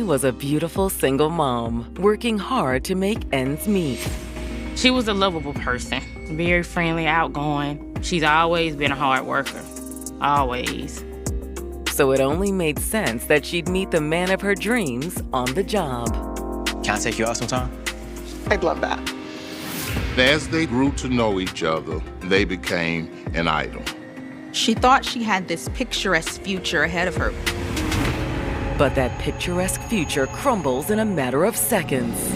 was a beautiful single mom, working hard to make ends meet. She was a lovable person, very friendly, outgoing. She's always been a hard worker, always. So it only made sense that she'd meet the man of her dreams on the job. Can I take you out sometime? I'd love that. As they grew to know each other, they became an item. She thought she had this picturesque future ahead of her. But that picturesque future crumbles in a matter of seconds.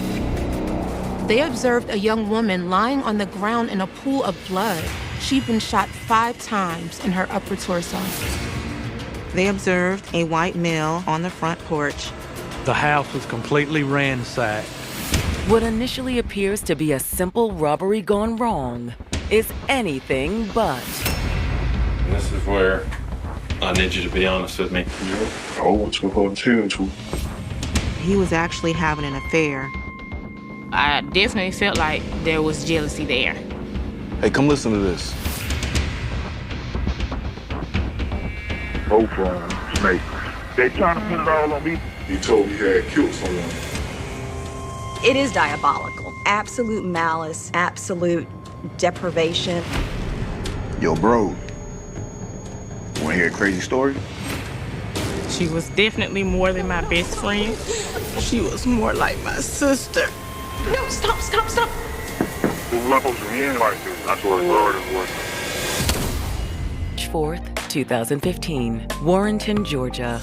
They observed a young woman lying on the ground in a pool of blood. She'd been shot 5 times in her upper torso. They observed a white male on the front porch. The house was completely ransacked. What initially appears to be a simple robbery gone wrong is anything but. This is where I need you to be honest with me. He was actually having an affair. I definitely felt like there was jealousy there. Hey, come listen to this. Both of them snakes. They trying to put it all on me. He told me he had killed someone. It is diabolical. Absolute malice, absolute deprivation. Yo, bro. Wanna hear a crazy story? She was definitely more than my best friend. She was more like my sister. No, stop. Who loves me like this? That's what Lord is worth. 4th, 2015, Warrenton, Georgia.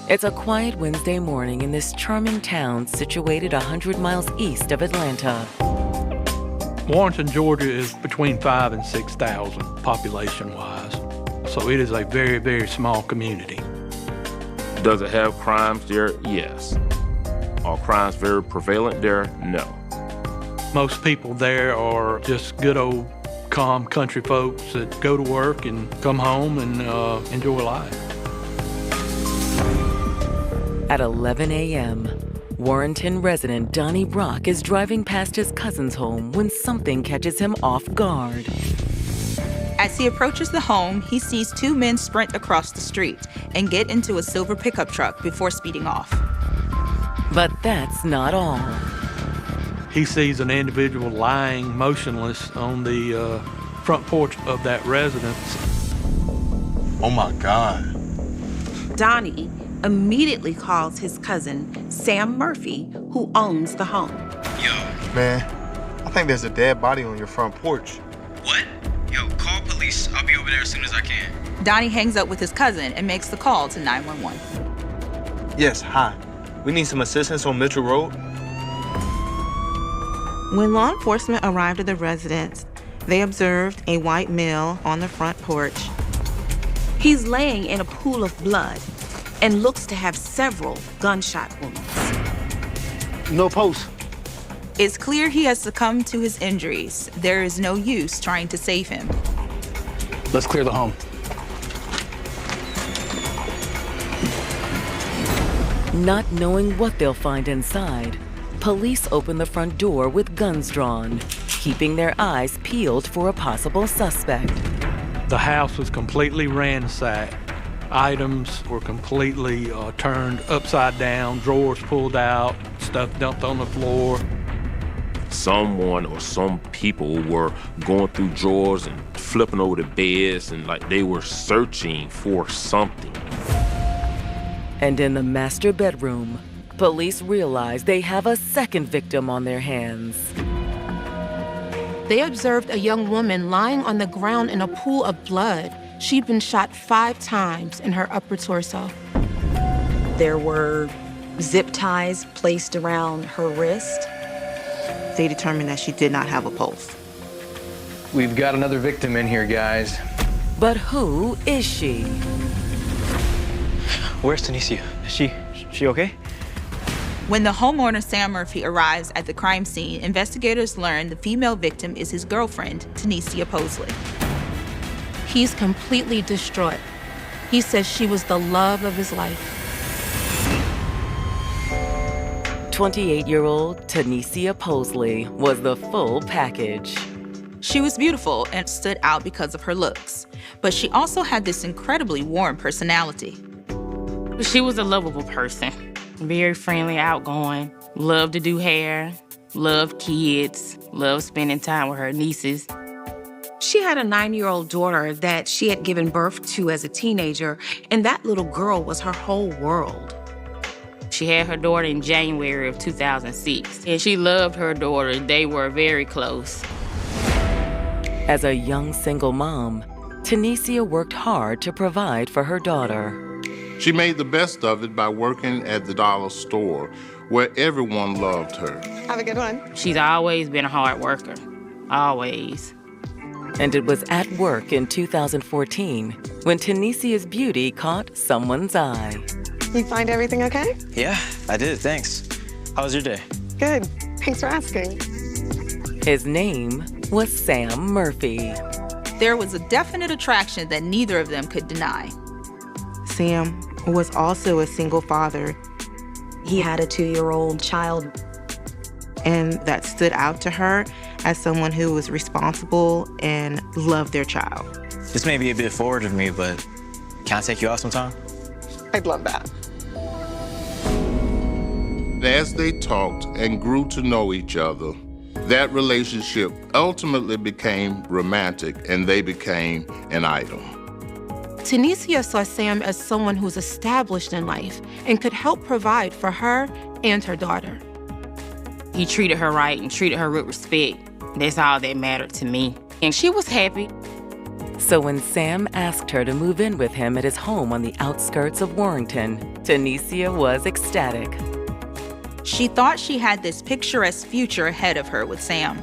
It's a quiet Wednesday morning in this charming town situated 100 miles east of Atlanta. Warrenton, Georgia is between 5,000 and 6,000 population-wise. So it is a very, very small community. Does it have crimes there? Yes. Are crimes very prevalent there? No. Most people there are just good old calm country folks that go to work and come home and enjoy life. At 11 a.m., Warrenton resident Donnie Brock is driving past his cousin's home when something catches him off guard. As he approaches the home, he sees 2 men sprint across the street and get into a silver pickup truck before speeding off. But that's not all. He sees an individual lying motionless on the front porch of that residence. Oh my God. Donnie immediately calls his cousin, Sam Murphy, who owns the home. Yo. Man, I think there's a dead body on your front porch. What? Yo, call police. I'll be over there as soon as I can. Donnie hangs up with his cousin and makes the call to 911. Yes, hi. We need some assistance on Mitchell Road. When law enforcement arrived at the residence, they observed a white male on the front porch. He's laying in a pool of blood and looks to have several gunshot wounds. No pulse. It's clear he has succumbed to his injuries. There is no use trying to save him. Let's clear the home. Not knowing what they'll find inside, police open the front door with guns drawn, keeping their eyes peeled for a possible suspect. The house was completely ransacked. Items were completely turned upside down, drawers pulled out, stuff dumped on the floor. Someone or some people were going through drawers and flipping over the beds and like they were searching for something. And in the master bedroom, police realize they have a second victim on their hands. They observed a young woman lying on the ground in a pool of blood. She'd been shot 5 times in her upper torso. There were zip ties placed around her wrist. They determined that she did not have a pulse. We've got another victim in here, guys. But who is she? Where's Tanisha? Is she okay? When the homeowner, Sam Murphy, arrives at the crime scene, investigators learn the female victim is his girlfriend, Tanisha Posley. He's completely distraught. He says she was the love of his life. 28-year-old Tanisha Posley was the full package. She was beautiful and stood out because of her looks, but she also had this incredibly warm personality. She was a lovable person, Very friendly, outgoing, loved to do hair, loved kids, loved spending time with her nieces. She had a 9-year-old daughter that she had given birth to as a teenager, and that little girl was her whole world. She had her daughter in January of 2006, and she loved her daughter. They were very close. As a young single mom, Tanisha worked hard to provide for her daughter. She made the best of it by working at the dollar store, where everyone loved her. Have a good one. She's always been a hard worker, always. And it was at work in 2014 when Tanisha's beauty caught someone's eye. You find everything okay? Yeah, I did, thanks. How was your day? Good. Thanks for asking. His name was Sam Murphy. There was a definite attraction that neither of them could deny. Sam was also a single father. He had a 2-year-old child. And that stood out to her as someone who was responsible and loved their child. This may be a bit forward of me, but can I take you out sometime? I'd love that. As they talked and grew to know each other, that relationship ultimately became romantic, and they became an item. Tanisha saw Sam as someone who's established in life and could help provide for her and her daughter. He treated her right and treated her with respect. That's all that mattered to me. And she was happy. So when Sam asked her to move in with him at his home on the outskirts of Warrington, Tanisha was ecstatic. She thought she had this picturesque future ahead of her with Sam.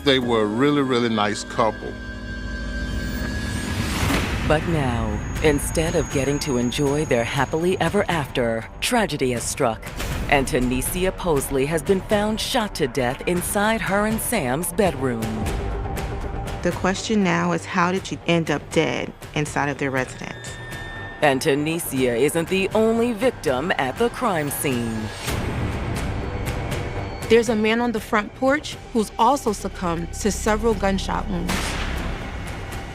They were a really, really nice couple. But now, instead of getting to enjoy their happily ever after, tragedy has struck, and Tanisha Posley has been found shot to death inside her and Sam's bedroom. The question now is, how did she end up dead inside of their residence? And Tanisha isn't the only victim at the crime scene. There's a man on the front porch who's also succumbed to several gunshot wounds.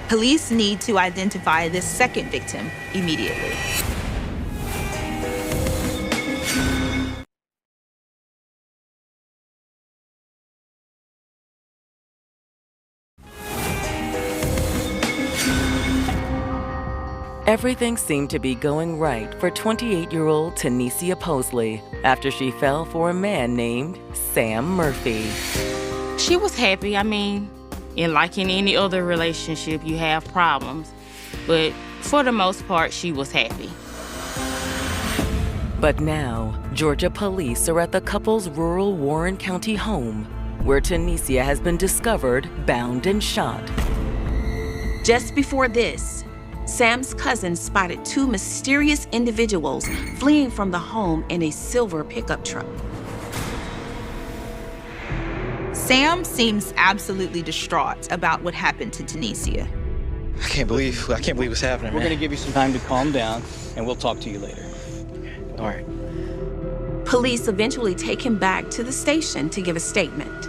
Police need to identify this second victim immediately. Everything seemed to be going right for 28-year-old Tanisha Posley after she fell for a man named Sam Murphy. She was happy. I mean, like in any other relationship, you have problems. But for the most part, she was happy. But now, Georgia police are at the couple's rural Warren County home, where Tanisha has been discovered bound and shot. Just before this, Sam's cousin spotted 2 mysterious individuals fleeing from the home in a silver pickup truck. Sam seems absolutely distraught about what happened to Tanisha. I can't believe what's happening, We're man. gonna give you some time to calm down, and we'll talk to you later. All right. Police eventually take him back to the station to give a statement.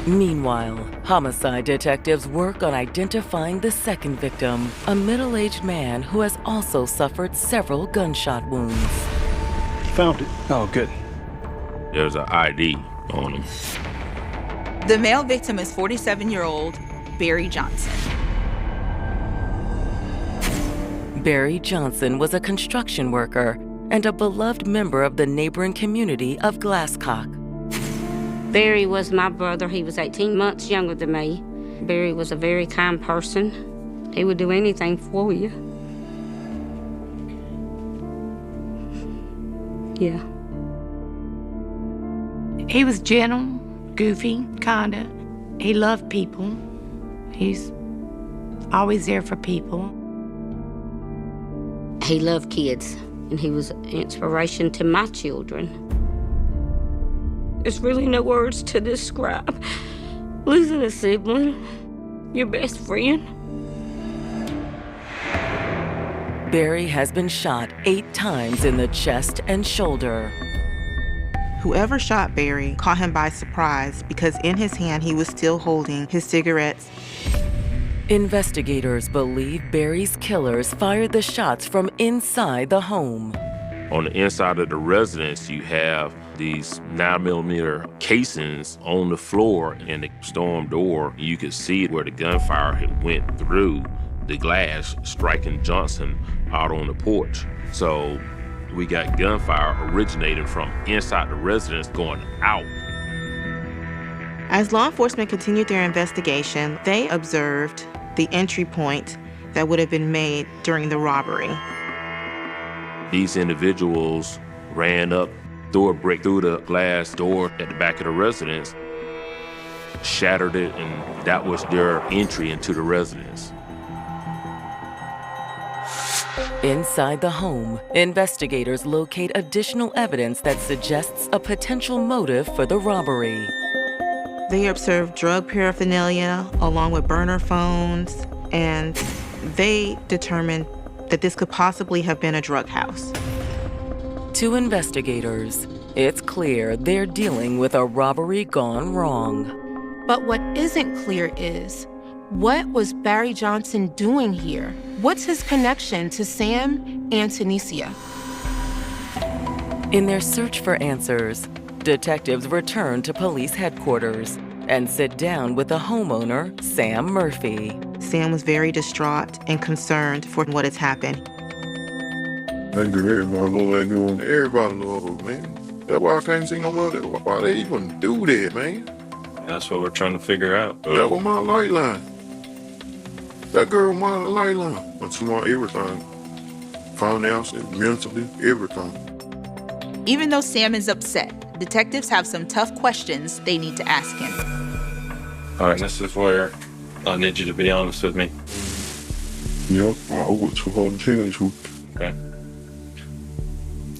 Meanwhile, homicide detectives work on identifying the second victim, a middle-aged man who has also suffered several gunshot wounds. Found it. Oh, good. There's an ID on him. The male victim is 47-year-old Barry Johnson. Barry Johnson was a construction worker and a beloved member of the neighboring community of Glasscock. Barry was my brother. He was 18 months younger than me. Barry was a very kind person. He would do anything for you. Yeah. He was gentle, goofy, kinda. He loved people. He's always there for people. He loved kids, and he was an inspiration to my children. There's really no words to describe losing a sibling, your best friend. Barry has been shot 8 times in the chest and shoulder. Whoever shot Barry caught him by surprise because in his hand he was still holding his cigarettes. Investigators believe Barry's killers fired the shots from inside the home. On the inside of the residence, you have these 9mm casings on the floor and the storm door. You could see where the gunfire had went through the glass, striking Johnson out on the porch. So we got gunfire originating from inside the residence going out. As law enforcement continued their investigation, they observed the entry point that would have been made during the robbery. These individuals ran up, threw a brick through the glass door at the back of the residence, shattered it, and that was their entry into the residence. Inside the home, investigators locate additional evidence that suggests a potential motive for the robbery. They observed drug paraphernalia along with burner phones, and they determined that this could possibly have been a drug house. To investigators, it's clear they're dealing with a robbery gone wrong. But what isn't clear is, what was Barry Johnson doing here? What's his connection to Sam and Tanisha? In their search for answers, detectives return to police headquarters and sit down with the homeowner, Sam Murphy. Sam was very distraught and concerned for what has happened. That girl, everybody know that girl. Everybody know her, man. That's why I can't see no other. Why they even do that, man? That's what we're trying to figure out. That was my lifeline. That girl was my lifeline. But she want everything. Financially, mentally, everything. Even though Sam is upset, detectives have some tough questions they need to ask him. All right, this is where I need you to be honest with me. Yep, I would too hard to tell you. Okay.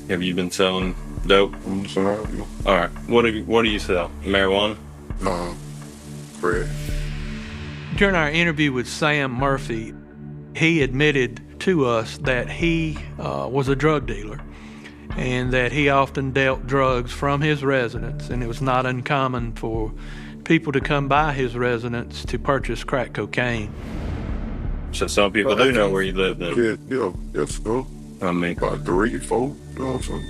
Have you been selling dope? I'm sorry. All right. What do you sell? Marijuana? Nah, crack. During our interview with Sam Murphy, he admitted to us that he was a drug dealer and that he often dealt drugs from his residence, and it was not uncommon for people to come by his residence to purchase crack cocaine. So some people do know where you live then? Yeah, yes, no. I mean, about 3, 4, something.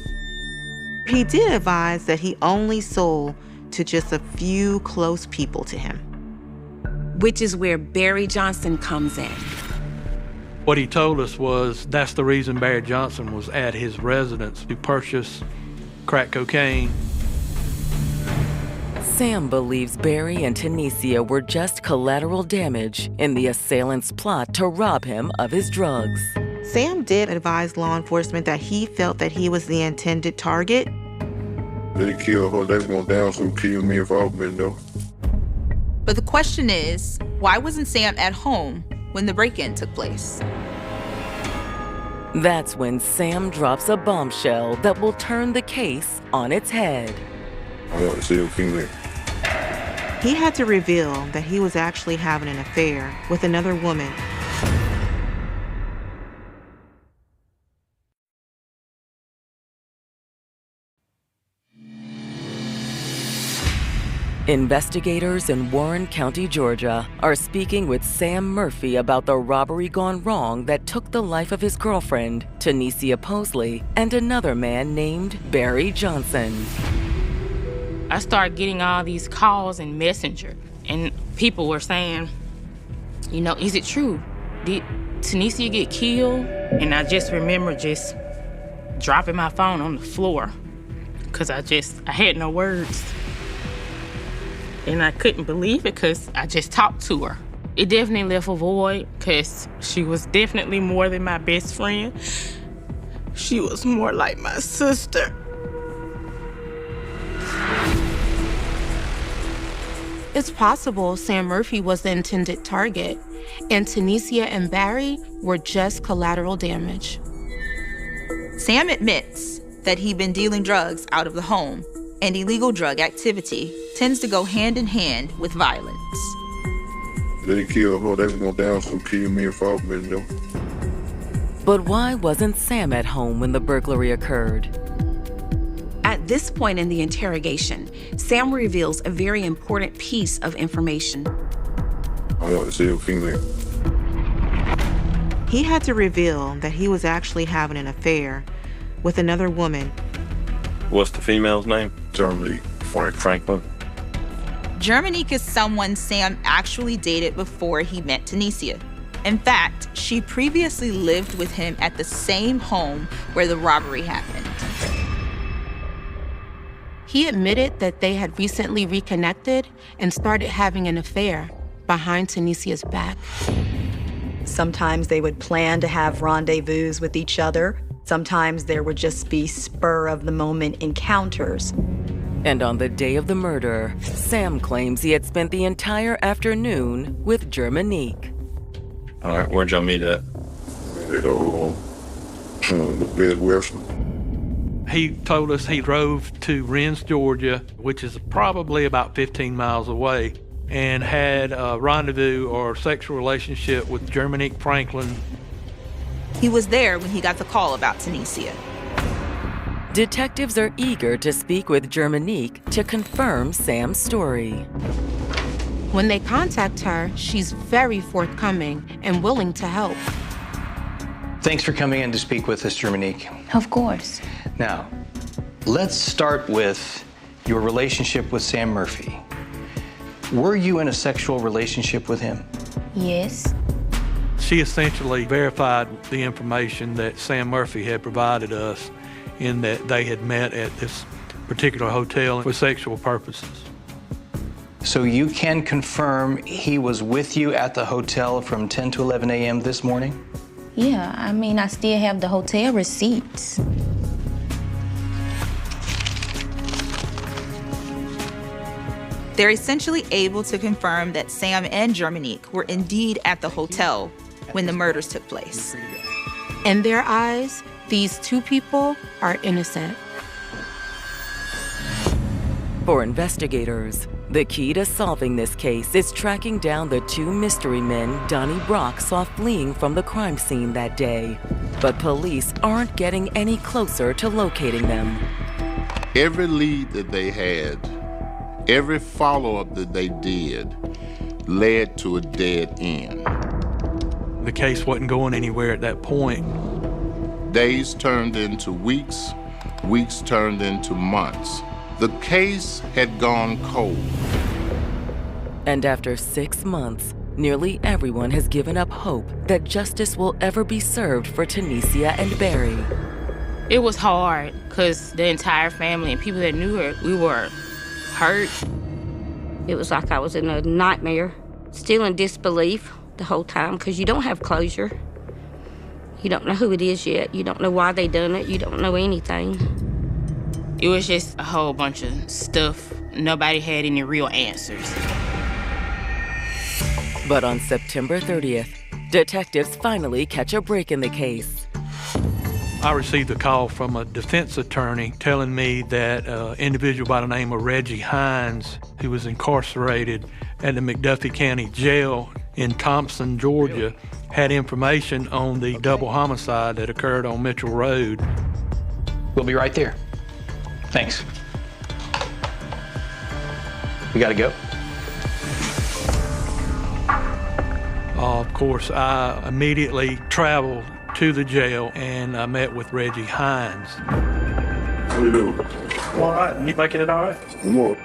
He did advise that he only sold to just a few close people to him. Which is where Barry Johnson comes in. What he told us was that's the reason Barry Johnson was at his residence to purchase crack cocaine. Sam believes Barry and Tanisha were just collateral damage in the assailant's plot to rob him of his drugs. Sam did advise law enforcement that he felt that he was the intended target. They killed her, they went down to kill me if I've been there. But the question is, why wasn't Sam at home when the break-in took place? That's when Sam drops a bombshell that will turn the case on its head. I want to see a female. He had to reveal that he was actually having an affair with another woman. Investigators in Warren County, Georgia, are speaking with Sam Murphy about the robbery gone wrong that took the life of his girlfriend, Tanisha Posley, and another man named Barry Johnson. I started getting all these calls in Messenger, and people were saying, you know, is it true? Did Tanisha get killed? And I just remember just dropping my phone on the floor because I had no words. And I couldn't believe it because I just talked to her. It definitely left a void because she was definitely more than my best friend. She was more like my sister. It's possible Sam Murphy was the intended target, and Tanisha and Barry were just collateral damage. Sam admits that he'd been dealing drugs out of the home, and illegal drug activity tends to go hand in hand with violence. They killed her, they went down to kill me if I've been there. But why wasn't Sam at home when the burglary occurred? At this point in the interrogation, Sam reveals a very important piece of information. I want to see a female. He had to reveal that he was actually having an affair with another woman. What's the female's name? Germany. Franklin. Germanique is someone Sam actually dated before he met Tanisha. In fact, she previously lived with him at the same home where the robbery happened. He admitted that they had recently reconnected and started having an affair behind Tanisha's back. Sometimes they would plan to have rendezvous with each other. Sometimes there would just be spur-of-the-moment encounters. And on the day of the murder, Sam claims he had spent the entire afternoon with Germanique. All right, where'd y'all meet at? They go the Midwest. He told us he drove to Rennes, Georgia, which is probably about 15 miles away, and had a rendezvous or sexual relationship with Germanique Franklin. He was there when he got the call about Tanisha. Detectives are eager to speak with Germanique to confirm Sam's story. When they contact her, she's very forthcoming and willing to help. Thanks for coming in to speak with us, Germanique. Of course. Now, let's start with your relationship with Sam Murphy. Were you in a sexual relationship with him? Yes. She essentially verified the information that Sam Murphy had provided us in that they had met at this particular hotel for sexual purposes. So you can confirm he was with you at the hotel from 10 to 11 a.m. this morning? Yeah, I mean, I still have the hotel receipts. They're essentially able to confirm that Sam and Germanique were indeed at the hotel when the murders took place. In their eyes, these two people are innocent. For investigators, the key to solving this case is tracking down the two mystery men Donnie Brock saw fleeing from the crime scene that day. But police aren't getting any closer to locating them. Every lead that they had, every follow-up that they did, led to a dead end. The case wasn't going anywhere at that point. Days turned into weeks, weeks turned into months. The case had gone cold. And after 6 months, nearly everyone has given up hope that justice will ever be served for Tanisha and Barry. It was hard because the entire family and people that knew her, we were hurt. It was like I was in a nightmare, still in disbelief the whole time because you don't have closure. You don't know who it is yet. You don't know why they done it. You don't know anything. It was just a whole bunch of stuff. Nobody had any real answers. But on September 30th, detectives finally catch a break in the case. I received a call from a defense attorney telling me that an individual by the name of Reggie Hines, who was incarcerated at the McDuffie County Jail in Thompson, Georgia, had information on the double homicide that occurred on Mitchell Road. We'll be right there. Thanks. We gotta go. Of course, I immediately traveled to the jail and I met with Reggie Hines. How you doing? All right, you making it all right? What?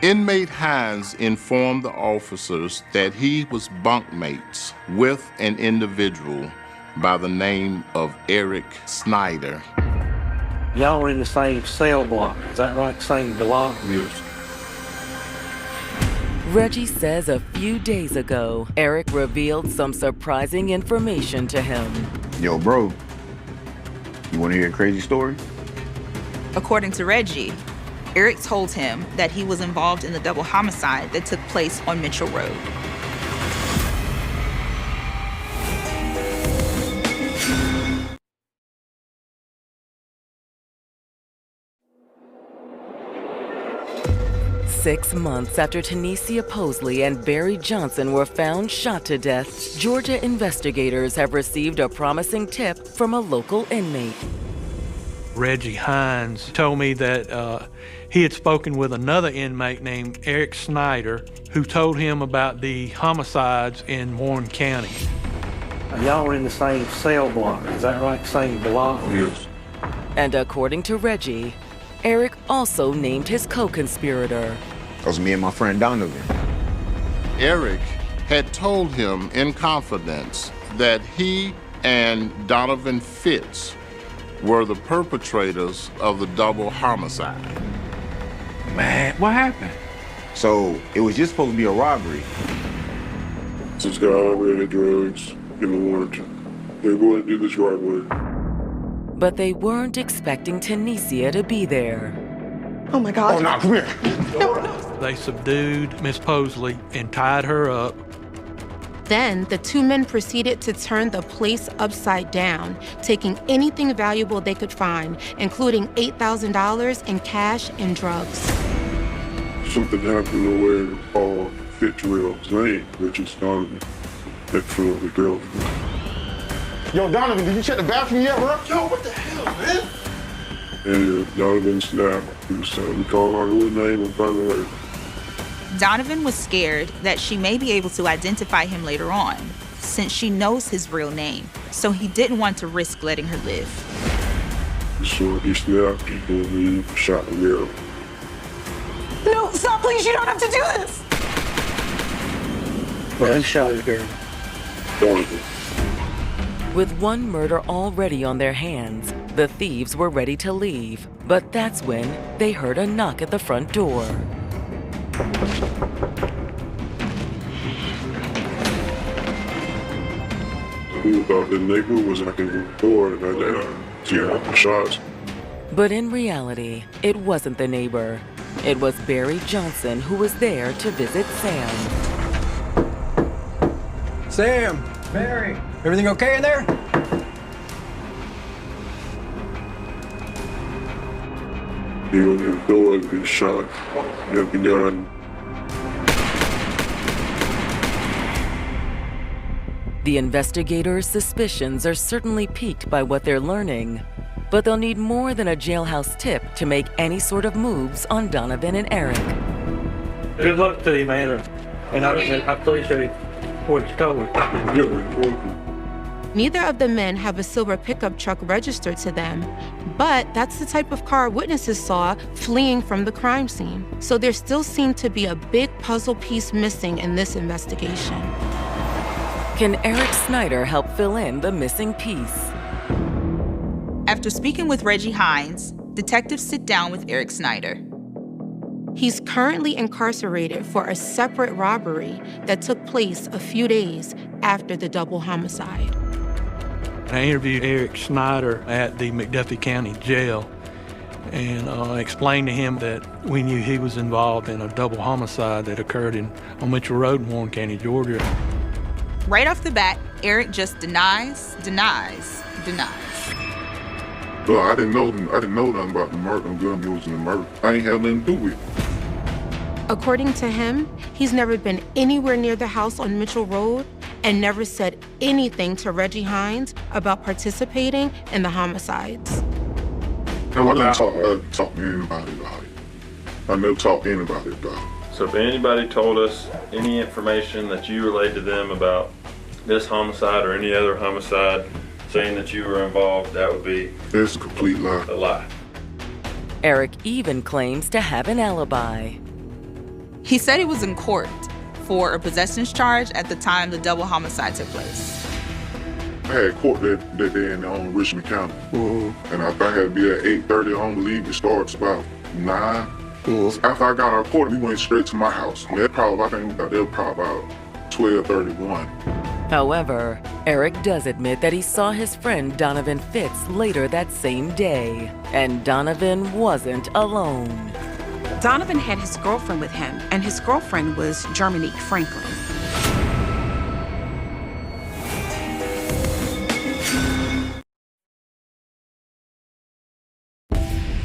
Inmate Hines informed the officers that he was bunkmates with an individual by the name of Eric Snyder. Y'all were in the same cell block, is that right? Same block? Yes. Reggie says a few days ago, Eric revealed some surprising information to him. Yo, bro, you want to hear a crazy story? According to Reggie, Eric told him that he was involved in the double homicide that took place on Mitchell Road. Six months after Tanisha Posley and Barry Johnson were found shot to death, Georgia investigators have received a promising tip from a local inmate. Reggie Hines told me that he had spoken with another inmate named Eric Snyder, who told him about the homicides in Warren County. Y'all were in the same cell block, is that right? Same block? Yes. And according to Reggie, Eric also named his co-conspirator. That was me and my friend Donovan. Eric had told him in confidence that he and Donovan Fitz were the perpetrators of the double homicide. Man, what happened? So it was just supposed to be a robbery. This guy already had drugs in the warrant. They're going to do this right away. But they weren't expecting Tanisha to be there. Oh my God. Oh, no, come here. They subdued Miss Posley and tied her up. Then the two men proceeded to turn the place upside down, taking anything valuable they could find, including $8,000 in cash and drugs. Something happened over Paul Fitzgerald's name, which is Donovan. That filled the girl. Yo, Donovan, did you check the bathroom yet, bro? Yo, what the hell, man? And Donovan snapped. He was telling me, call her real name and find her. Donovan was scared that she may be able to identify him later on, since she knows his real name, so he didn't want to risk letting her live. So he snapped and he shot the girl. No, stop, please. You don't have to do this. Well, who shot the girl? Donovan. With one murder already on their hands, the thieves were ready to leave. But that's when they heard a knock at the front door. Who thought the neighbor was knocking on the door and I heard shots. But in reality, it wasn't the neighbor. It was Barry Johnson who was there to visit Sam. Sam! Barry! Everything okay in there? He went in the door and been shot. Never done. The investigators' suspicions are certainly piqued by what they're learning, but they'll need more than a jailhouse tip to make any sort of moves on Donovan and Eric. Good luck to you, man. And I appreciate what you told me. Neither of the men have a silver pickup truck registered to them, but that's the type of car witnesses saw fleeing from the crime scene. So there still seemed to be a big puzzle piece missing in this investigation. Can Eric Snyder help fill in the missing piece? After speaking with Reggie Hines, detectives sit down with Eric Snyder. He's currently incarcerated for a separate robbery that took place a few days after the double homicide. I interviewed Eric Snyder at the McDuffie County Jail and explained to him that we knew he was involved in a double homicide that occurred on Mitchell Road in Warren County, Georgia. Right off the bat, Eric just denies. Well, I didn't know nothing about the murder. I'm gun using the murder. I ain't had nothing to do with it. According to him, he's never been anywhere near the house on Mitchell Road and never said anything to Reggie Hines about participating in the homicides. No, I didn't talk to anybody about it. I never talked to anybody about it. So if anybody told us any information that you relayed to them about this homicide or any other homicide, saying that you were involved, that would be it's a complete lie. A lie. Eric even claims to have an alibi. He said he was in court for a possessions charge at the time the double homicide took place. I had court that day in Richmond County. And I had to be at 8:30. I don't believe it starts about 9. After I got out of court, we went straight to my house. I think we got there probably about 12:31. However, Eric does admit that he saw his friend Donovan Fitz later that same day, and Donovan wasn't alone. Donovan had his girlfriend with him, and his girlfriend was Germanique Franklin.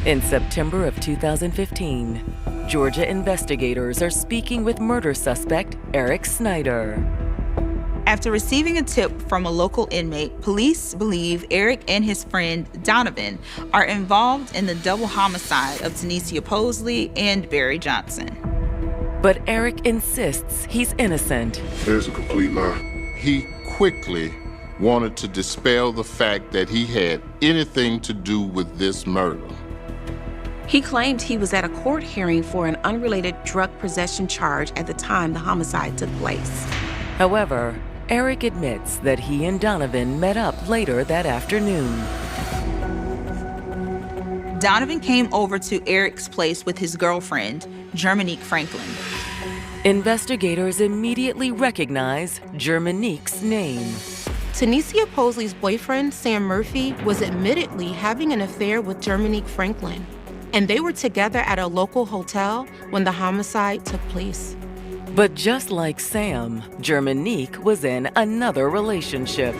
In September of 2015, Georgia investigators are speaking with murder suspect Eric Snyder. After receiving a tip from a local inmate, police believe Eric and his friend Donovan are involved in the double homicide of Tanisha Posley and Barry Johnson. But Eric insists he's innocent. It's a complete lie. He quickly wanted to dispel the fact that he had anything to do with this murder. He claimed he was at a court hearing for an unrelated drug possession charge at the time the homicide took place. However, Eric admits that he and Donovan met up later that afternoon. Donovan came over to Eric's place with his girlfriend, Germanique Franklin. Investigators immediately recognize Germanique's name. Tanisha Posley's boyfriend, Sam Murphy, was admittedly having an affair with Germanique Franklin, and they were together at a local hotel when the homicide took place. But just like Sam, Germanique was in another relationship.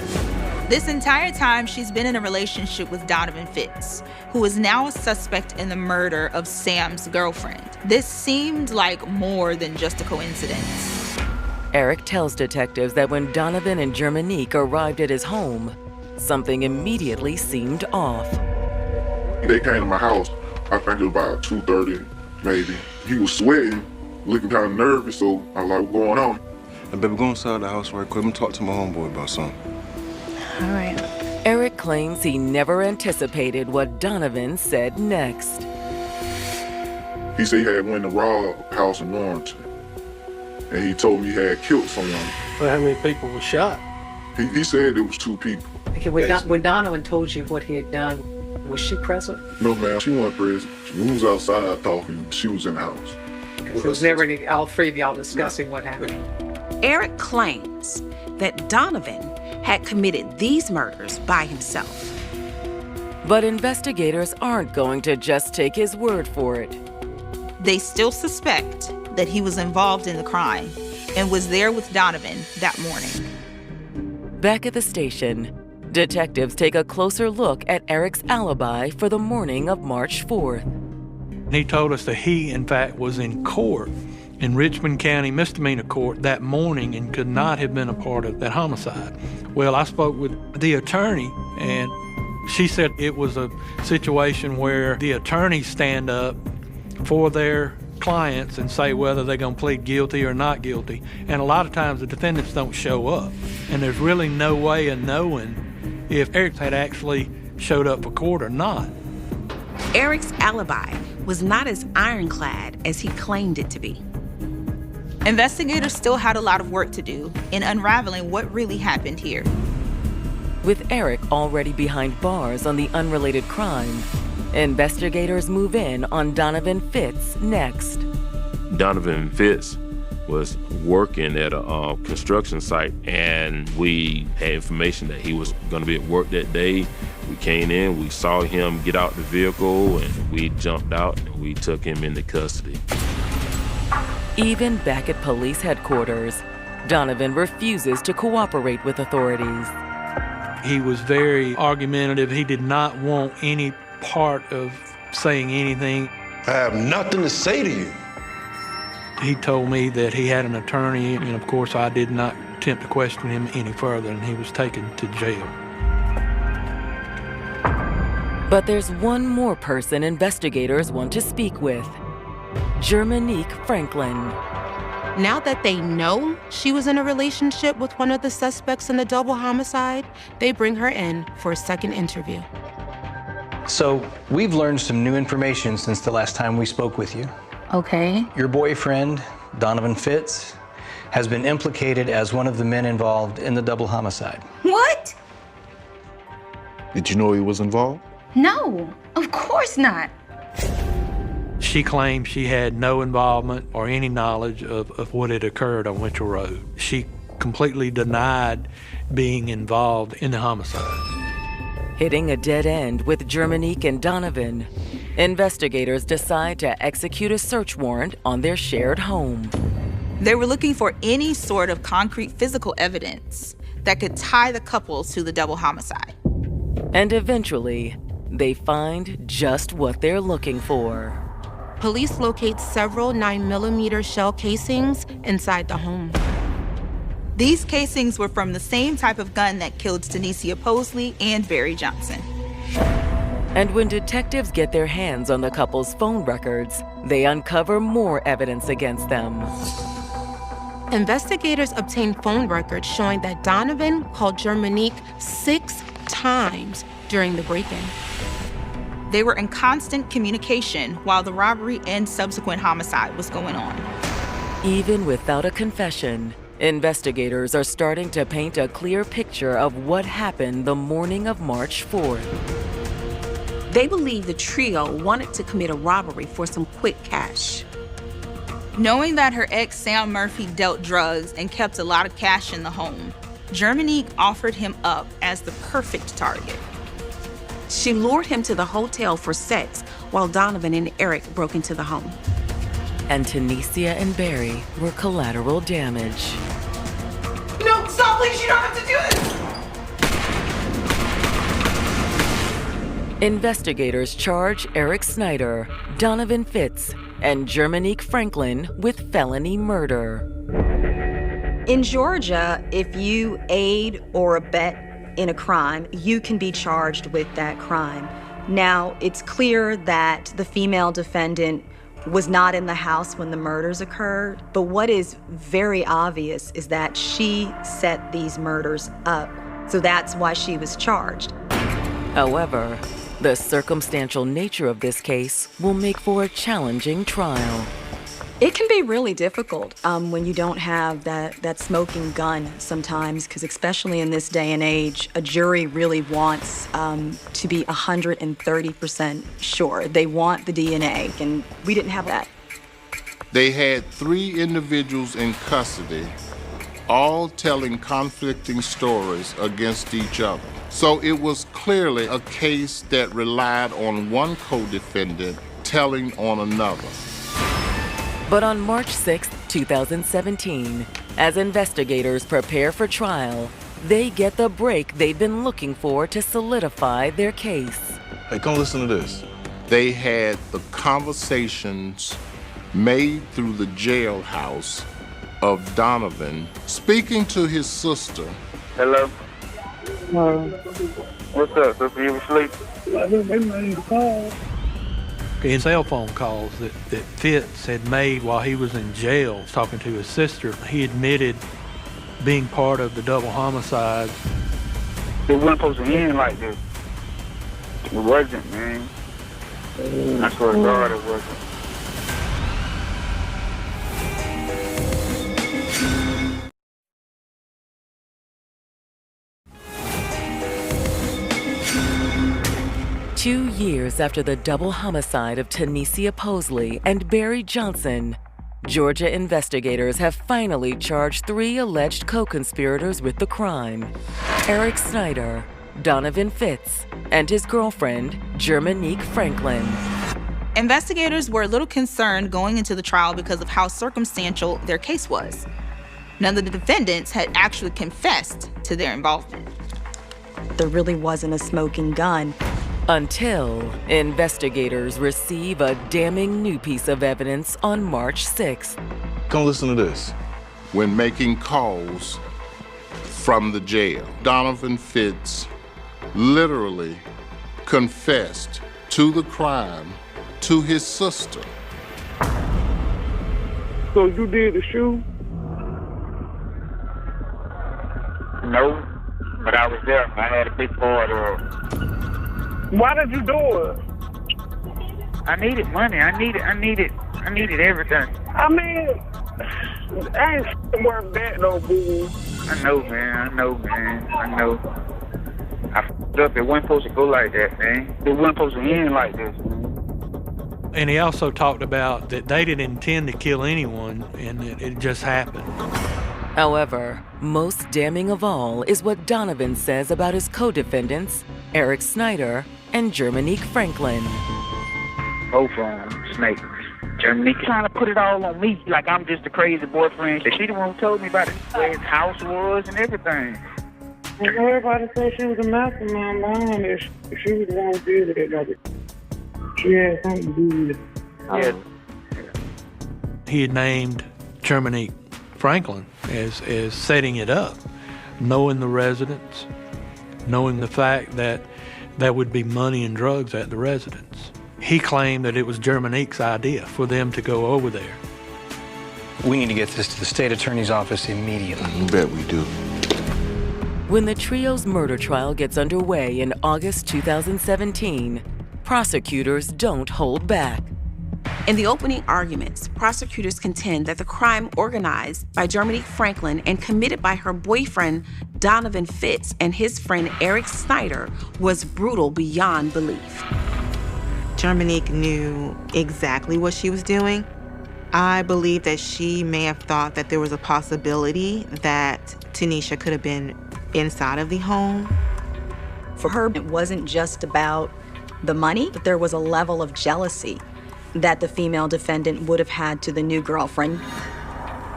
This entire time, she's been in a relationship with Donovan Fitz, who is now a suspect in the murder of Sam's girlfriend. This seemed like more than just a coincidence. Eric tells detectives that when Donovan and Germanique arrived at his home, something immediately seemed off. They came to my house, I think it was about 2:30 maybe. He was sweating, looking kind of nervous, so I was like, what's going on? Hey, baby, go inside the house right quick. I'm talk to my homeboy about something. All right. Eric claims he never anticipated what Donovan said next. He said he had went to rob a house in Warrington, and he told me he had killed someone. Well, how many people were shot? He said it was 2 people. Okay, when Donovan told you what he had done, was she present? No, ma'am, she wasn't present. We was outside talking. She was in the house. Okay, so it was never any, all three of y'all discussing what happened. Eric claims that Donovan had committed these murders by himself. But investigators aren't going to just take his word for it. They still suspect that he was involved in the crime and was there with Donovan that morning. Back at the station, detectives take a closer look at Eric's alibi for the morning of March 4th. He told us that he, in fact, was in court in Richmond County Misdemeanor Court that morning and could not have been a part of that homicide. Well, I spoke with the attorney, and she said it was a situation where the attorneys stand up for their clients and say whether they're going to plead guilty or not guilty. And a lot of times the defendants don't show up. And there's really no way of knowing if Eric had actually showed up for court or not. Eric's alibi was not as ironclad as he claimed it to be. Investigators still had a lot of work to do in unraveling what really happened here. With Eric already behind bars on the unrelated crime, investigators move in on Donovan Fitz next. Donovan Fitz was working at a construction site, and we had information that he was going to be at work that day. We came in, we saw him get out the vehicle, and we jumped out and we took him into custody. Even back at police headquarters, Donovan refuses to cooperate with authorities. He was very argumentative. He did not want any part of saying anything. I have nothing to say to you. He told me that he had an attorney, and of course I did not attempt to question him any further, and he was taken to jail. But there's one more person investigators want to speak with. Germanique Franklin. Now that they know she was in a relationship with one of the suspects in the double homicide, they bring her in for a second interview. So we've learned some new information since the last time we spoke with you. Okay. Your boyfriend, Donovan Fitz, has been implicated as one of the men involved in the double homicide. What? Did you know he was involved? No, of course not. She claimed she had no involvement or any knowledge of what had occurred on Winchell Road. She completely denied being involved in the homicide. Hitting a dead end with Germanique and Donovan, investigators decide to execute a search warrant on their shared home. They were looking for any sort of concrete physical evidence that could tie the couple to the double homicide. And eventually, they find just what they're looking for. Police locate several 9mm shell casings inside the home. These casings were from the same type of gun that killed Tanisha Posley and Barry Johnson. And when detectives get their hands on the couple's phone records, they uncover more evidence against them. Investigators obtained phone records showing that Donovan called Germanique 6 times during the break-in. They were in constant communication while the robbery and subsequent homicide was going on. Even without a confession, investigators are starting to paint a clear picture of what happened the morning of March 4th. They believe the trio wanted to commit a robbery for some quick cash. Knowing that her ex, Sam Murphy, dealt drugs and kept a lot of cash in the home, Germanique offered him up as the perfect target. She lured him to the hotel for sex while Donovan and Eric broke into the home. And Tanisha and Barry were collateral damage. No, stop, please, you don't have to do this! Investigators charge Eric Snyder, Donovan Fitz, and Germanique Franklin with felony murder. In Georgia, if you aid or abet in a crime, you can be charged with that crime. Now, it's clear that the female defendant was not in the house when the murders occurred, but what is very obvious is that she set these murders up, so that's why she was charged. However, the circumstantial nature of this case will make for a challenging trial. It can be really difficult when you don't have that smoking gun sometimes, because especially in this day and age, a jury really wants to be 130% sure. They want the DNA, and we didn't have that. They had 3 individuals in custody, all telling conflicting stories against each other. So it was clearly a case that relied on one co-defendant telling on another. But on March 6, 2017, as investigators prepare for trial, they get the break they've been looking for to solidify their case. Hey, come listen to this. They had the conversations made through the jailhouse of Donovan speaking to his sister. Hello? What's up, sister? You asleep? I think they made the call. In cell phone calls that Fitz had made while he was in jail talking to his sister, he admitted being part of the double homicide. It wasn't supposed to end like this. It wasn't, man. I swear to God it wasn't. Two years after the double homicide of Tanisha Posley and Barry Johnson, Georgia investigators have finally charged 3 alleged co-conspirators with the crime: Eric Snyder, Donovan Fitz, and his girlfriend, Germanique Franklin. Investigators were a little concerned going into the trial because of how circumstantial their case was. None of the defendants had actually confessed to their involvement. There really wasn't a smoking gun. Until investigators receive a damning new piece of evidence on March 6th. Come listen to this. When making calls from the jail, Donovan Fitz literally confessed to the crime to his sister. So you did the shoe? No, but I was there. I had a big part of it. Why did you do it? I needed money. I needed everything. I mean, I ain't worth that though, boo. I know, man. I know. I f***ed up. It wasn't supposed to go like that, man. It wasn't supposed to end like this, man. And he also talked about that they didn't intend to kill anyone and that it just happened. However, most damning of all is what Donovan says about his co-defendants, Eric Snyder and Germanique Franklin. Both of them snakes. Germanique trying to put it all on me, like I'm just a crazy boyfriend. She the one who told me about it, where his house was and everything. And everybody said she was a mastermind behind it. She was the one who did it. Like, she had something to do with it. Yeah. He had named Germanique Franklin as setting it up, knowing the residence, knowing the fact that there would be money and drugs at the residence. He claimed that it was Germanique's idea for them to go over there. We need to get this to the state attorney's office immediately. You bet we do. When the trio's murder trial gets underway in August 2017, prosecutors don't hold back. In the opening arguments, prosecutors contend that the crime organized by Germanique Franklin and committed by her boyfriend, Donovan Fitz, and his friend, Eric Snyder, was brutal beyond belief. Germanique knew exactly what she was doing. I believe that she may have thought that there was a possibility that Tanisha could have been inside of the home. For her, it wasn't just about the money, but there was a level of jealousy that the female defendant would have had to the new girlfriend.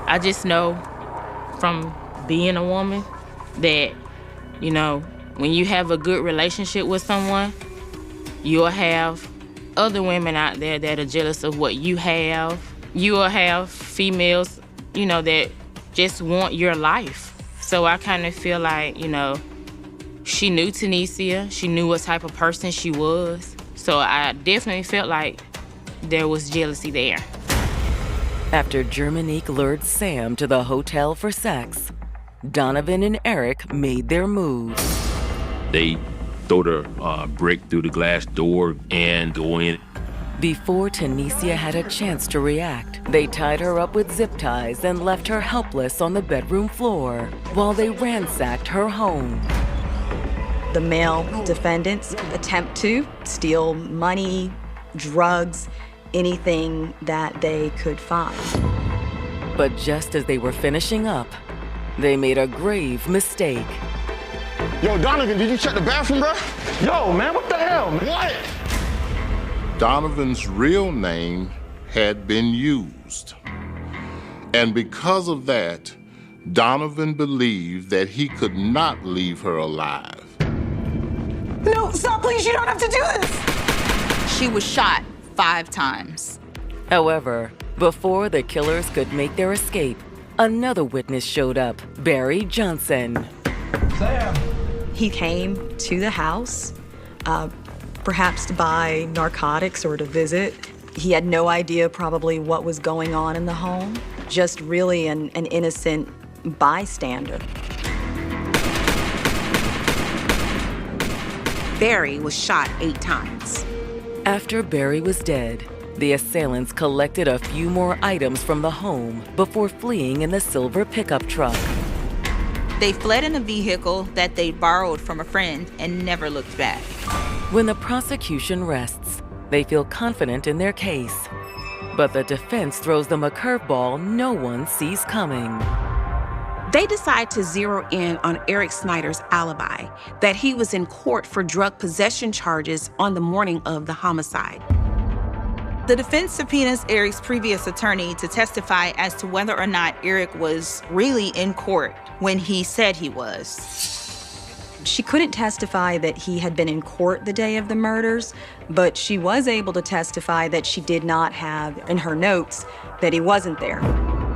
I just know from being a woman that, you know, when you have a good relationship with someone, you'll have other women out there that are jealous of what you have. You will have females, you know, that just want your life. So I kind of feel like, you know, she knew Tanisha, she knew what type of person she was. So I definitely felt like there was jealousy there. After Germanique lured Sam to the hotel for sex, Donovan and Eric made their move. They throw the brick through the glass door and go in. Before Tanisha had a chance to react, they tied her up with zip ties and left her helpless on the bedroom floor while they ransacked her home. The male defendants attempt to steal money, drugs, anything that they could find. But just as they were finishing up, they made a grave mistake. Yo, Donovan, did you check the bathroom, bro? Yo, man, what the hell, man? What? Donovan's real name had been used. And because of that, Donovan believed that he could not leave her alive. No, stop, please, you don't have to do this. She was shot 5 times. However, before the killers could make their escape, another witness showed up, Barry Johnson. Sam. He came to the house, perhaps to buy narcotics or to visit. He had no idea probably what was going on in the home, just really an innocent bystander. Barry was shot 8 times. After Barry was dead, the assailants collected a few more items from the home before fleeing in the silver pickup truck. They fled in a vehicle that they borrowed from a friend and never looked back. When the prosecution rests, they feel confident in their case. But the defense throws them a curveball no one sees coming. They decide to zero in on Eric Snyder's alibi, that he was in court for drug possession charges on the morning of the homicide. The defense subpoenas Eric's previous attorney to testify as to whether or not Eric was really in court when he said he was. She couldn't testify that he had been in court the day of the murders, but she was able to testify that she did not have in her notes that he wasn't there.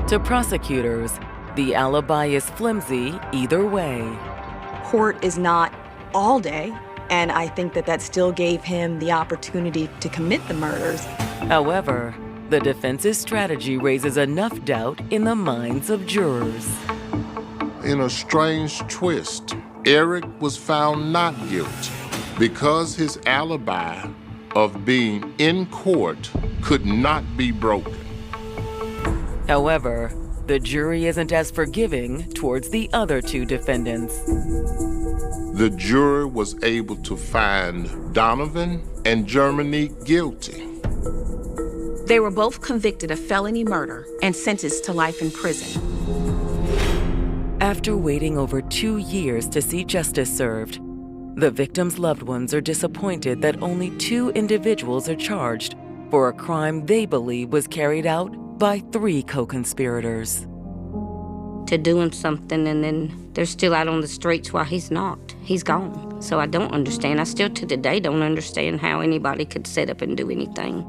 To prosecutors, the alibi is flimsy either way. Court is not all day, and I think that still gave him the opportunity to commit the murders. However, the defense's strategy raises enough doubt in the minds of jurors. In a strange twist, Eric was found not guilty because his alibi of being in court could not be broken. However, the jury isn't as forgiving towards the other 2 defendants. The jury was able to find Donovan and Germanique guilty. They were both convicted of felony murder and sentenced to life in prison. After waiting over 2 years to see justice served, the victims' loved ones are disappointed that only 2 individuals are charged for a crime they believe was carried out by 3 co-conspirators. To doing something and then they're still out on the streets while he's not. He's gone. So I don't understand. I still to today don't understand how anybody could set up and do anything.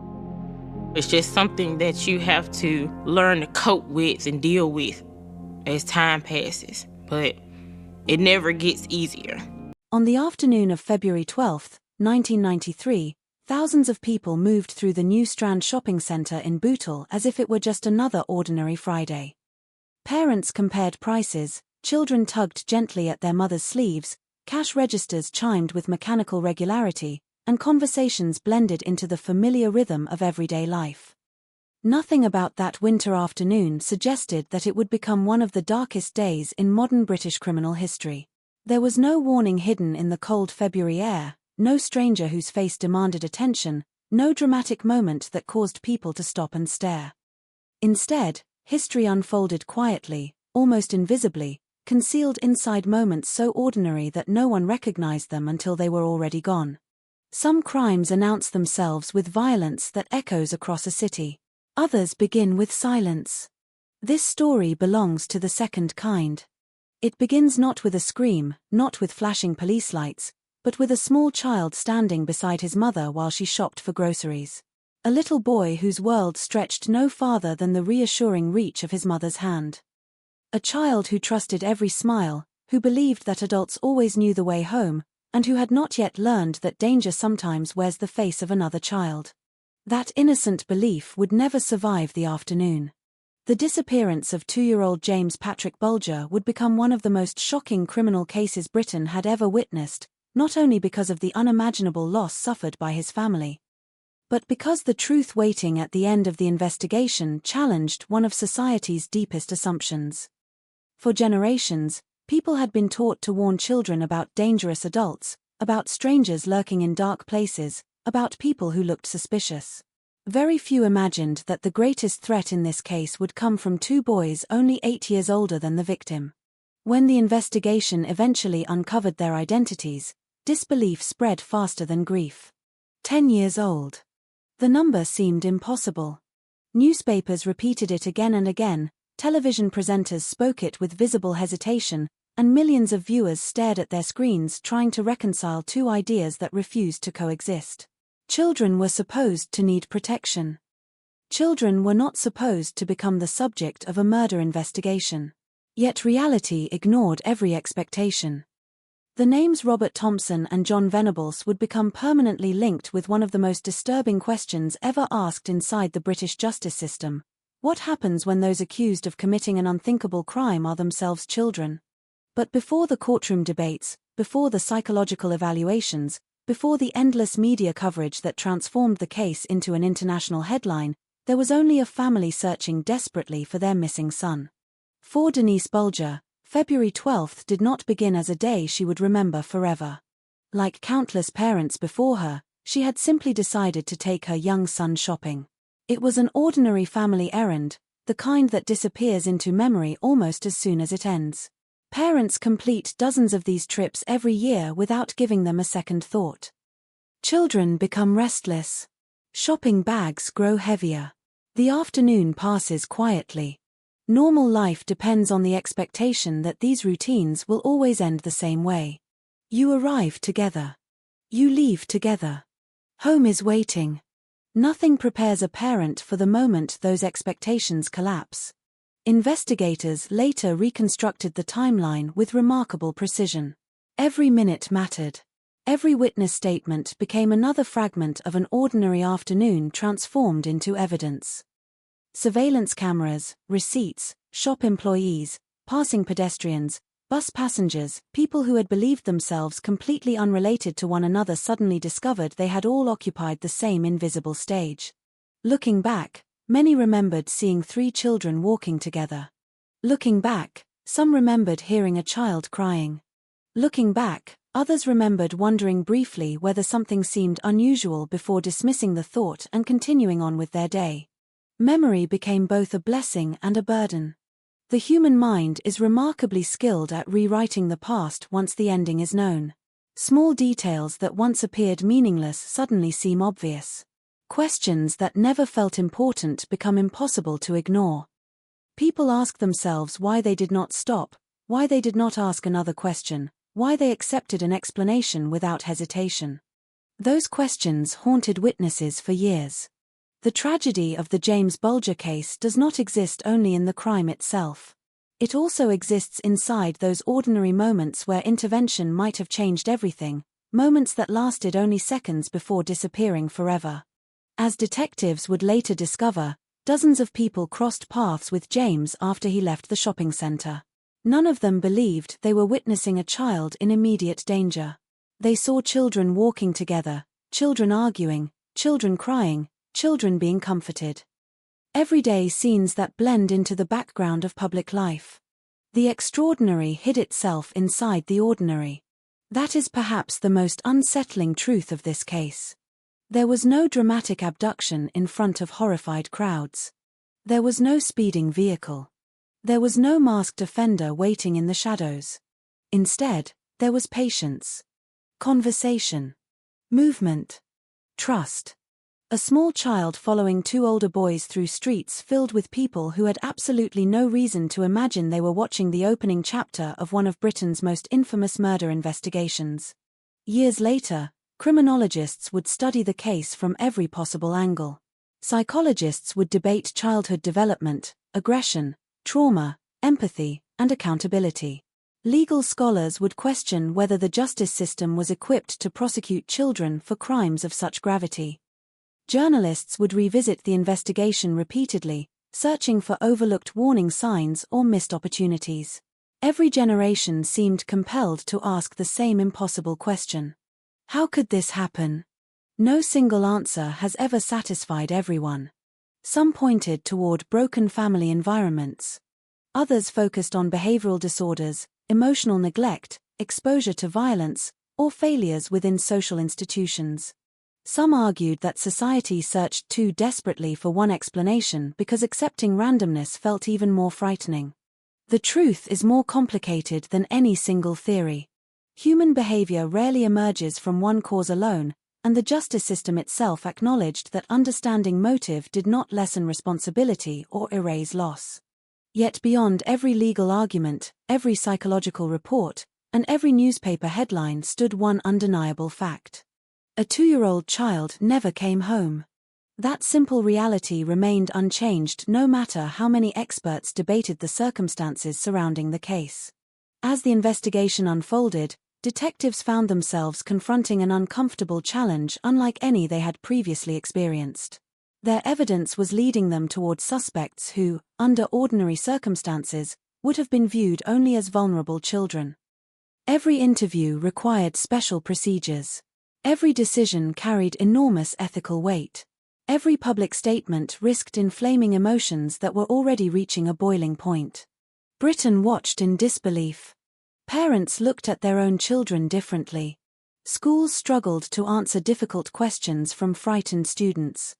It's just something that you have to learn to cope with and deal with as time passes, but it never gets easier. On the afternoon of February 12th, 1993, Thousands of people moved through the New Strand shopping center in Bootle as if it were just another ordinary Friday. Parents compared prices, children tugged gently at their mothers' sleeves, cash registers chimed with mechanical regularity, and conversations blended into the familiar rhythm of everyday life. Nothing about that winter afternoon suggested that it would become one of the darkest days in modern British criminal history. There was no warning hidden in the cold February air, no stranger whose face demanded attention, no dramatic moment that caused people to stop and stare. Instead, history unfolded quietly, almost invisibly, concealed inside moments so ordinary that no one recognized them until they were already gone. Some crimes announce themselves with violence that echoes across a city. Others begin with silence. This story belongs to the second kind. It begins not with a scream, not with flashing police lights, but with a small child standing beside his mother while she shopped for groceries. A little boy whose world stretched no farther than the reassuring reach of his mother's hand. A child who trusted every smile, who believed that adults always knew the way home, and who had not yet learned that danger sometimes wears the face of another child. That innocent belief would never survive the afternoon. The disappearance of 2-year-old James Patrick Bulger would become one of the most shocking criminal cases Britain had ever witnessed, not only because of the unimaginable loss suffered by his family, but because the truth waiting at the end of the investigation challenged one of society's deepest assumptions. For generations, people had been taught to warn children about dangerous adults, about strangers lurking in dark places, about people who looked suspicious. Very few imagined that the greatest threat in this case would come from 2 boys only 8 years older than the victim. When the investigation eventually uncovered their identities, disbelief spread faster than grief. 10 years old. The number seemed impossible. Newspapers repeated it again and again, television presenters spoke it with visible hesitation, and millions of viewers stared at their screens trying to reconcile 2 ideas that refused to coexist. Children were supposed to need protection. Children were not supposed to become the subject of a murder investigation. Yet reality ignored every expectation. The names Robert Thompson and John Venables would become permanently linked with one of the most disturbing questions ever asked inside the British justice system. What happens when those accused of committing an unthinkable crime are themselves children? But before the courtroom debates, before the psychological evaluations, before the endless media coverage that transformed the case into an international headline, there was only a family searching desperately for their missing son. For Denise Bulger, February 12th did not begin as a day she would remember forever. Like countless parents before her, she had simply decided to take her young son shopping. It was an ordinary family errand, the kind that disappears into memory almost as soon as it ends. Parents complete dozens of these trips every year without giving them a second thought. Children become restless. Shopping bags grow heavier. The afternoon passes quietly. Normal life depends on the expectation that these routines will always end the same way. You arrive together. You leave together. Home is waiting. Nothing prepares a parent for the moment those expectations collapse. Investigators later reconstructed the timeline with remarkable precision. Every minute mattered. Every witness statement became another fragment of an ordinary afternoon transformed into evidence. Surveillance cameras, receipts, shop employees, passing pedestrians, bus passengers, people who had believed themselves completely unrelated to one another suddenly discovered they had all occupied the same invisible stage. Looking back, many remembered seeing 3 children walking together. Looking back, some remembered hearing a child crying. Looking back, others remembered wondering briefly whether something seemed unusual before dismissing the thought and continuing on with their day. Memory became both a blessing and a burden. The human mind is remarkably skilled at rewriting the past once the ending is known. Small details that once appeared meaningless suddenly seem obvious. Questions that never felt important become impossible to ignore. People ask themselves why they did not stop, why they did not ask another question, why they accepted an explanation without hesitation. Those questions haunted witnesses for years. The tragedy of the James Bulger case does not exist only in the crime itself. It also exists inside those ordinary moments where intervention might have changed everything, moments that lasted only seconds before disappearing forever. As detectives would later discover, dozens of people crossed paths with James after he left the shopping center. None of them believed they were witnessing a child in immediate danger. They saw children walking together, children arguing, children crying, children being comforted. Everyday scenes that blend into the background of public life. The extraordinary hid itself inside the ordinary. That is perhaps the most unsettling truth of this case. There was no dramatic abduction in front of horrified crowds. There was no speeding vehicle. There was no masked offender waiting in the shadows. Instead, there was patience, conversation, movement, trust. A small child following two older boys through streets filled with people who had absolutely no reason to imagine they were watching the opening chapter of one of Britain's most infamous murder investigations. Years later, criminologists would study the case from every possible angle. Psychologists would debate childhood development, aggression, trauma, empathy, and accountability. Legal scholars would question whether the justice system was equipped to prosecute children for crimes of such gravity. Journalists would revisit the investigation repeatedly, searching for overlooked warning signs or missed opportunities. Every generation seemed compelled to ask the same impossible question. How could this happen? No single answer has ever satisfied everyone. Some pointed toward broken family environments. Others focused on behavioral disorders, emotional neglect, exposure to violence, or failures within social institutions. Some argued that society searched too desperately for one explanation because accepting randomness felt even more frightening. The truth is more complicated than any single theory. Human behavior rarely emerges from one cause alone, and the justice system itself acknowledged that understanding motive did not lessen responsibility or erase loss. Yet beyond every legal argument, every psychological report, and every newspaper headline stood one undeniable fact. A 2-year-old child never came home. That simple reality remained unchanged no matter how many experts debated the circumstances surrounding the case. As the investigation unfolded, detectives found themselves confronting an uncomfortable challenge unlike any they had previously experienced. Their evidence was leading them toward suspects who, under ordinary circumstances, would have been viewed only as vulnerable children. Every interview required special procedures. Every decision carried enormous ethical weight. Every public statement risked inflaming emotions that were already reaching a boiling point. Britain watched in disbelief. Parents looked at their own children differently. Schools struggled to answer difficult questions from frightened students.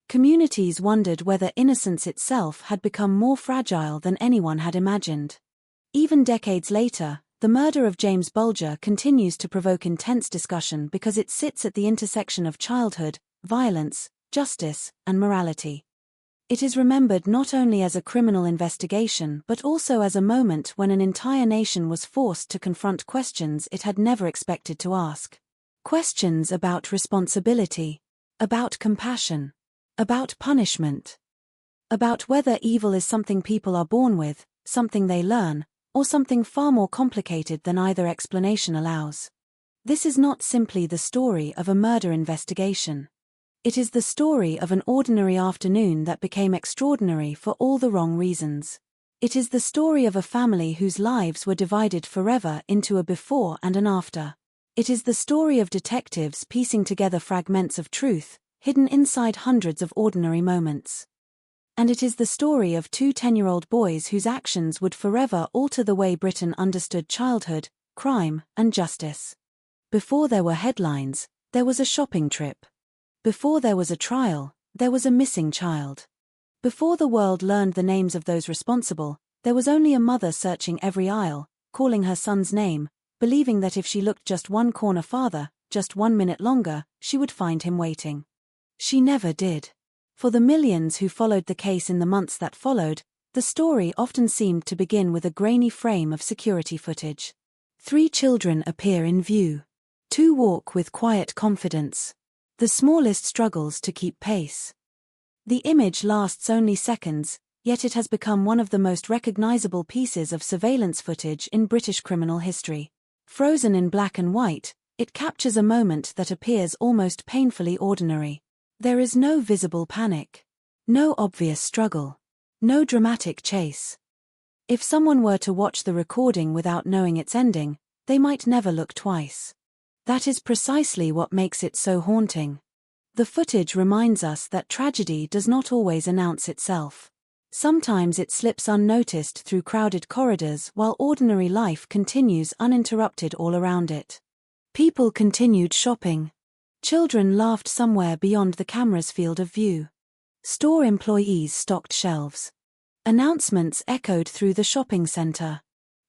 Communities wondered whether innocence itself had become more fragile than anyone had imagined. Even decades later, the murder of James Bulger continues to provoke intense discussion because it sits at the intersection of childhood, violence, justice, and morality. It is remembered not only as a criminal investigation but also as a moment when an entire nation was forced to confront questions it had never expected to ask. Questions about responsibility, about compassion, about punishment, about whether evil is something people are born with, something they learn, or something far more complicated than either explanation allows. This is not simply the story of a murder investigation. It is the story of an ordinary afternoon that became extraordinary for all the wrong reasons. It is the story of a family whose lives were divided forever into a before and an after. It is the story of detectives piecing together fragments of truth, hidden inside hundreds of ordinary moments. And it is the story of two 10-year-old boys whose actions would forever alter the way Britain understood childhood, crime, and justice. Before there were headlines, there was a shopping trip. Before there was a trial, there was a missing child. Before the world learned the names of those responsible, there was only a mother searching every aisle, calling her son's name, believing that if she looked just one corner farther, just 1 minute longer, she would find him waiting. She never did. For the millions who followed the case in the months that followed, the story often seemed to begin with a grainy frame of security footage. 3 children appear in view. 2 walk with quiet confidence. The smallest struggles to keep pace. The image lasts only seconds, yet it has become one of the most recognizable pieces of surveillance footage in British criminal history. Frozen in black and white, It captures a moment that appears almost painfully ordinary. There is no visible panic. No obvious struggle. No dramatic chase. If someone were to watch the recording without knowing its ending, they might never look twice. That is precisely what makes it so haunting. The footage reminds us that tragedy does not always announce itself. Sometimes it slips unnoticed through crowded corridors while ordinary life continues uninterrupted all around it. People continued shopping. Children laughed somewhere beyond the camera's field of view. Store employees stocked shelves. Announcements echoed through the shopping center.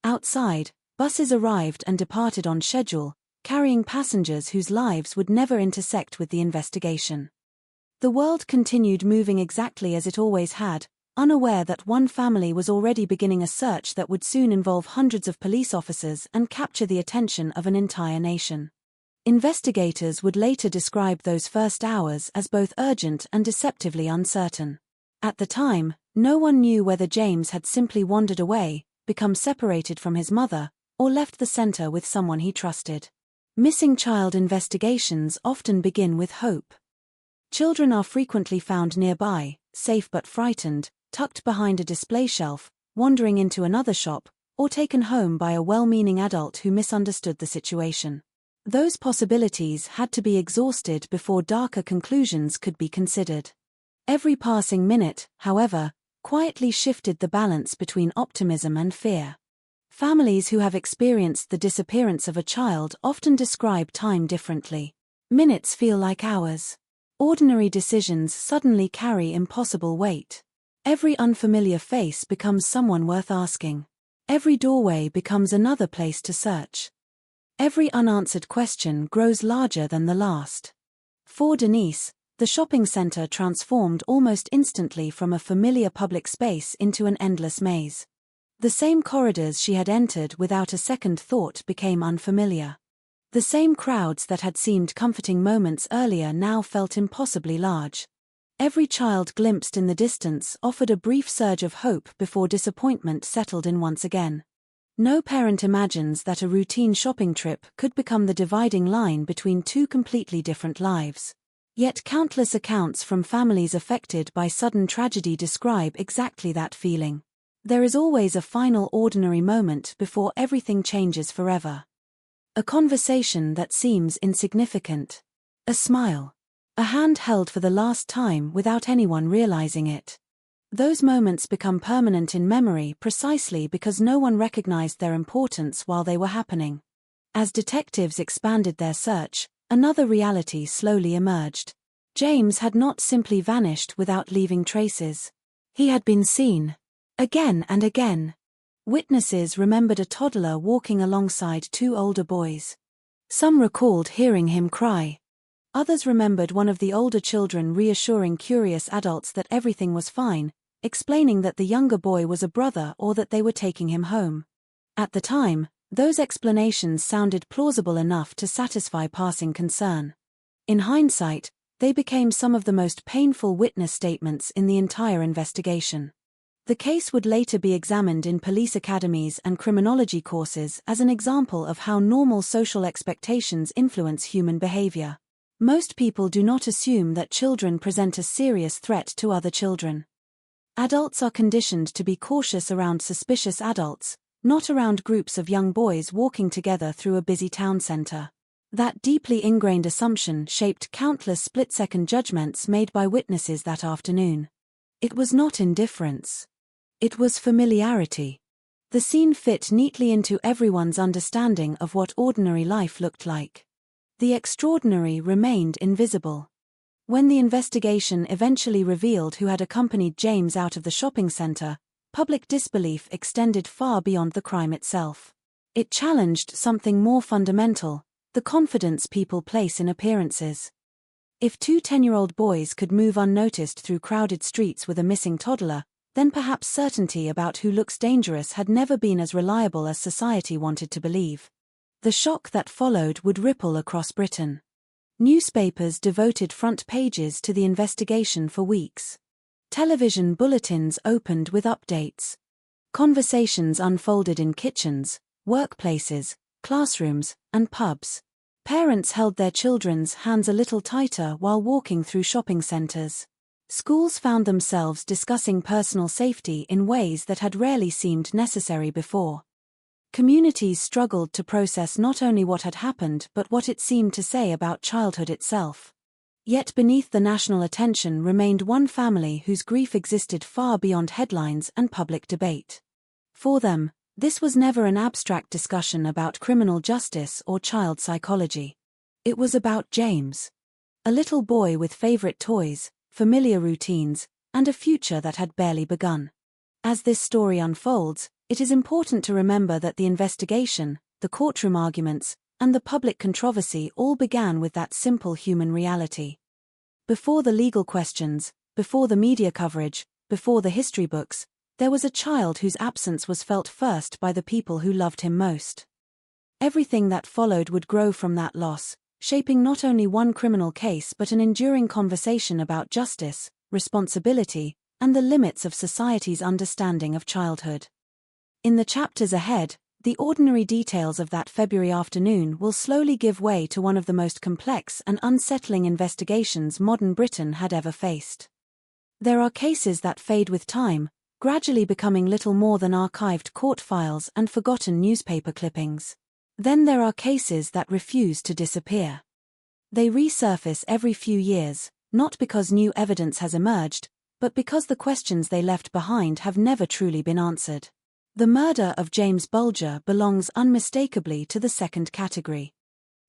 Outside, buses arrived and departed on schedule, carrying passengers whose lives would never intersect with the investigation. The world continued moving exactly as it always had, unaware that one family was already beginning a search that would soon involve hundreds of police officers and capture the attention of an entire nation. Investigators would later describe those first hours as both urgent and deceptively uncertain. At the time, no one knew whether James had simply wandered away, become separated from his mother, or left the center with someone he trusted. Missing child investigations often begin with hope. Children are frequently found nearby, safe but frightened, tucked behind a display shelf, wandering into another shop, or taken home by a well-meaning adult who misunderstood the situation. Those possibilities had to be exhausted before darker conclusions could be considered. Every passing minute, however, quietly shifted the balance between optimism and fear. Families who have experienced the disappearance of a child often describe time differently. Minutes feel like hours. Ordinary decisions suddenly carry impossible weight. Every unfamiliar face becomes someone worth asking. Every doorway becomes another place to search. Every unanswered question grows larger than the last. For Denise, the shopping center transformed almost instantly from a familiar public space into an endless maze. The same corridors she had entered without a second thought became unfamiliar. The same crowds that had seemed comforting moments earlier now felt impossibly large. Every child glimpsed in the distance offered a brief surge of hope before disappointment settled in once again. No parent imagines that a routine shopping trip could become the dividing line between two completely different lives. Yet countless accounts from families affected by sudden tragedy describe exactly that feeling. There is always a final ordinary moment before everything changes forever. A conversation that seems insignificant. A smile. A hand held for the last time without anyone realizing it. Those moments become permanent in memory precisely because no one recognized their importance while they were happening. As detectives expanded their search, another reality slowly emerged. James had not simply vanished without leaving traces. He had been seen. Again and again. Witnesses remembered a toddler walking alongside two older boys. Some recalled hearing him cry. Others remembered one of the older children reassuring curious adults that everything was fine, explaining that the younger boy was a brother or that they were taking him home. At the time, those explanations sounded plausible enough to satisfy passing concern. In hindsight, they became some of the most painful witness statements in the entire investigation. The case would later be examined in police academies and criminology courses as an example of how normal social expectations influence human behavior. Most people do not assume that children present a serious threat to other children. Adults are conditioned to be cautious around suspicious adults, not around groups of young boys walking together through a busy town center. That deeply ingrained assumption shaped countless split-second judgments made by witnesses that afternoon. It was not indifference. It was familiarity. The scene fit neatly into everyone's understanding of what ordinary life looked like. The extraordinary remained invisible. When the investigation eventually revealed who had accompanied James out of the shopping center, public disbelief extended far beyond the crime itself. It challenged something more fundamental, the confidence people place in appearances. If two 10-year-old boys could move unnoticed through crowded streets with a missing toddler, then perhaps certainty about who looks dangerous had never been as reliable as society wanted to believe. The shock that followed would ripple across Britain. Newspapers devoted front pages to the investigation for weeks. Television bulletins opened with updates. Conversations unfolded in kitchens, workplaces, classrooms, and pubs. Parents held their children's hands a little tighter while walking through shopping centers. Schools found themselves discussing personal safety in ways that had rarely seemed necessary before. Communities struggled to process not only what had happened but what it seemed to say about childhood itself. Yet beneath the national attention remained one family whose grief existed far beyond headlines and public debate. For them, this was never an abstract discussion about criminal justice or child psychology. It was about James. A little boy with favorite toys, familiar routines, and a future that had barely begun. As this story unfolds, it is important to remember that the investigation, the courtroom arguments, and the public controversy all began with that simple human reality. Before the legal questions, before the media coverage, before the history books, there was a child whose absence was felt first by the people who loved him most. Everything that followed would grow from that loss, shaping not only one criminal case but an enduring conversation about justice, responsibility, and the limits of society's understanding of childhood. In the chapters ahead, the ordinary details of that February afternoon will slowly give way to one of the most complex and unsettling investigations modern Britain had ever faced. There are cases that fade with time, gradually becoming little more than archived court files and forgotten newspaper clippings. Then there are cases that refuse to disappear. They resurface every few years, not because new evidence has emerged, but because the questions they left behind have never truly been answered. The murder of James Bulger belongs unmistakably to the second category.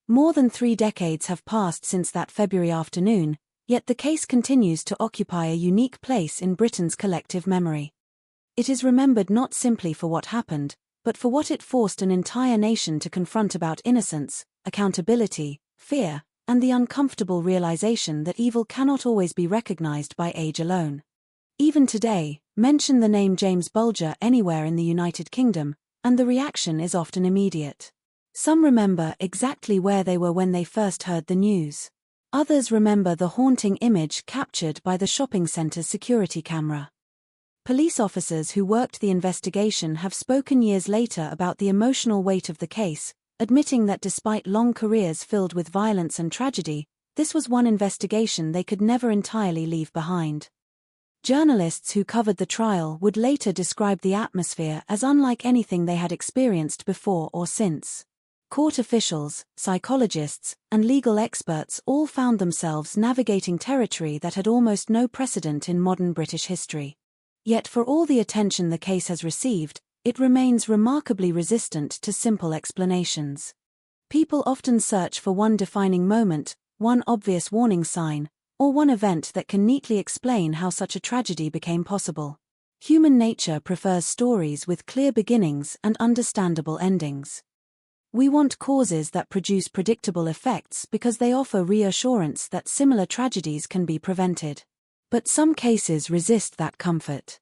More than 3 decades have passed since that February afternoon, yet the case continues to occupy a unique place in Britain's collective memory. It is remembered not simply for what happened, but for what it forced an entire nation to confront about innocence, accountability, fear, and the uncomfortable realization that evil cannot always be recognized by age alone. Even today, mention the name James Bulger anywhere in the United Kingdom, and the reaction is often immediate. Some remember exactly where they were when they first heard the news. Others remember the haunting image captured by the shopping center's security camera. Police officers who worked the investigation have spoken years later about the emotional weight of the case, admitting that despite long careers filled with violence and tragedy, this was one investigation they could never entirely leave behind. Journalists who covered the trial would later describe the atmosphere as unlike anything they had experienced before or since. Court officials, psychologists, and legal experts all found themselves navigating territory that had almost no precedent in modern British history. Yet for all the attention the case has received, it remains remarkably resistant to simple explanations. People often search for one defining moment, one obvious warning sign, or one event that can neatly explain how such a tragedy became possible. Human nature prefers stories with clear beginnings and understandable endings. We want causes that produce predictable effects because they offer reassurance that similar tragedies can be prevented. But some cases resist that comfort.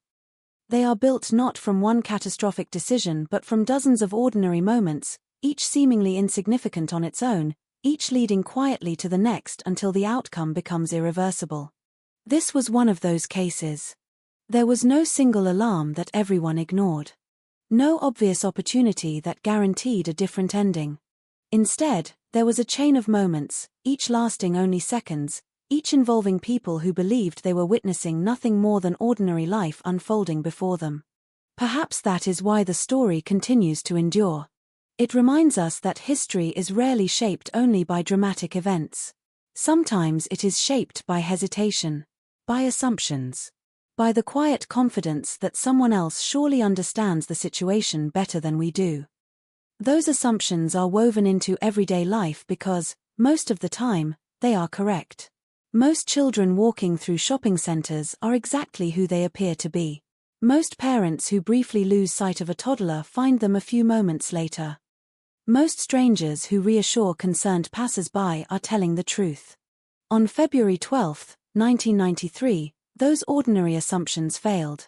They are built not from one catastrophic decision but from dozens of ordinary moments, each seemingly insignificant on its own, each leading quietly to the next until the outcome becomes irreversible. This was one of those cases. There was no single alarm that everyone ignored. No obvious opportunity that guaranteed a different ending. Instead, there was a chain of moments, each lasting only seconds, each involving people who believed they were witnessing nothing more than ordinary life unfolding before them. Perhaps that is why the story continues to endure. It reminds us that history is rarely shaped only by dramatic events. Sometimes it is shaped by hesitation, by assumptions, by the quiet confidence that someone else surely understands the situation better than we do. Those assumptions are woven into everyday life because, most of the time, they are correct. Most children walking through shopping centers are exactly who they appear to be. Most parents who briefly lose sight of a toddler find them a few moments later. Most strangers who reassure concerned passers-by are telling the truth. On February 12, 1993, those ordinary assumptions failed.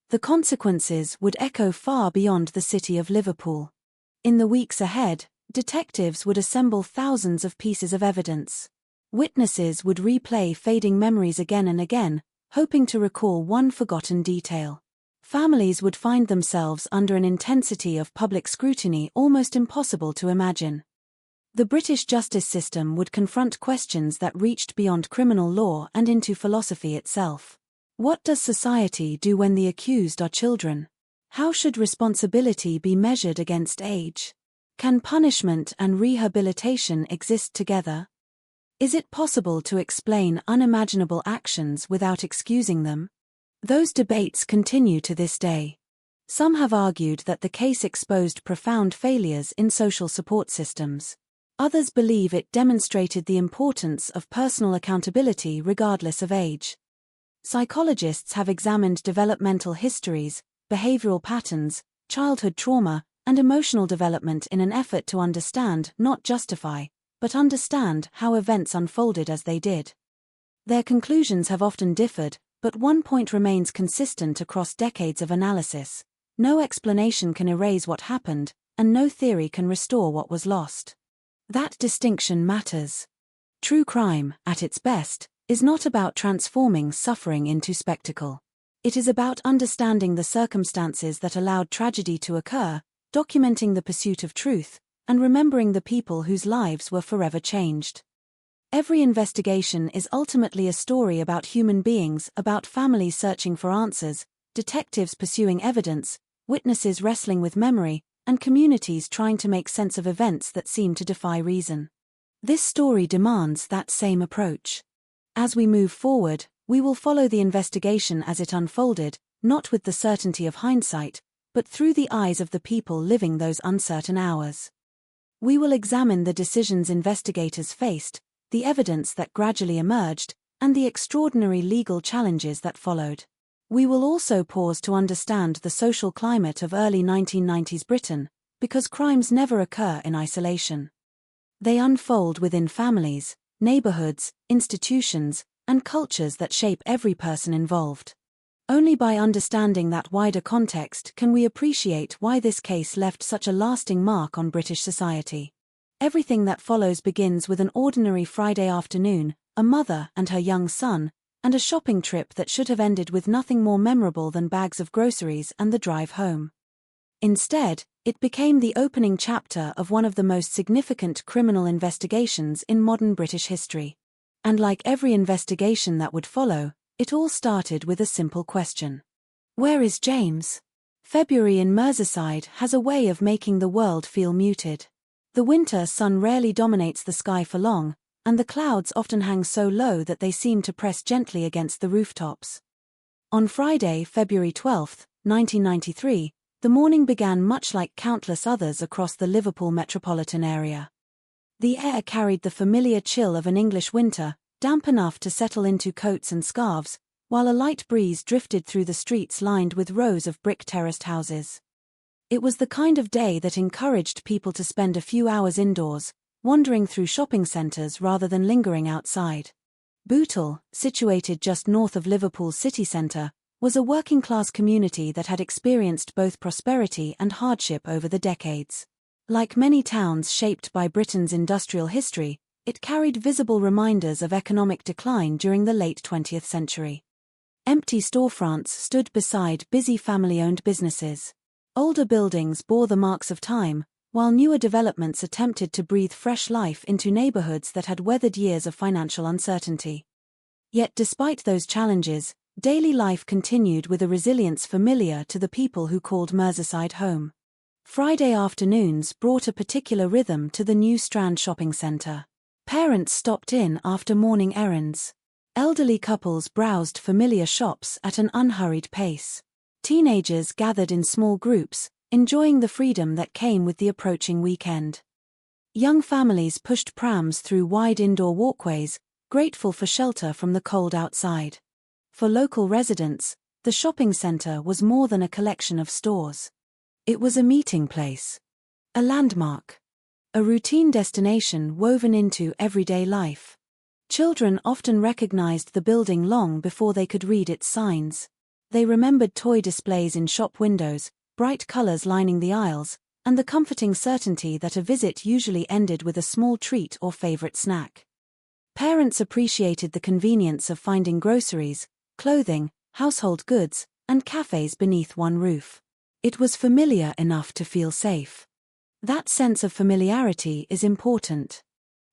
The consequences would echo far beyond the city of Liverpool. In the weeks ahead, detectives would assemble thousands of pieces of evidence. Witnesses would replay fading memories again and again, hoping to recall one forgotten detail. Families would find themselves under an intensity of public scrutiny almost impossible to imagine. The British justice system would confront questions that reached beyond criminal law and into philosophy itself. What does society do when the accused are children? How should responsibility be measured against age? Can punishment and rehabilitation exist together? Is it possible to explain unimaginable actions without excusing them? Those debates continue to this day. Some have argued that the case exposed profound failures in social support systems. Others believe it demonstrated the importance of personal accountability regardless of age. Psychologists have examined developmental histories, behavioral patterns, childhood trauma, and emotional development in an effort to understand, not justify, but understand how events unfolded as they did. Their conclusions have often differed, but one point remains consistent across decades of analysis. No explanation can erase what happened, and no theory can restore what was lost. That distinction matters. True crime, at its best, is not about transforming suffering into spectacle. It is about understanding the circumstances that allowed tragedy to occur, documenting the pursuit of truth, and remembering the people whose lives were forever changed. Every investigation is ultimately a story about human beings, about families searching for answers, detectives pursuing evidence, witnesses wrestling with memory, and communities trying to make sense of events that seem to defy reason. This story demands that same approach. As we move forward, we will follow the investigation as it unfolded, not with the certainty of hindsight, but through the eyes of the people living those uncertain hours. We will examine the decisions investigators faced, the evidence that gradually emerged, and the extraordinary legal challenges that followed. We will also pause to understand the social climate of early 1990s Britain, because crimes never occur in isolation. They unfold within families, neighborhoods, institutions, and cultures that shape every person involved. Only by understanding that wider context can we appreciate why this case left such a lasting mark on British society. Everything that follows begins with an ordinary Friday afternoon, a mother and her young son, and a shopping trip that should have ended with nothing more memorable than bags of groceries and the drive home. Instead, it became the opening chapter of one of the most significant criminal investigations in modern British history. And like every investigation that would follow, it all started with a simple question. Where is James? February in Merseyside has a way of making the world feel muted. The winter sun rarely dominates the sky for long, and the clouds often hang so low that they seem to press gently against the rooftops. On Friday, February 12, 1993, the morning began much like countless others across the Liverpool metropolitan area. The air carried the familiar chill of an English winter, damp enough to settle into coats and scarves, while a light breeze drifted through the streets lined with rows of brick-terraced houses. It was the kind of day that encouraged people to spend a few hours indoors, wandering through shopping centres rather than lingering outside. Bootle, situated just north of Liverpool's city centre, was a working-class community that had experienced both prosperity and hardship over the decades. Like many towns shaped by Britain's industrial history, it carried visible reminders of economic decline during the late 20th century. Empty storefronts stood beside busy family-owned businesses. Older buildings bore the marks of time, while newer developments attempted to breathe fresh life into neighborhoods that had weathered years of financial uncertainty. Yet despite those challenges, daily life continued with a resilience familiar to the people who called Merseyside home. Friday afternoons brought a particular rhythm to the New Strand shopping centre. Parents stopped in after morning errands. Elderly couples browsed familiar shops at an unhurried pace. Teenagers gathered in small groups, enjoying the freedom that came with the approaching weekend. Young families pushed prams through wide indoor walkways, grateful for shelter from the cold outside. For local residents, the shopping centre was more than a collection of stores. It was a meeting place, a landmark, a routine destination woven into everyday life. Children often recognized the building long before they could read its signs. They remembered toy displays in shop windows, bright colors lining the aisles, and the comforting certainty that a visit usually ended with a small treat or favorite snack. Parents appreciated the convenience of finding groceries, clothing, household goods, and cafes beneath one roof. It was familiar enough to feel safe. That sense of familiarity is important.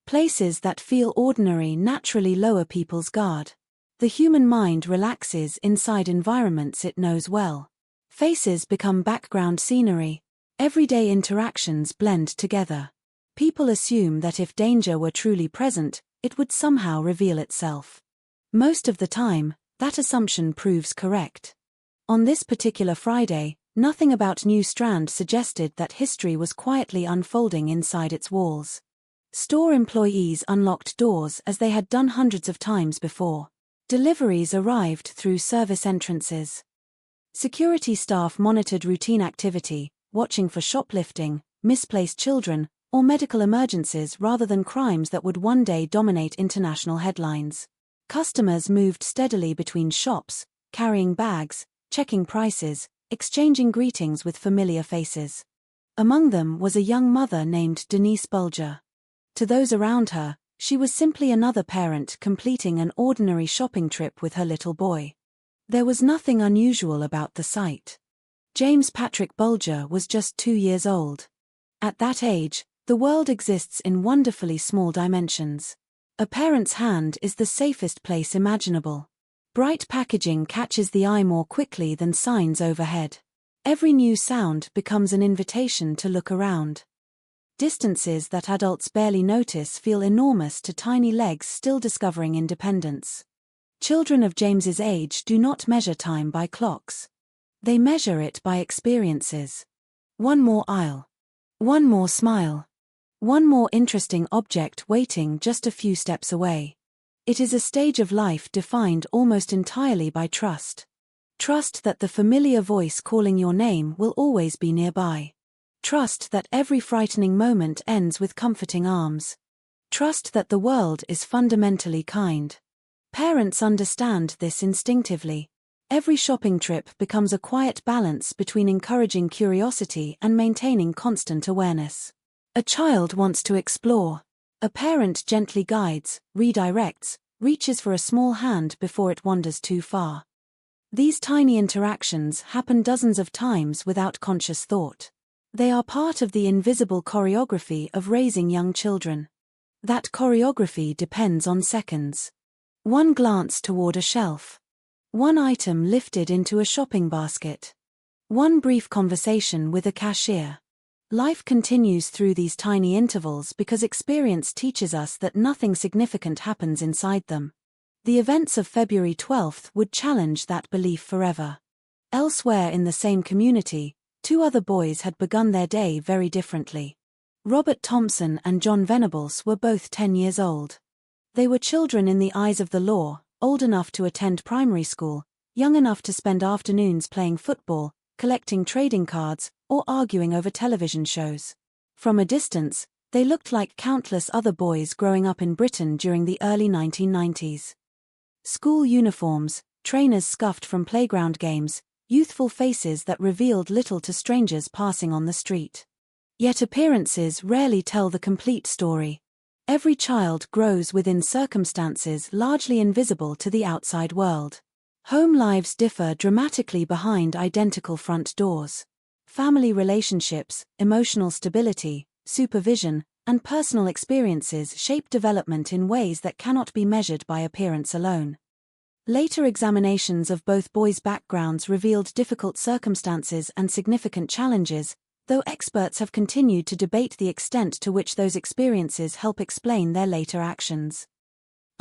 Places that feel ordinary naturally lower people's guard. The human mind relaxes inside environments it knows well. Faces become background scenery. Everyday interactions blend together. People assume that if danger were truly present, it would somehow reveal itself. Most of the time, that assumption proves correct. On this particular Friday, nothing about New Strand suggested that history was quietly unfolding inside its walls. Store employees unlocked doors as they had done hundreds of times before. Deliveries arrived through service entrances. Security staff monitored routine activity, watching for shoplifting, misplaced children, or medical emergencies rather than crimes that would one day dominate international headlines. Customers moved steadily between shops, carrying bags, checking prices, exchanging greetings with familiar faces. Among them was a young mother named Denise Bulger. To those around her, she was simply another parent completing an ordinary shopping trip with her little boy. There was nothing unusual about the sight. James Patrick Bulger was just 2 years old. At that age, the world exists in wonderfully small dimensions. A parent's hand is the safest place imaginable. Bright packaging catches the eye more quickly than signs overhead. Every new sound becomes an invitation to look around. Distances that adults barely notice feel enormous to tiny legs still discovering independence. Children of James's age do not measure time by clocks. They measure it by experiences. One more aisle. One more smile. One more interesting object waiting just a few steps away. It is a stage of life defined almost entirely by trust. Trust that the familiar voice calling your name will always be nearby. Trust that every frightening moment ends with comforting arms. Trust that the world is fundamentally kind. Parents understand this instinctively. Every shopping trip becomes a quiet balance between encouraging curiosity and maintaining constant awareness. A child wants to explore. A parent gently guides, redirects, reaches for a small hand before it wanders too far. These tiny interactions happen dozens of times without conscious thought. They are part of the invisible choreography of raising young children. That choreography depends on seconds. One glance toward a shelf. One item lifted into a shopping basket. One brief conversation with a cashier. Life continues through these tiny intervals because experience teaches us that nothing significant happens inside them. The events of February 12th would challenge that belief forever. Elsewhere in the same community, 2 other boys had begun their day very differently. Robert Thompson and John Venables were both 10 years old. They were children in the eyes of the law, old enough to attend primary school, young enough to spend afternoons playing football, collecting trading cards, or arguing over television shows. From a distance, they looked like countless other boys growing up in Britain during the early 1990s. School uniforms, trainers scuffed from playground games, youthful faces that revealed little to strangers passing on the street. Yet appearances rarely tell the complete story. Every child grows within circumstances largely invisible to the outside world. Home lives differ dramatically behind identical front doors. Family relationships, emotional stability, supervision, and personal experiences shape development in ways that cannot be measured by appearance alone. Later examinations of both boys' backgrounds revealed difficult circumstances and significant challenges, though experts have continued to debate the extent to which those experiences help explain their later actions.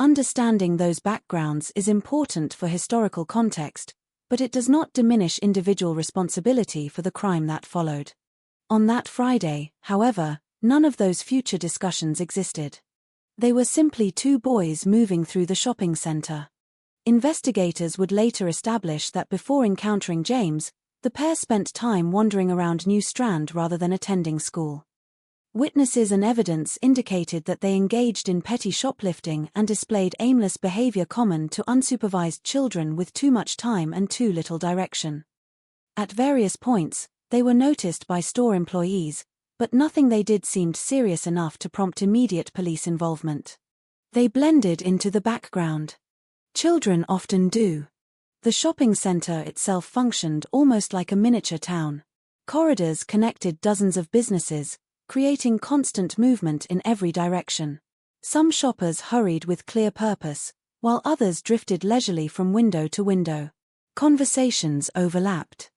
Understanding those backgrounds is important for historical context, but it does not diminish individual responsibility for the crime that followed. On that Friday, however, none of those future discussions existed. They were simply 2 boys moving through the shopping center. Investigators would later establish that before encountering James, the pair spent time wandering around New Strand rather than attending school. Witnesses and evidence indicated that they engaged in petty shoplifting and displayed aimless behavior common to unsupervised children with too much time and too little direction. At various points, they were noticed by store employees, but nothing they did seemed serious enough to prompt immediate police involvement. They blended into the background. Children often do. The shopping center itself functioned almost like a miniature town. Corridors connected dozens of businesses, creating constant movement in every direction. Some shoppers hurried with clear purpose, while others drifted leisurely from window to window. Conversations overlapped.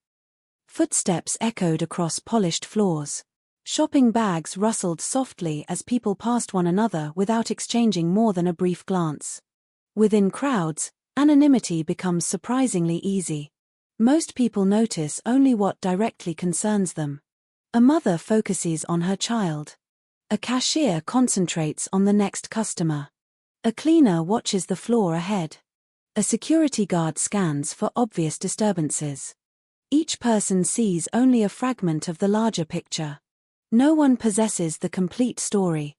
Footsteps echoed across polished floors. Shopping bags rustled softly as people passed one another without exchanging more than a brief glance. Within crowds, anonymity becomes surprisingly easy. Most people notice only what directly concerns them. A mother focuses on her child. A cashier concentrates on the next customer. A cleaner watches the floor ahead. A security guard scans for obvious disturbances. Each person sees only a fragment of the larger picture. No one possesses the complete story.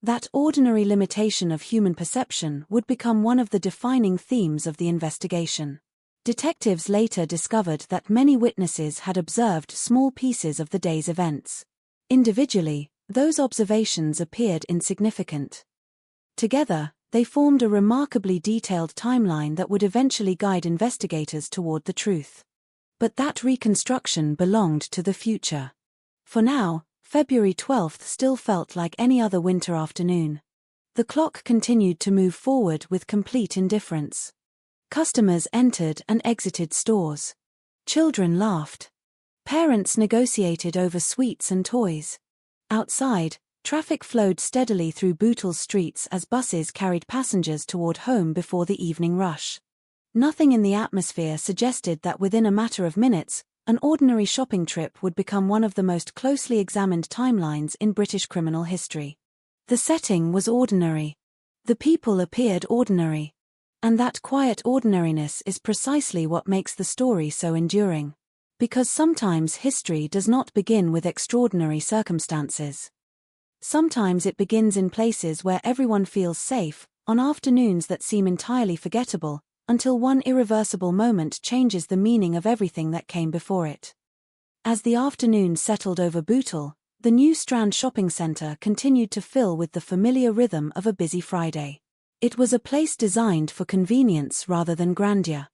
That ordinary limitation of human perception would become one of the defining themes of the investigation. Detectives later discovered that many witnesses had observed small pieces of the day's events. Individually, those observations appeared insignificant. Together, they formed a remarkably detailed timeline that would eventually guide investigators toward the truth. But that reconstruction belonged to the future. For now, February 12th still felt like any other winter afternoon. The clock continued to move forward with complete indifference. Customers entered and exited stores. Children laughed. Parents negotiated over sweets and toys. Outside, traffic flowed steadily through Bootle's streets as buses carried passengers toward home before the evening rush. Nothing in the atmosphere suggested that within a matter of minutes, an ordinary shopping trip would become one of the most closely examined timelines in British criminal history. The setting was ordinary. The people appeared ordinary. And that quiet ordinariness is precisely what makes the story so enduring. Because sometimes history does not begin with extraordinary circumstances. Sometimes it begins in places where everyone feels safe, on afternoons that seem entirely forgettable, until one irreversible moment changes the meaning of everything that came before it. As the afternoon settled over Bootle, the New Strand shopping centre continued to fill with the familiar rhythm of a busy Friday. It was a place designed for convenience rather than grandeur.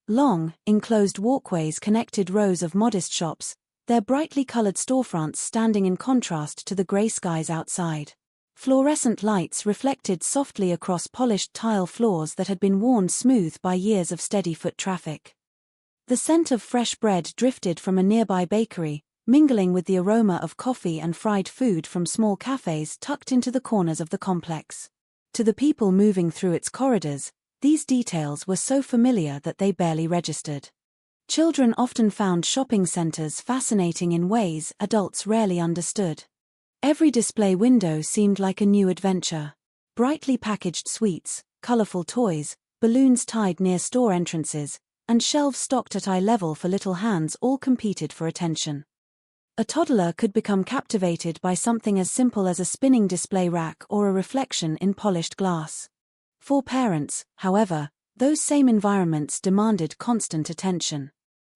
Long, enclosed walkways connected rows of modest shops, their brightly coloured storefronts standing in contrast to the grey skies outside. Fluorescent lights reflected softly across polished tile floors that had been worn smooth by years of steady foot traffic. The scent of fresh bread drifted from a nearby bakery, mingling with the aroma of coffee and fried food from small cafes tucked into the corners of the complex. To the people moving through its corridors, these details were so familiar that they barely registered. Children often found shopping centers fascinating in ways adults rarely understood. Every display window seemed like a new adventure. Brightly packaged sweets, colorful toys, balloons tied near store entrances, and shelves stocked at eye level for little hands all competed for attention. A toddler could become captivated by something as simple as a spinning display rack or a reflection in polished glass. For parents, however, those same environments demanded constant attention.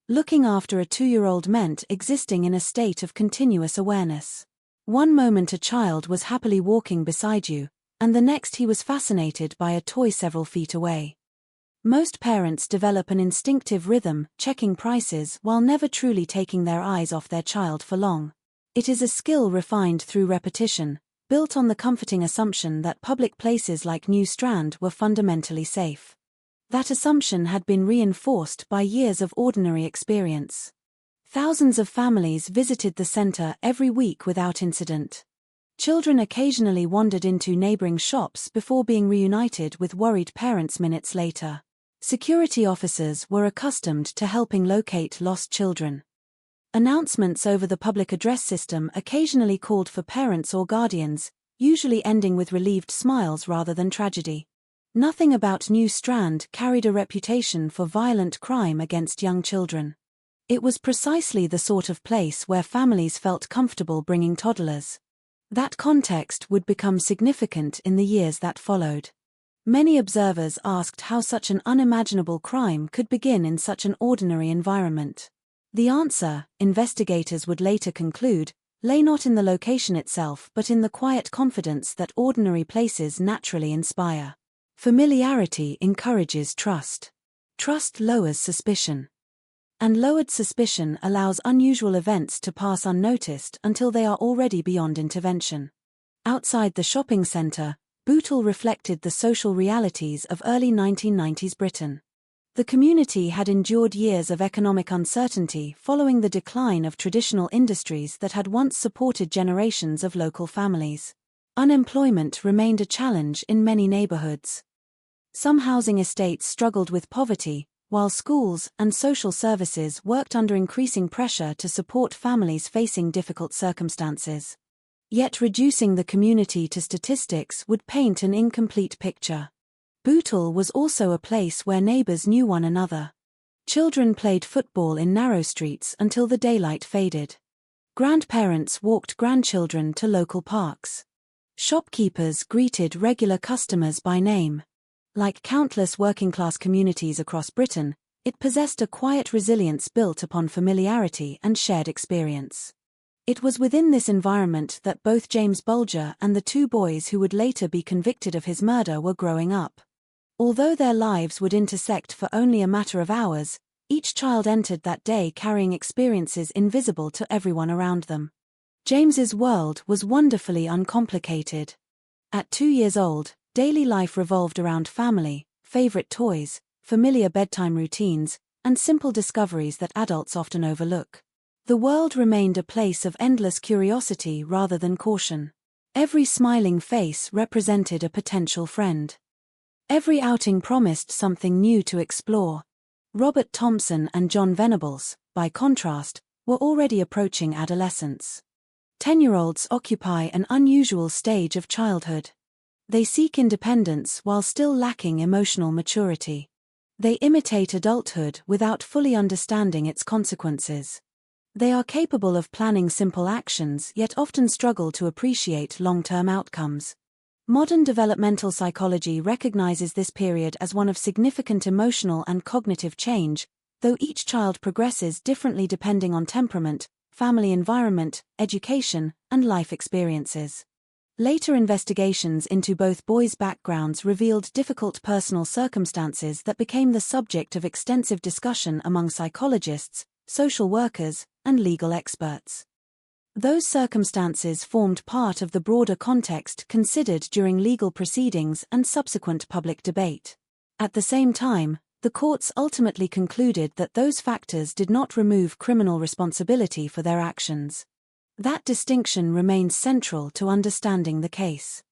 Looking after a 2-year-old meant existing in a state of continuous awareness. One moment a child was happily walking beside you, and the next he was fascinated by a toy several feet away. Most parents develop an instinctive rhythm, checking prices while never truly taking their eyes off their child for long. It is a skill refined through repetition, built on the comforting assumption that public places like New Strand were fundamentally safe. That assumption had been reinforced by years of ordinary experience. Thousands of families visited the center every week without incident. Children occasionally wandered into neighboring shops before being reunited with worried parents minutes later. Security officers were accustomed to helping locate lost children. Announcements over the public address system occasionally called for parents or guardians, usually ending with relieved smiles rather than tragedy. Nothing about New Strand carried a reputation for violent crime against young children. It was precisely the sort of place where families felt comfortable bringing toddlers. That context would become significant in the years that followed. Many observers asked how such an unimaginable crime could begin in such an ordinary environment. The answer, investigators would later conclude, lay not in the location itself but in the quiet confidence that ordinary places naturally inspire. Familiarity encourages trust. Trust lowers suspicion. And lowered suspicion allows unusual events to pass unnoticed until they are already beyond intervention. Outside the shopping center, Bootle reflected the social realities of early 1990s Britain. The community had endured years of economic uncertainty following the decline of traditional industries that had once supported generations of local families. Unemployment remained a challenge in many neighborhoods. Some housing estates struggled with poverty, while schools and social services worked under increasing pressure to support families facing difficult circumstances. Yet reducing the community to statistics would paint an incomplete picture. Bootle was also a place where neighbors knew one another. Children played football in narrow streets until the daylight faded. Grandparents walked grandchildren to local parks. Shopkeepers greeted regular customers by name. Like countless working-class communities across Britain, it possessed a quiet resilience built upon familiarity and shared experience. It was within this environment that both James Bulger and the two boys who would later be convicted of his murder were growing up. Although their lives would intersect for only a matter of hours, each child entered that day carrying experiences invisible to everyone around them. James's world was wonderfully uncomplicated. At 2 years old, daily life revolved around family, favorite toys, familiar bedtime routines, and simple discoveries that adults often overlook. The world remained a place of endless curiosity rather than caution. Every smiling face represented a potential friend. Every outing promised something new to explore. Robert Thompson and John Venables, by contrast, were already approaching adolescence. 10-year-olds occupy an unusual stage of childhood. They seek independence while still lacking emotional maturity. They imitate adulthood without fully understanding its consequences. They are capable of planning simple actions yet often struggle to appreciate long-term outcomes. Modern developmental psychology recognizes this period as one of significant emotional and cognitive change, though each child progresses differently depending on temperament, family environment, education, and life experiences. Later investigations into both boys' backgrounds revealed difficult personal circumstances that became the subject of extensive discussion among psychologists, social workers, and legal experts. Those circumstances formed part of the broader context considered during legal proceedings and subsequent public debate. At the same time, the courts ultimately concluded that those factors did not remove criminal responsibility for their actions. That distinction remains central to understanding the case.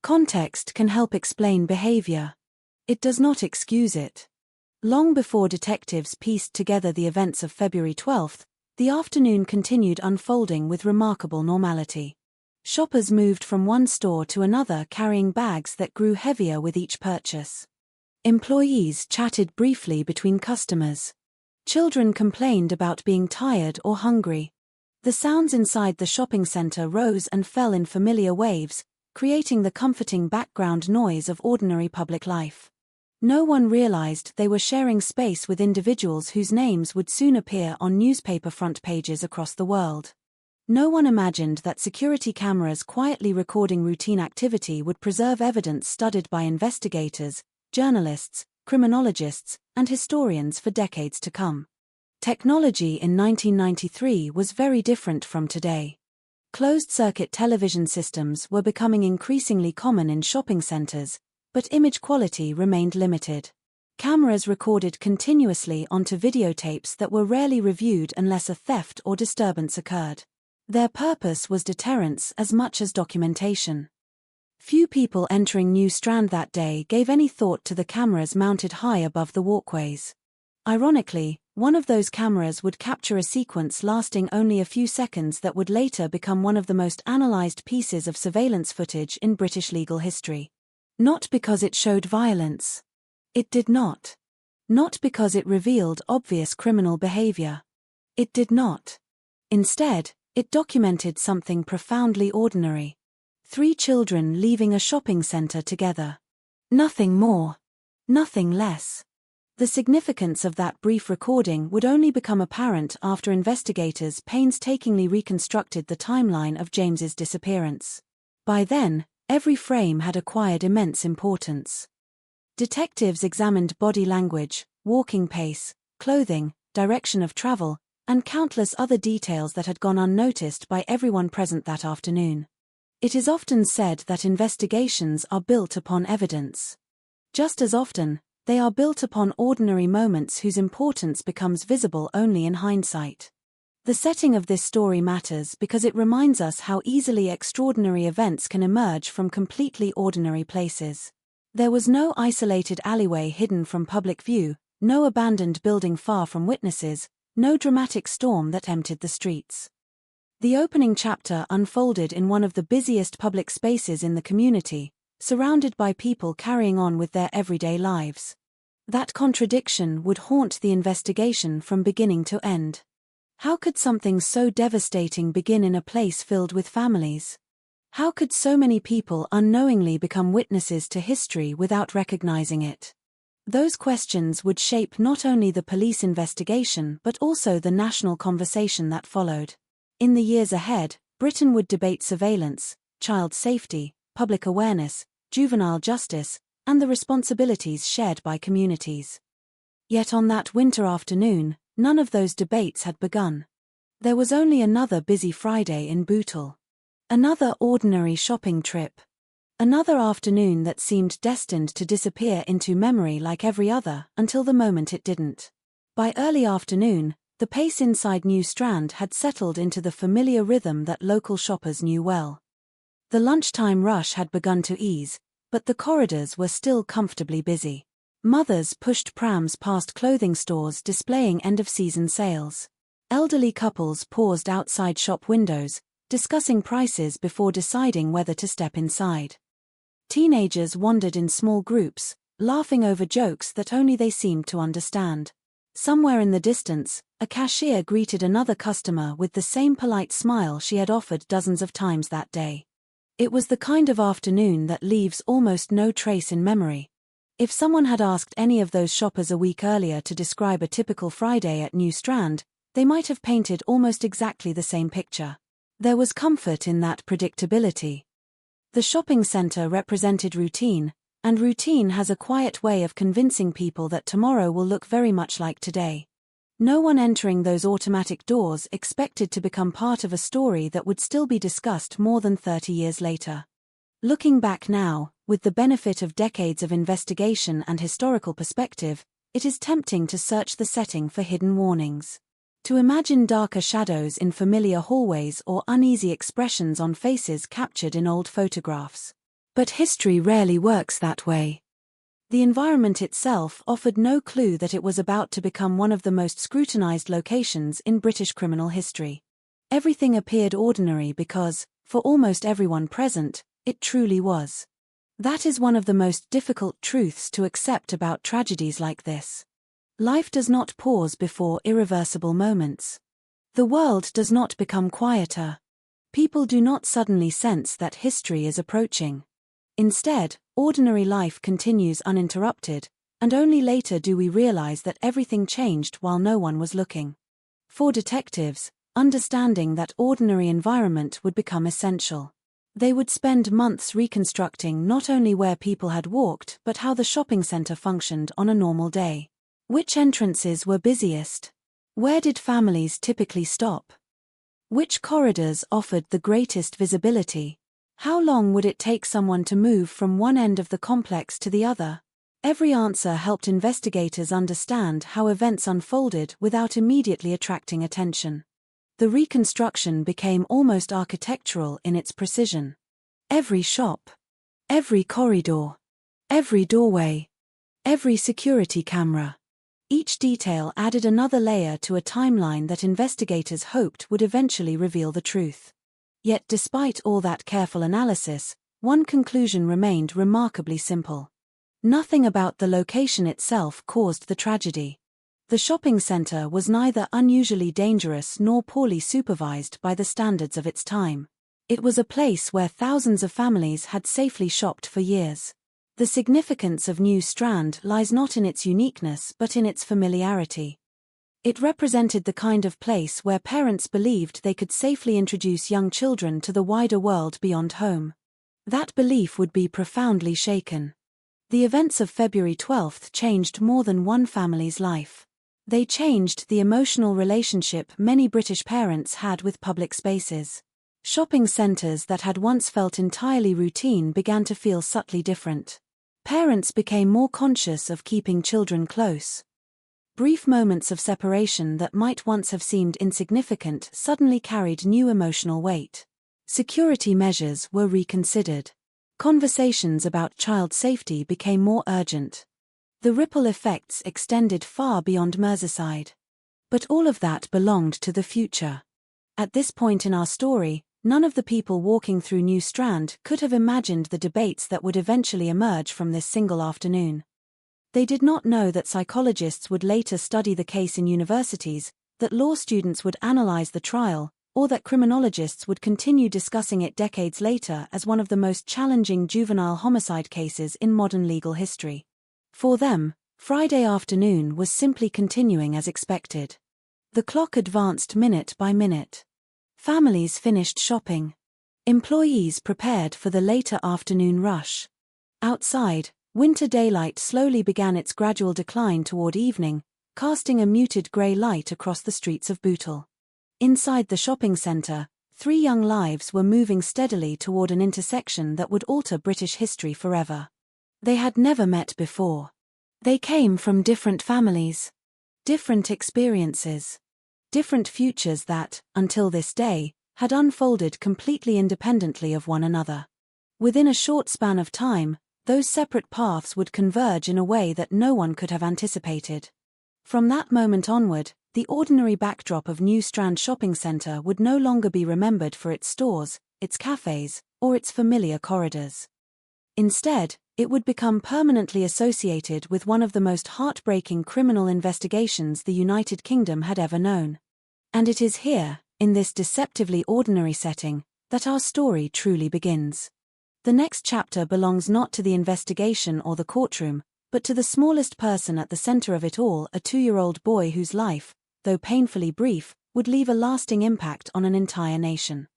Context can help explain behavior. It does not excuse it. Long before detectives pieced together the events of February 12, the afternoon continued unfolding with remarkable normality. Shoppers moved from one store to another carrying bags that grew heavier with each purchase. Employees chatted briefly between customers. Children complained about being tired or hungry. The sounds inside the shopping center rose and fell in familiar waves, creating the comforting background noise of ordinary public life. No one realized they were sharing space with individuals whose names would soon appear on newspaper front pages across the world. No one imagined that security cameras quietly recording routine activity would preserve evidence studied by investigators, journalists, criminologists, and historians for decades to come. Technology in 1993 was very different from today. Closed-circuit television systems were becoming increasingly common in shopping centers, but image quality remained limited. Cameras recorded continuously onto videotapes that were rarely reviewed unless a theft or disturbance occurred. Their purpose was deterrence as much as documentation. Few people entering New Strand that day gave any thought to the cameras mounted high above the walkways. Ironically, one of those cameras would capture a sequence lasting only a few seconds that would later become one of the most analyzed pieces of surveillance footage in British legal history. Not because it showed violence. It did not. Not because it revealed obvious criminal behavior. It did not. Instead, it documented something profoundly ordinary. 3 children leaving a shopping center together. Nothing more. Nothing less. The significance of that brief recording would only become apparent after investigators painstakingly reconstructed the timeline of James's disappearance. By then, every frame had acquired immense importance. Detectives examined body language, walking pace, clothing, direction of travel, and countless other details that had gone unnoticed by everyone present that afternoon. It is often said that investigations are built upon evidence. Just as often, they are built upon ordinary moments whose importance becomes visible only in hindsight. The setting of this story matters because it reminds us how easily extraordinary events can emerge from completely ordinary places. There was no isolated alleyway hidden from public view, no abandoned building far from witnesses, no dramatic storm that emptied the streets. The opening chapter unfolded in one of the busiest public spaces in the community, surrounded by people carrying on with their everyday lives. That contradiction would haunt the investigation from beginning to end. How could something so devastating begin in a place filled with families? How could so many people unknowingly become witnesses to history without recognizing it? Those questions would shape not only the police investigation but also the national conversation that followed. In the years ahead, Britain would debate surveillance, child safety, public awareness, juvenile justice, and the responsibilities shared by communities. Yet on that winter afternoon, none of those debates had begun. There was only another busy Friday in Bootle. Another ordinary shopping trip. Another afternoon that seemed destined to disappear into memory like every other until the moment it didn't. By early afternoon, the pace inside New Strand had settled into the familiar rhythm that local shoppers knew well. The lunchtime rush had begun to ease, but the corridors were still comfortably busy. Mothers pushed prams past clothing stores displaying end-of-season sales. Elderly couples paused outside shop windows, discussing prices before deciding whether to step inside. Teenagers wandered in small groups, laughing over jokes that only they seemed to understand. Somewhere in the distance, a cashier greeted another customer with the same polite smile she had offered dozens of times that day. It was the kind of afternoon that leaves almost no trace in memory. If someone had asked any of those shoppers a week earlier to describe a typical Friday at New Strand, they might have painted almost exactly the same picture. There was comfort in that predictability. The shopping center represented routine, and routine has a quiet way of convincing people that tomorrow will look very much like today. No one entering those automatic doors expected to become part of a story that would still be discussed more than 30 years later. Looking back now, with the benefit of decades of investigation and historical perspective, it is tempting to search the setting for hidden warnings. To imagine darker shadows in familiar hallways or uneasy expressions on faces captured in old photographs. But history rarely works that way. The environment itself offered no clue that it was about to become one of the most scrutinized locations in British criminal history. Everything appeared ordinary because, for almost everyone present, it truly was. That is one of the most difficult truths to accept about tragedies like this. Life does not pause before irreversible moments. The world does not become quieter. People do not suddenly sense that history is approaching. Instead, ordinary life continues uninterrupted, and only later do we realize that everything changed while no one was looking. For detectives, understanding that ordinary environment would become essential. They would spend months reconstructing not only where people had walked but how the shopping center functioned on a normal day. Which entrances were busiest? Where did families typically stop? Which corridors offered the greatest visibility? How long would it take someone to move from one end of the complex to the other? Every answer helped investigators understand how events unfolded without immediately attracting attention. The reconstruction became almost architectural in its precision. Every shop, every corridor, every doorway, every security camera. Each detail added another layer to a timeline that investigators hoped would eventually reveal the truth. Yet despite all that careful analysis, one conclusion remained remarkably simple. Nothing about the location itself caused the tragedy. The shopping center was neither unusually dangerous nor poorly supervised by the standards of its time. It was a place where thousands of families had safely shopped for years. The significance of New Strand lies not in its uniqueness but in its familiarity. It represented the kind of place where parents believed they could safely introduce young children to the wider world beyond home. That belief would be profoundly shaken. The events of February 12 changed more than one family's life. They changed the emotional relationship many British parents had with public spaces. Shopping centres that had once felt entirely routine began to feel subtly different. Parents became more conscious of keeping children close. Brief moments of separation that might once have seemed insignificant suddenly carried new emotional weight. Security measures were reconsidered. Conversations about child safety became more urgent. The ripple effects extended far beyond Merseyside. But all of that belonged to the future. At this point in our story, none of the people walking through New Strand could have imagined the debates that would eventually emerge from this single afternoon. They did not know that psychologists would later study the case in universities, that law students would analyze the trial, or that criminologists would continue discussing it decades later as one of the most challenging juvenile homicide cases in modern legal history. For them, Friday afternoon was simply continuing as expected. The clock advanced minute by minute. Families finished shopping. Employees prepared for the later afternoon rush. Outside, winter daylight slowly began its gradual decline toward evening, casting a muted grey light across the streets of Bootle. Inside the shopping centre, 3 young lives were moving steadily toward an intersection that would alter British history forever. They had never met before. They came from different families, different experiences, different futures that, until this day, had unfolded completely independently of one another. Within a short span of time, those separate paths would converge in a way that no one could have anticipated. From that moment onward, the ordinary backdrop of New Strand Shopping Centre would no longer be remembered for its stores, its cafes, or its familiar corridors. Instead, it would become permanently associated with one of the most heartbreaking criminal investigations the United Kingdom had ever known. And it is here, in this deceptively ordinary setting, that our story truly begins. The next chapter belongs not to the investigation or the courtroom, but to the smallest person at the center of it all, a 2-year-old boy whose life, though painfully brief, would leave a lasting impact on an entire nation.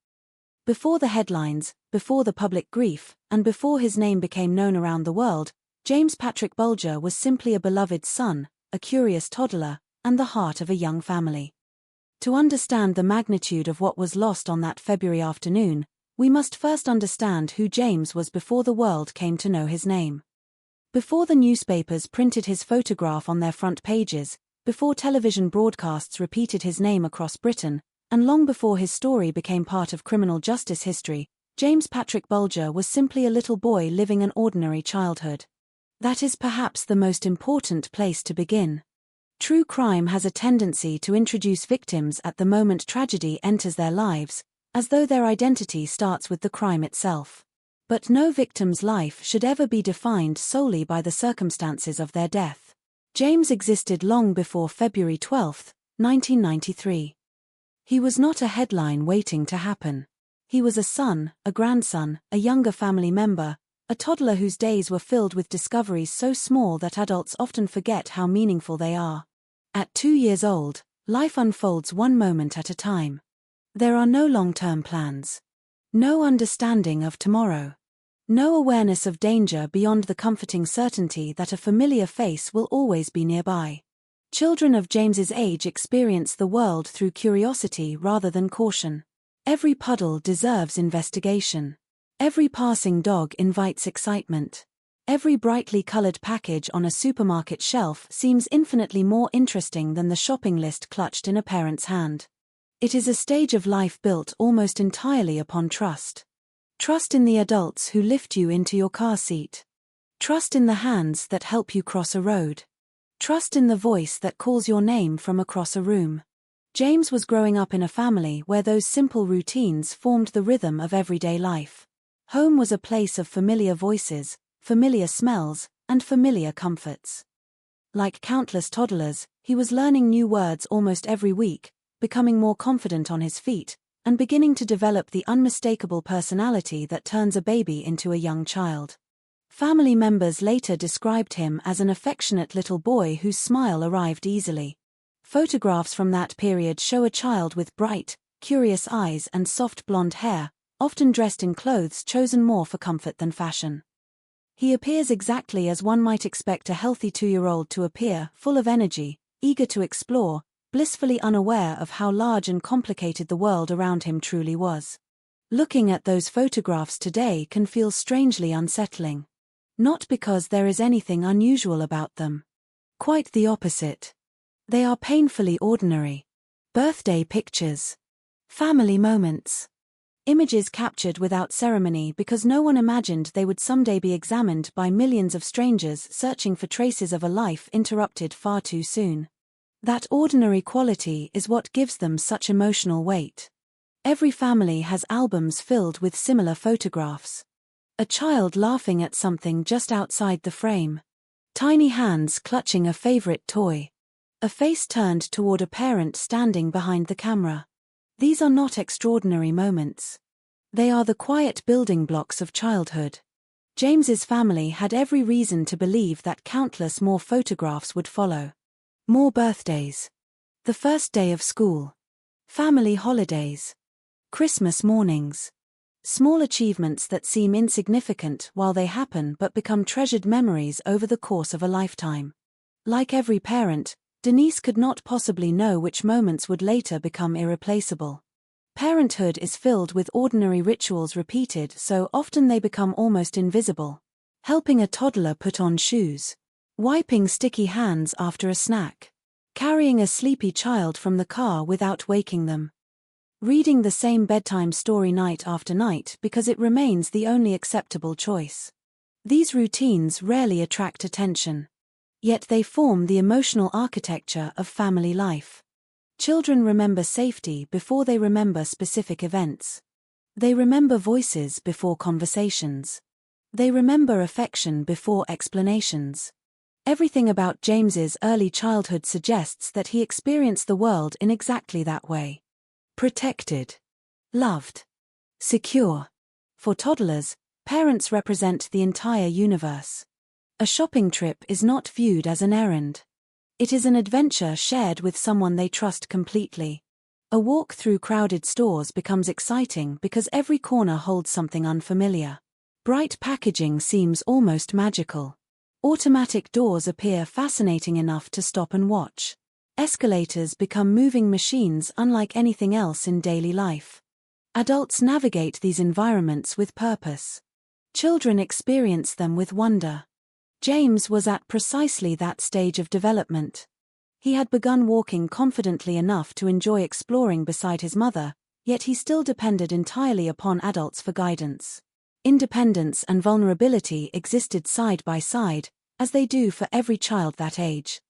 Before the headlines, before the public grief, and before his name became known around the world, James Patrick Bulger was simply a beloved son, a curious toddler, and the heart of a young family. To understand the magnitude of what was lost on that February afternoon, we must first understand who James was before the world came to know his name. Before the newspapers printed his photograph on their front pages, before television broadcasts repeated his name across Britain, and long before his story became part of criminal justice history, James Patrick Bulger was simply a little boy living an ordinary childhood. That is perhaps the most important place to begin. True crime has a tendency to introduce victims at the moment tragedy enters their lives, as though their identity starts with the crime itself. But no victim's life should ever be defined solely by the circumstances of their death. James existed long before February 12, 1993. He was not a headline waiting to happen. He was a son, a grandson, a younger family member, a toddler whose days were filled with discoveries so small that adults often forget how meaningful they are. At 2 years old, life unfolds one moment at a time. There are no long-term plans. No understanding of tomorrow. No awareness of danger beyond the comforting certainty that a familiar face will always be nearby. Children of James's age experience the world through curiosity rather than caution. Every puddle deserves investigation. Every passing dog invites excitement. Every brightly colored package on a supermarket shelf seems infinitely more interesting than the shopping list clutched in a parent's hand. It is a stage of life built almost entirely upon trust. Trust in the adults who lift you into your car seat. Trust in the hands that help you cross a road. Trust in the voice that calls your name from across a room. James was growing up in a family where those simple routines formed the rhythm of everyday life. Home was a place of familiar voices, familiar smells, and familiar comforts. Like countless toddlers, he was learning new words almost every week, becoming more confident on his feet, and beginning to develop the unmistakable personality that turns a baby into a young child. Family members later described him as an affectionate little boy whose smile arrived easily. Photographs from that period show a child with bright, curious eyes and soft blonde hair, often dressed in clothes chosen more for comfort than fashion. He appears exactly as one might expect a healthy 2-year-old to appear, full of energy, eager to explore, blissfully unaware of how large and complicated the world around him truly was. Looking at those photographs today can feel strangely unsettling. Not because there is anything unusual about them. Quite the opposite. They are painfully ordinary. Birthday pictures. Family moments. Images captured without ceremony because no one imagined they would someday be examined by millions of strangers searching for traces of a life interrupted far too soon. That ordinary quality is what gives them such emotional weight. Every family has albums filled with similar photographs. A child laughing at something just outside the frame. Tiny hands clutching a favorite toy. A face turned toward a parent standing behind the camera. These are not extraordinary moments. They are the quiet building blocks of childhood. James's family had every reason to believe that countless more photographs would follow. More birthdays. The first day of school. Family holidays. Christmas mornings. Small achievements that seem insignificant while they happen but become treasured memories over the course of a lifetime. Like every parent, Denise could not possibly know which moments would later become irreplaceable. Parenthood is filled with ordinary rituals repeated so often they become almost invisible. Helping a toddler put on shoes. Wiping sticky hands after a snack. Carrying a sleepy child from the car without waking them. Reading the same bedtime story night after night because it remains the only acceptable choice. These routines rarely attract attention. Yet they form the emotional architecture of family life. Children remember safety before they remember specific events. They remember voices before conversations. They remember affection before explanations. Everything about James's early childhood suggests that he experienced the world in exactly that way. Protected. Loved. Secure. For toddlers, parents represent the entire universe. A shopping trip is not viewed as an errand. It is an adventure shared with someone they trust completely. A walk through crowded stores becomes exciting because every corner holds something unfamiliar. Bright packaging seems almost magical. Automatic doors appear fascinating enough to stop and watch. Escalators become moving machines unlike anything else in daily life. Adults navigate these environments with purpose. Children experience them with wonder. James was at precisely that stage of development. He had begun walking confidently enough to enjoy exploring beside his mother, yet he still depended entirely upon adults for guidance. Independence and vulnerability existed side by side, as they do for every child that age.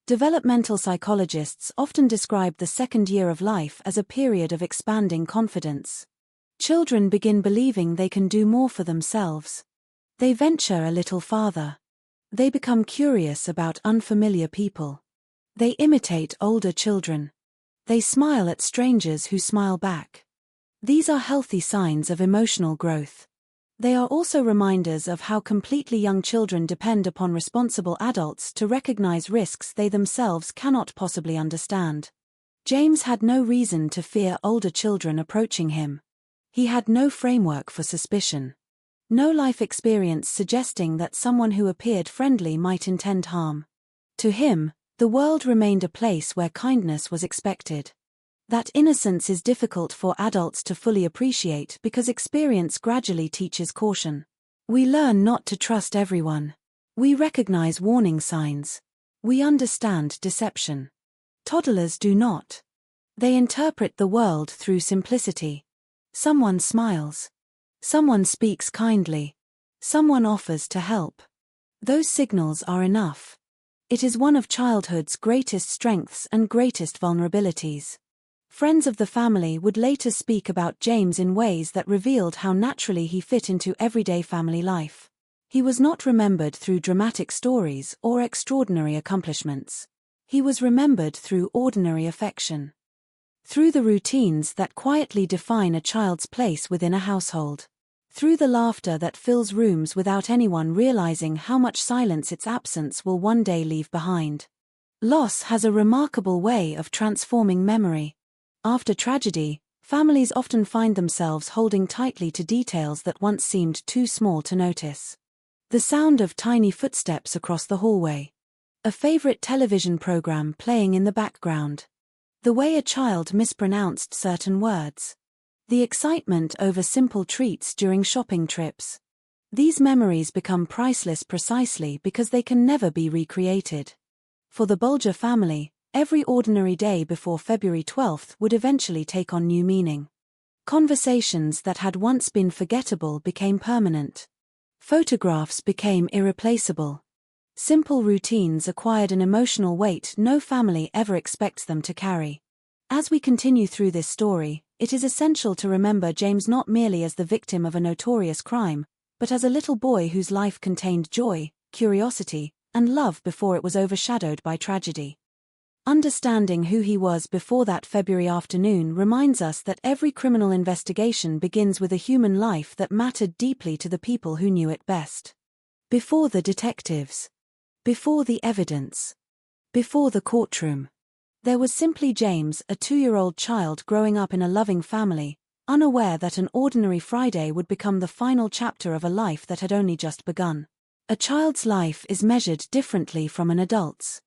Developmental psychologists often describe the second year of life as a period of expanding confidence. Children begin believing they can do more for themselves. They venture a little farther. They become curious about unfamiliar people. They imitate older children. They smile at strangers who smile back. These are healthy signs of emotional growth. They are also reminders of how completely young children depend upon responsible adults to recognize risks they themselves cannot possibly understand. James had no reason to fear older children approaching him. He had no framework for suspicion. No life experience suggesting that someone who appeared friendly might intend harm. To him, the world remained a place where kindness was expected. That innocence is difficult for adults to fully appreciate because experience gradually teaches caution. We learn not to trust everyone. We recognize warning signs. We understand deception. Toddlers do not. They interpret the world through simplicity. Someone smiles. Someone speaks kindly. Someone offers to help. Those signals are enough. It is one of childhood's greatest strengths and greatest vulnerabilities. Friends of the family would later speak about James in ways that revealed how naturally he fit into everyday family life. He was not remembered through dramatic stories or extraordinary accomplishments. He was remembered through ordinary affection. Through the routines that quietly define a child's place within a household. Through the laughter that fills rooms without anyone realizing how much silence its absence will one day leave behind. Loss has a remarkable way of transforming memory. After tragedy, families often find themselves holding tightly to details that once seemed too small to notice. The sound of tiny footsteps across the hallway. A favorite television program playing in the background. The way a child mispronounced certain words. The excitement over simple treats during shopping trips. These memories become priceless precisely because they can never be recreated. For the Bulger family, every ordinary day before February 12th would eventually take on new meaning. Conversations that had once been forgettable became permanent. Photographs became irreplaceable. Simple routines acquired an emotional weight no family ever expects them to carry. As we continue through this story, it is essential to remember James not merely as the victim of a notorious crime, but as a little boy whose life contained joy, curiosity, and love before it was overshadowed by tragedy. Understanding who he was before that February afternoon reminds us that every criminal investigation begins with a human life that mattered deeply to the people who knew it best. Before the detectives. Before the evidence. Before the courtroom. There was simply James, a 2-year-old child growing up in a loving family, unaware that an ordinary Friday would become the final chapter of a life that had only just begun. A child's life is measured differently from an adult's.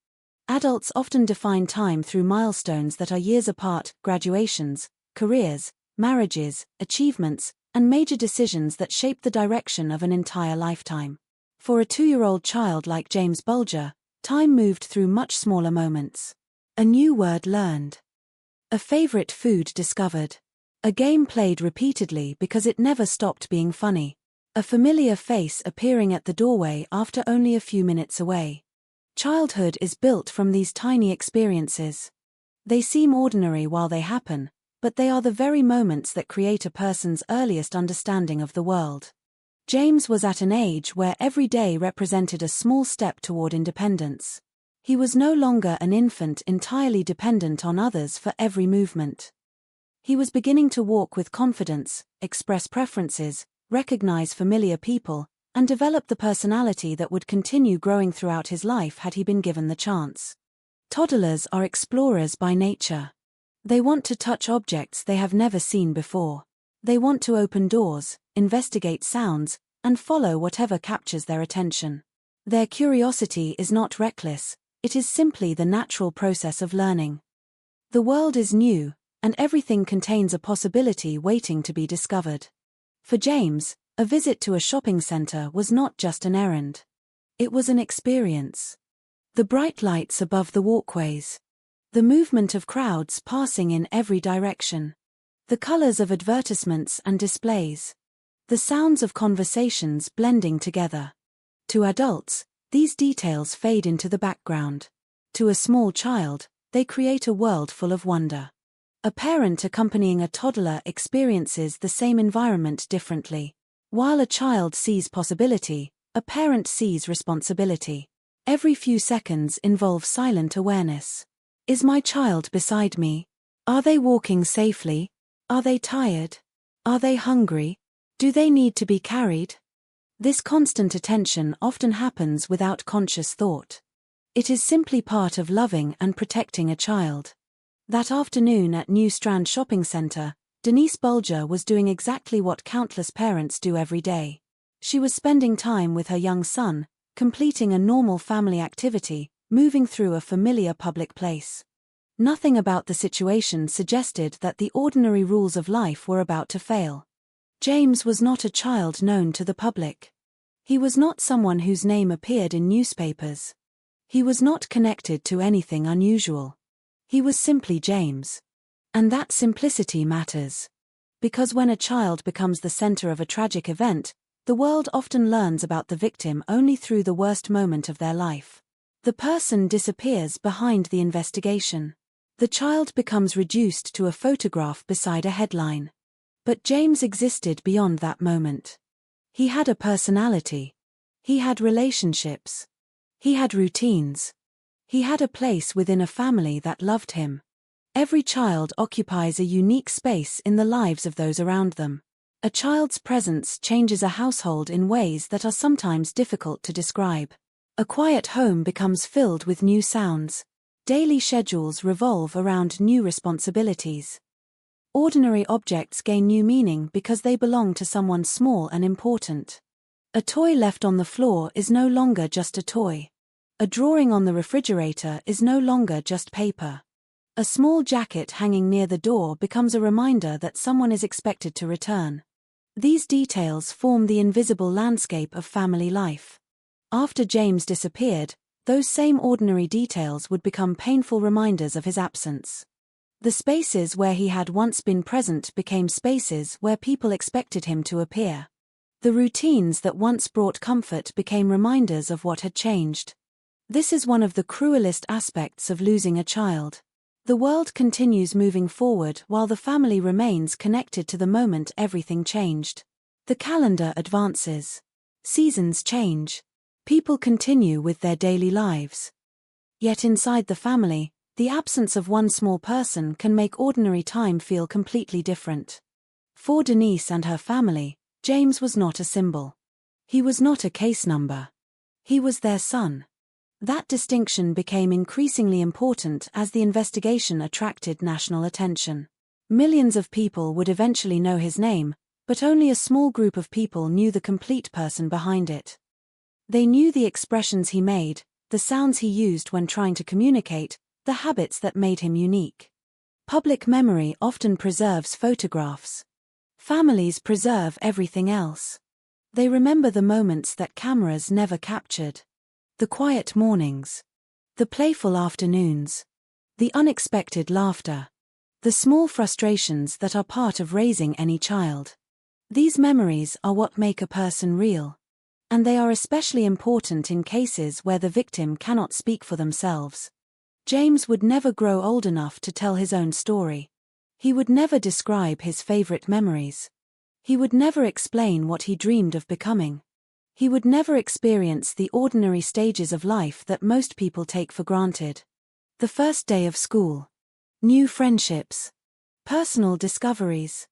Adults often define time through milestones that are years apart: graduations, careers, marriages, achievements, and major decisions that shape the direction of an entire lifetime. For a 2-year-old child like James Bulger, time moved through much smaller moments. A new word learned. A favorite food discovered. A game played repeatedly because it never stopped being funny. A familiar face appearing at the doorway after only a few minutes away. Childhood is built from these tiny experiences. They seem ordinary while they happen, but they are the very moments that create a person's earliest understanding of the world. James was at an age where every day represented a small step toward independence. He was no longer an infant entirely dependent on others for every movement. He was beginning to walk with confidence, express preferences, recognize familiar people, and develop the personality that would continue growing throughout his life had he been given the chance. Toddlers are explorers by nature. They want to touch objects they have never seen before. They want to open doors, investigate sounds, and follow whatever captures their attention. Their curiosity is not reckless, it is simply the natural process of learning. The world is new, and everything contains a possibility waiting to be discovered. For James, a visit to a shopping center was not just an errand. It was an experience. The bright lights above the walkways. The movement of crowds passing in every direction. The colors of advertisements and displays. The sounds of conversations blending together. To adults, these details fade into the background. To a small child, they create a world full of wonder. A parent accompanying a toddler experiences the same environment differently. While a child sees possibility, a parent sees responsibility. Every few seconds involve silent awareness. Is my child beside me? Are they walking safely? Are they tired? Are they hungry? Do they need to be carried? This constant attention often happens without conscious thought. It is simply part of loving and protecting a child. That afternoon at New Strand Shopping Center, Denise Bulger was doing exactly what countless parents do every day. She was spending time with her young son, completing a normal family activity, moving through a familiar public place. Nothing about the situation suggested that the ordinary rules of life were about to fail. James was not a child known to the public. He was not someone whose name appeared in newspapers. He was not connected to anything unusual. He was simply James. And that simplicity matters. Because when a child becomes the center of a tragic event, the world often learns about the victim only through the worst moment of their life. The person disappears behind the investigation. The child becomes reduced to a photograph beside a headline. But James existed beyond that moment. He had a personality. He had relationships. He had routines. He had a place within a family that loved him. Every child occupies a unique space in the lives of those around them. A child's presence changes a household in ways that are sometimes difficult to describe. A quiet home becomes filled with new sounds. Daily schedules revolve around new responsibilities. Ordinary objects gain new meaning because they belong to someone small and important. A toy left on the floor is no longer just a toy. A drawing on the refrigerator is no longer just paper. A small jacket hanging near the door becomes a reminder that someone is expected to return. These details form the invisible landscape of family life. After James disappeared, those same ordinary details would become painful reminders of his absence. The spaces where he had once been present became spaces where people expected him to appear. The routines that once brought comfort became reminders of what had changed. This is one of the cruelest aspects of losing a child. The world continues moving forward while the family remains connected to the moment everything changed. The calendar advances. Seasons change. People continue with their daily lives. Yet inside the family, the absence of one small person can make ordinary time feel completely different. For Denise and her family, James was not a symbol. He was not a case number. He was their son. That distinction became increasingly important as the investigation attracted national attention. Millions of people would eventually know his name, but only a small group of people knew the complete person behind it. They knew the expressions he made, the sounds he used when trying to communicate, the habits that made him unique. Public memory often preserves photographs. Families preserve everything else. They remember the moments that cameras never captured. The quiet mornings. The playful afternoons. The unexpected laughter. The small frustrations that are part of raising any child. These memories are what make a person real. And they are especially important in cases where the victim cannot speak for themselves. James would never grow old enough to tell his own story. He would never describe his favorite memories. He would never explain what he dreamed of becoming. He would never experience the ordinary stages of life that most people take for granted. The first day of school. New friendships. Personal discoveries.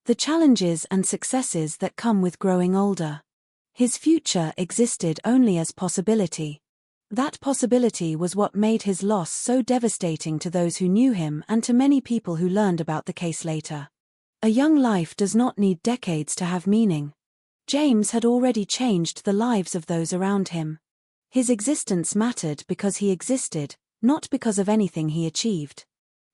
The challenges and successes that come with growing older. His future existed only as possibility. That possibility was what made his loss so devastating to those who knew him and to many people who learned about the case later. A young life does not need decades to have meaning. James had already changed the lives of those around him. His existence mattered because he existed, not because of anything he achieved.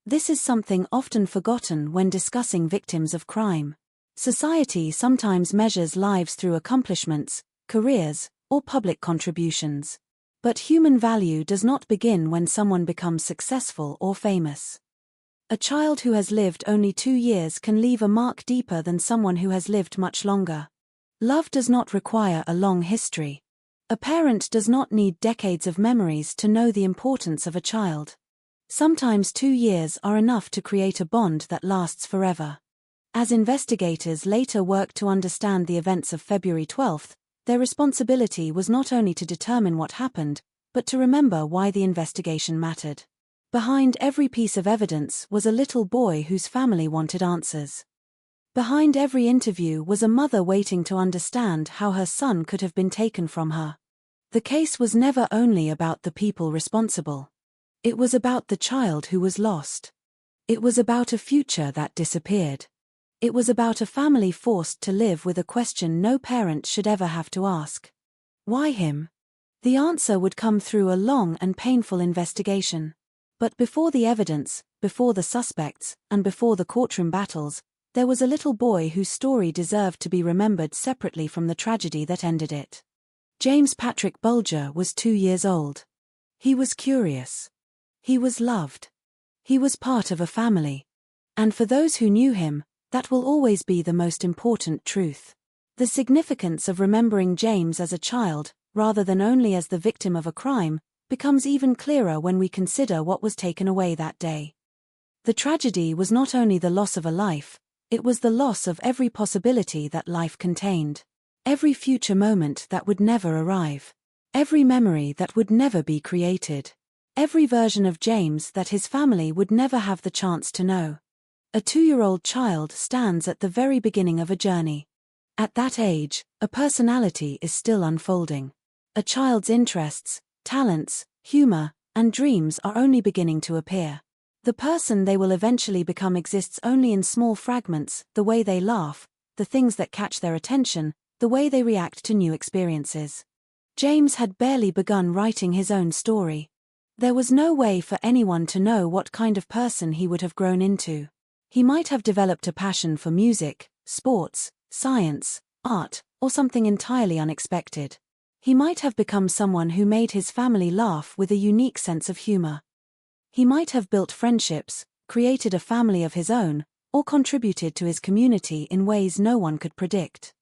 This is something often forgotten when discussing victims of crime. Society sometimes measures lives through accomplishments, careers, or public contributions. But human value does not begin when someone becomes successful or famous. A child who has lived only 2 years can leave a mark deeper than someone who has lived much longer. Love does not require a long history. A parent does not need decades of memories to know the importance of a child. Sometimes 2 years are enough to create a bond that lasts forever. As investigators later worked to understand the events of February 12, their responsibility was not only to determine what happened, but to remember why the investigation mattered. Behind every piece of evidence was a little boy whose family wanted answers. Behind every interview was a mother waiting to understand how her son could have been taken from her. The case was never only about the people responsible. It was about the child who was lost. It was about a future that disappeared. It was about a family forced to live with a question no parent should ever have to ask. Why him? The answer would come through a long and painful investigation. But before the evidence, before the suspects, and before the courtroom battles, there was a little boy whose story deserved to be remembered separately from the tragedy that ended it. James Patrick Bulger was 2 years old. He was curious. He was loved. He was part of a family. And for those who knew him, that will always be the most important truth. The significance of remembering James as a child, rather than only as the victim of a crime, becomes even clearer when we consider what was taken away that day. The tragedy was not only the loss of a life, it was the loss of every possibility that life contained. Every future moment that would never arrive. Every memory that would never be created. Every version of James that his family would never have the chance to know. A 2-year-old child stands at the very beginning of a journey. At that age, a personality is still unfolding. A child's interests, talents, humor, and dreams are only beginning to appear. The person they will eventually become exists only in small fragments, the way they laugh, the things that catch their attention, the way they react to new experiences. James had barely begun writing his own story. There was no way for anyone to know what kind of person he would have grown into. He might have developed a passion for music, sports, science, art, or something entirely unexpected. He might have become someone who made his family laugh with a unique sense of humor. He might have built friendships, created a family of his own, or contributed to his community in ways no one could predict.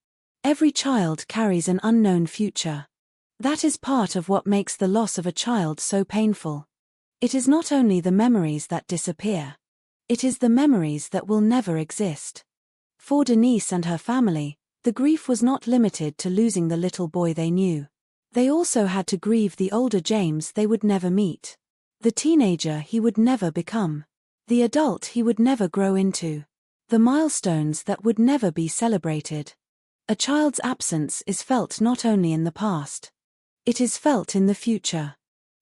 Every child carries an unknown future. That is part of what makes the loss of a child so painful. It is not only the memories that disappear. It is the memories that will never exist. For Denise and her family, the grief was not limited to losing the little boy they knew. They also had to grieve the older James they would never meet. The teenager he would never become. The adult he would never grow into. The milestones that would never be celebrated. A child's absence is felt not only in the past. It is felt in the future.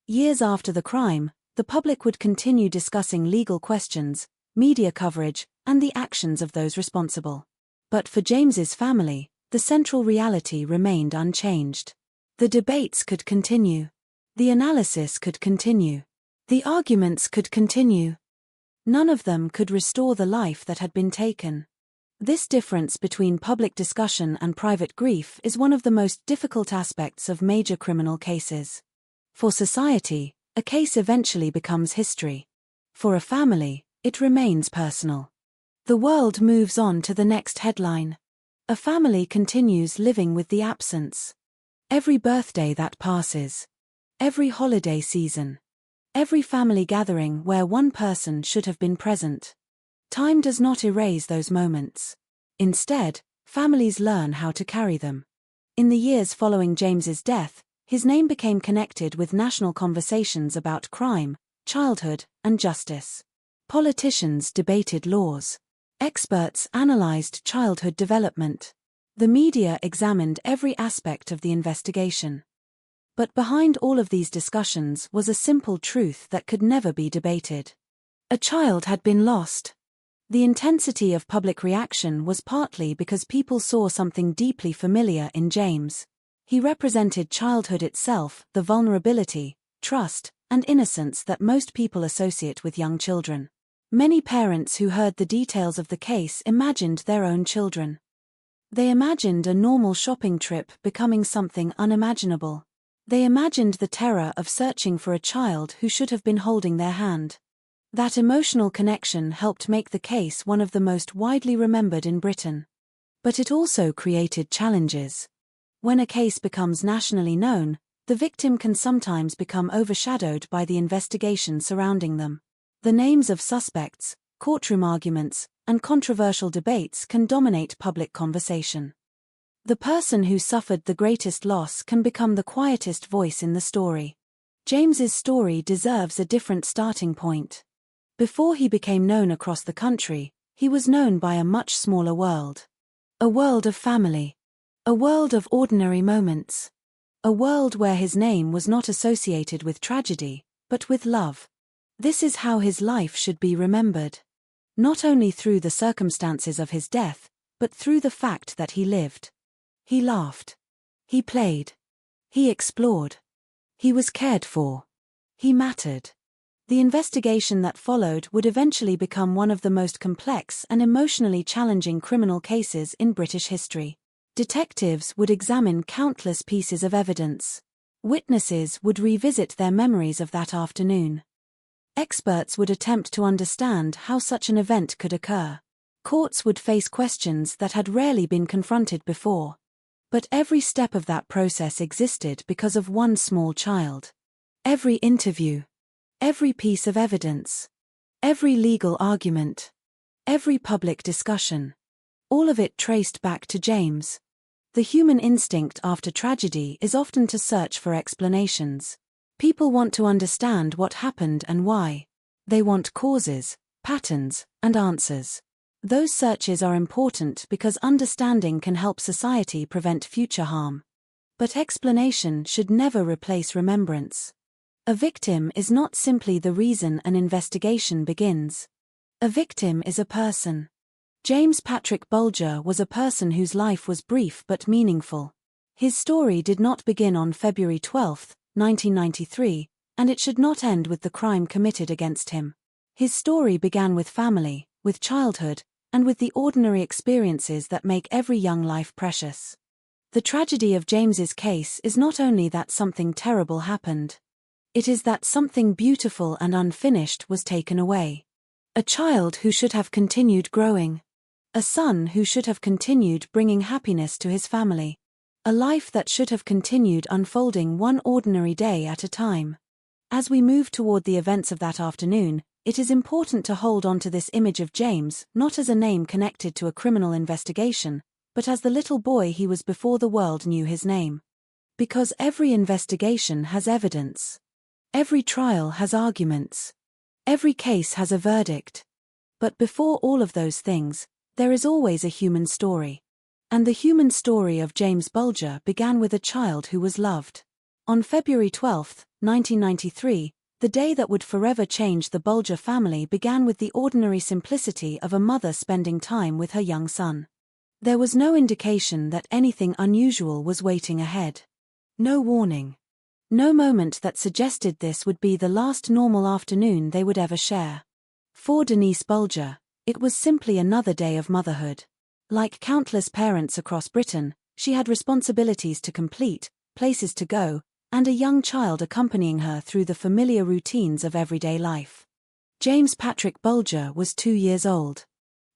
Years after the crime, the public would continue discussing legal questions, media coverage, and the actions of those responsible. But for James's family, the central reality remained unchanged. The debates could continue. The analysis could continue. The arguments could continue. None of them could restore the life that had been taken. This difference between public discussion and private grief is one of the most difficult aspects of major criminal cases. For society, a case eventually becomes history. For a family, it remains personal. The world moves on to the next headline. A family continues living with the absence. Every birthday that passes. Every holiday season. Every family gathering where one person should have been present. Time does not erase those moments. Instead, families learn how to carry them. In the years following James's death, his name became connected with national conversations about crime, childhood, and justice. Politicians debated laws. Experts analyzed childhood development. The media examined every aspect of the investigation. But behind all of these discussions was a simple truth that could never be debated. A child had been lost. The intensity of public reaction was partly because people saw something deeply familiar in James. He represented childhood itself, the vulnerability, trust, and innocence that most people associate with young children. Many parents who heard the details of the case imagined their own children. They imagined a normal shopping trip becoming something unimaginable. They imagined the terror of searching for a child who should have been holding their hand. That emotional connection helped make the case one of the most widely remembered in Britain. But it also created challenges. When a case becomes nationally known, the victim can sometimes become overshadowed by the investigation surrounding them. The names of suspects, courtroom arguments, and controversial debates can dominate public conversation. The person who suffered the greatest loss can become the quietest voice in the story. James's story deserves a different starting point. Before he became known across the country, he was known by a much smaller world. A world of family. A world of ordinary moments. A world where his name was not associated with tragedy, but with love. This is how his life should be remembered. Not only through the circumstances of his death, but through the fact that he lived. He laughed. He played. He explored. He was cared for. He mattered. The investigation that followed would eventually become one of the most complex and emotionally challenging criminal cases in British history. Detectives would examine countless pieces of evidence. Witnesses would revisit their memories of that afternoon. Experts would attempt to understand how such an event could occur. Courts would face questions that had rarely been confronted before. But every step of that process existed because of one small child. Every interview. Every piece of evidence. Every legal argument. Every public discussion. All of it traced back to James. The human instinct after tragedy is often to search for explanations. People want to understand what happened and why. They want causes, patterns, and answers. Those searches are important because understanding can help society prevent future harm. But explanation should never replace remembrance. A victim is not simply the reason an investigation begins. A victim is a person. James Patrick Bulger was a person whose life was brief but meaningful. His story did not begin on February 12, 1993, and it should not end with the crime committed against him. His story began with family, with childhood, and with the ordinary experiences that make every young life precious. The tragedy of James's case is not only that something terrible happened. It is that something beautiful and unfinished was taken away. A child who should have continued growing. A son who should have continued bringing happiness to his family. A life that should have continued unfolding one ordinary day at a time. As we move toward the events of that afternoon, it is important to hold on to this image of James, not as a name connected to a criminal investigation, but as the little boy he was before the world knew his name. Because every investigation has evidence. Every trial has arguments. Every case has a verdict. But before all of those things, there is always a human story. And the human story of James Bulger began with a child who was loved. On February 12, 1993, the day that would forever change the Bulger family began with the ordinary simplicity of a mother spending time with her young son. There was no indication that anything unusual was waiting ahead. No warning. No moment that suggested this would be the last normal afternoon they would ever share. For Denise Bulger, it was simply another day of motherhood. Like countless parents across Britain, she had responsibilities to complete, places to go, and a young child accompanying her through the familiar routines of everyday life. James Patrick Bulger was 2 years old.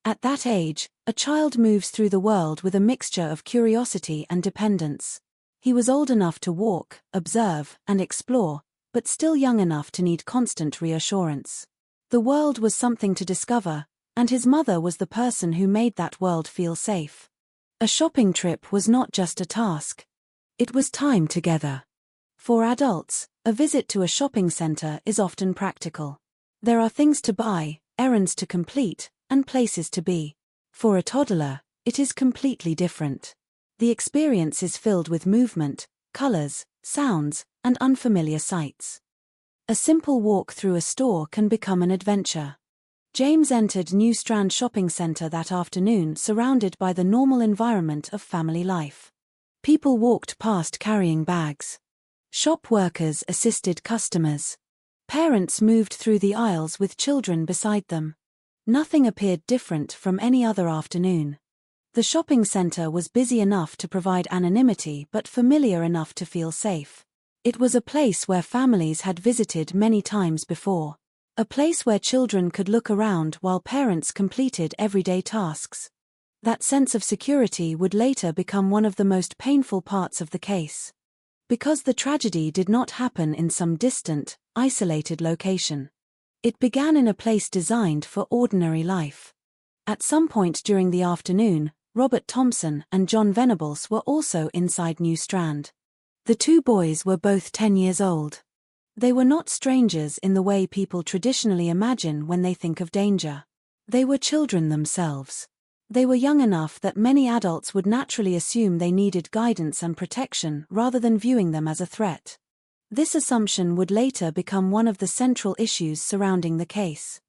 At that age, a child moves through the world with a mixture of curiosity and dependence. He was old enough to walk, observe, and explore, but still young enough to need constant reassurance. The world was something to discover, and his mother was the person who made that world feel safe. A shopping trip was not just a task. It was time together. For adults, a visit to a shopping center is often practical. There are things to buy, errands to complete, and places to be. For a toddler, it is completely different. The experience is filled with movement, colors, sounds, and unfamiliar sights. A simple walk through a store can become an adventure. James entered New Strand Shopping Center that afternoon surrounded by the normal environment of family life. People walked past carrying bags. Shop workers assisted customers. Parents moved through the aisles with children beside them. Nothing appeared different from any other afternoon. The shopping center was busy enough to provide anonymity but familiar enough to feel safe. It was a place where families had visited many times before. A place where children could look around while parents completed everyday tasks. That sense of security would later become one of the most painful parts of the case. Because the tragedy did not happen in some distant, isolated location. It began in a place designed for ordinary life. At some point during the afternoon, Robert Thompson and John Venables were also inside New Strand. The two boys were both 10 years old. They were not strangers in the way people traditionally imagine when they think of danger. They were children themselves. They were young enough that many adults would naturally assume they needed guidance and protection rather than viewing them as a threat. This assumption would later become one of the central issues surrounding the case.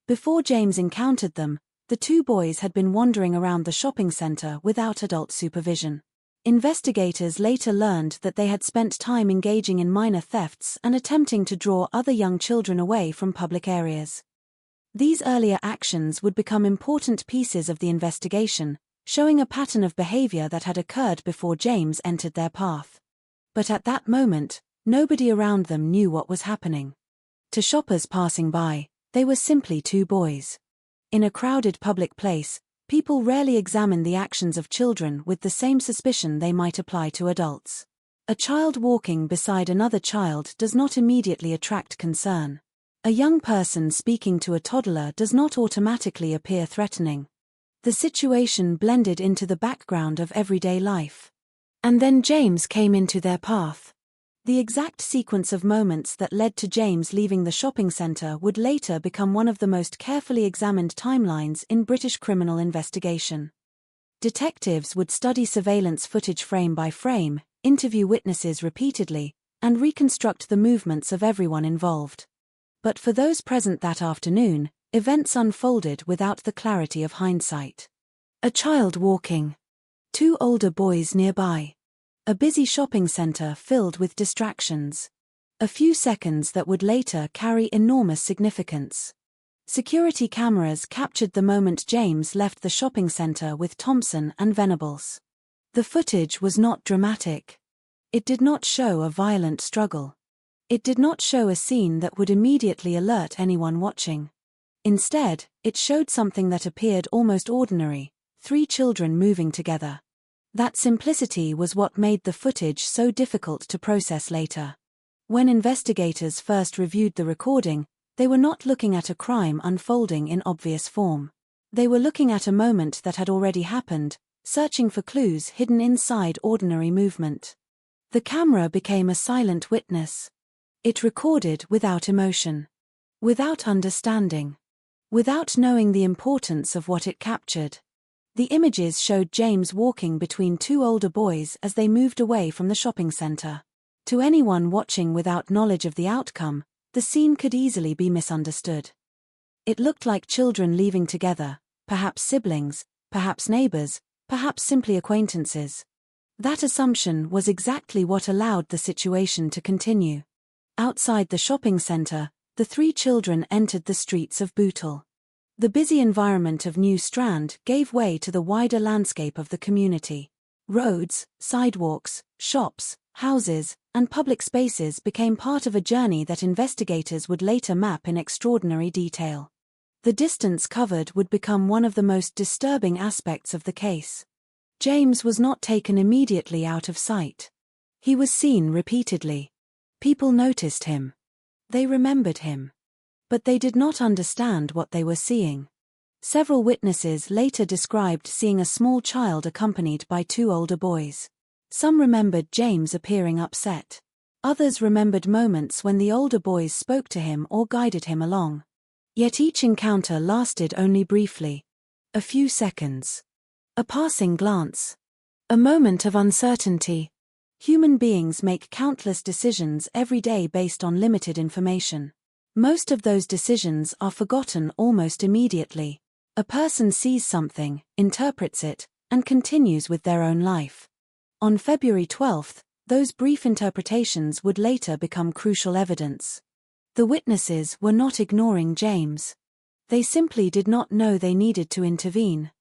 Before James encountered them, the two boys had been wandering around the shopping center without adult supervision. Investigators later learned that they had spent time engaging in minor thefts and attempting to draw other young children away from public areas. These earlier actions would become important pieces of the investigation, showing a pattern of behavior that had occurred before James entered their path. But at that moment, nobody around them knew what was happening. To shoppers passing by, they were simply two boys. In a crowded public place, people rarely examine the actions of children with the same suspicion they might apply to adults. A child walking beside another child does not immediately attract concern. A young person speaking to a toddler does not automatically appear threatening. The situation blended into the background of everyday life. And then James came into their path. The exact sequence of moments that led to James leaving the shopping center would later become one of the most carefully examined timelines in British criminal investigation. Detectives would study surveillance footage frame by frame, interview witnesses repeatedly, and reconstruct the movements of everyone involved. But for those present that afternoon, events unfolded without the clarity of hindsight. A child walking. Two older boys nearby. A busy shopping center filled with distractions. A few seconds that would later carry enormous significance. Security cameras captured the moment James left the shopping center with Thompson and Venables. The footage was not dramatic. It did not show a violent struggle. It did not show a scene that would immediately alert anyone watching. Instead, it showed something that appeared almost ordinary: 3 children moving together. That simplicity was what made the footage so difficult to process later. When investigators first reviewed the recording, they were not looking at a crime unfolding in obvious form. They were looking at a moment that had already happened, searching for clues hidden inside ordinary movement. The camera became a silent witness. It recorded without emotion, without understanding, without knowing the importance of what it captured. The images showed James walking between 2 older boys as they moved away from the shopping center. To anyone watching without knowledge of the outcome, the scene could easily be misunderstood. It looked like children leaving together, perhaps siblings, perhaps neighbors, perhaps simply acquaintances. That assumption was exactly what allowed the situation to continue. Outside the shopping center, the 3 children entered the streets of Bootle. The busy environment of New Strand gave way to the wider landscape of the community. Roads, sidewalks, shops, houses, and public spaces became part of a journey that investigators would later map in extraordinary detail. The distance covered would become one of the most disturbing aspects of the case. James was not taken immediately out of sight. He was seen repeatedly. People noticed him. They remembered him. But they did not understand what they were seeing. Several witnesses later described seeing a small child accompanied by 2 older boys. Some remembered James appearing upset. Others remembered moments when the older boys spoke to him or guided him along. Yet each encounter lasted only briefly. A few seconds. A passing glance. A moment of uncertainty. Human beings make countless decisions every day based on limited information. Most of those decisions are forgotten almost immediately. A person sees something, interprets it, and continues with their own life. On February 12, those brief interpretations would later become crucial evidence. The witnesses were not ignoring James. They simply did not know they needed to intervene.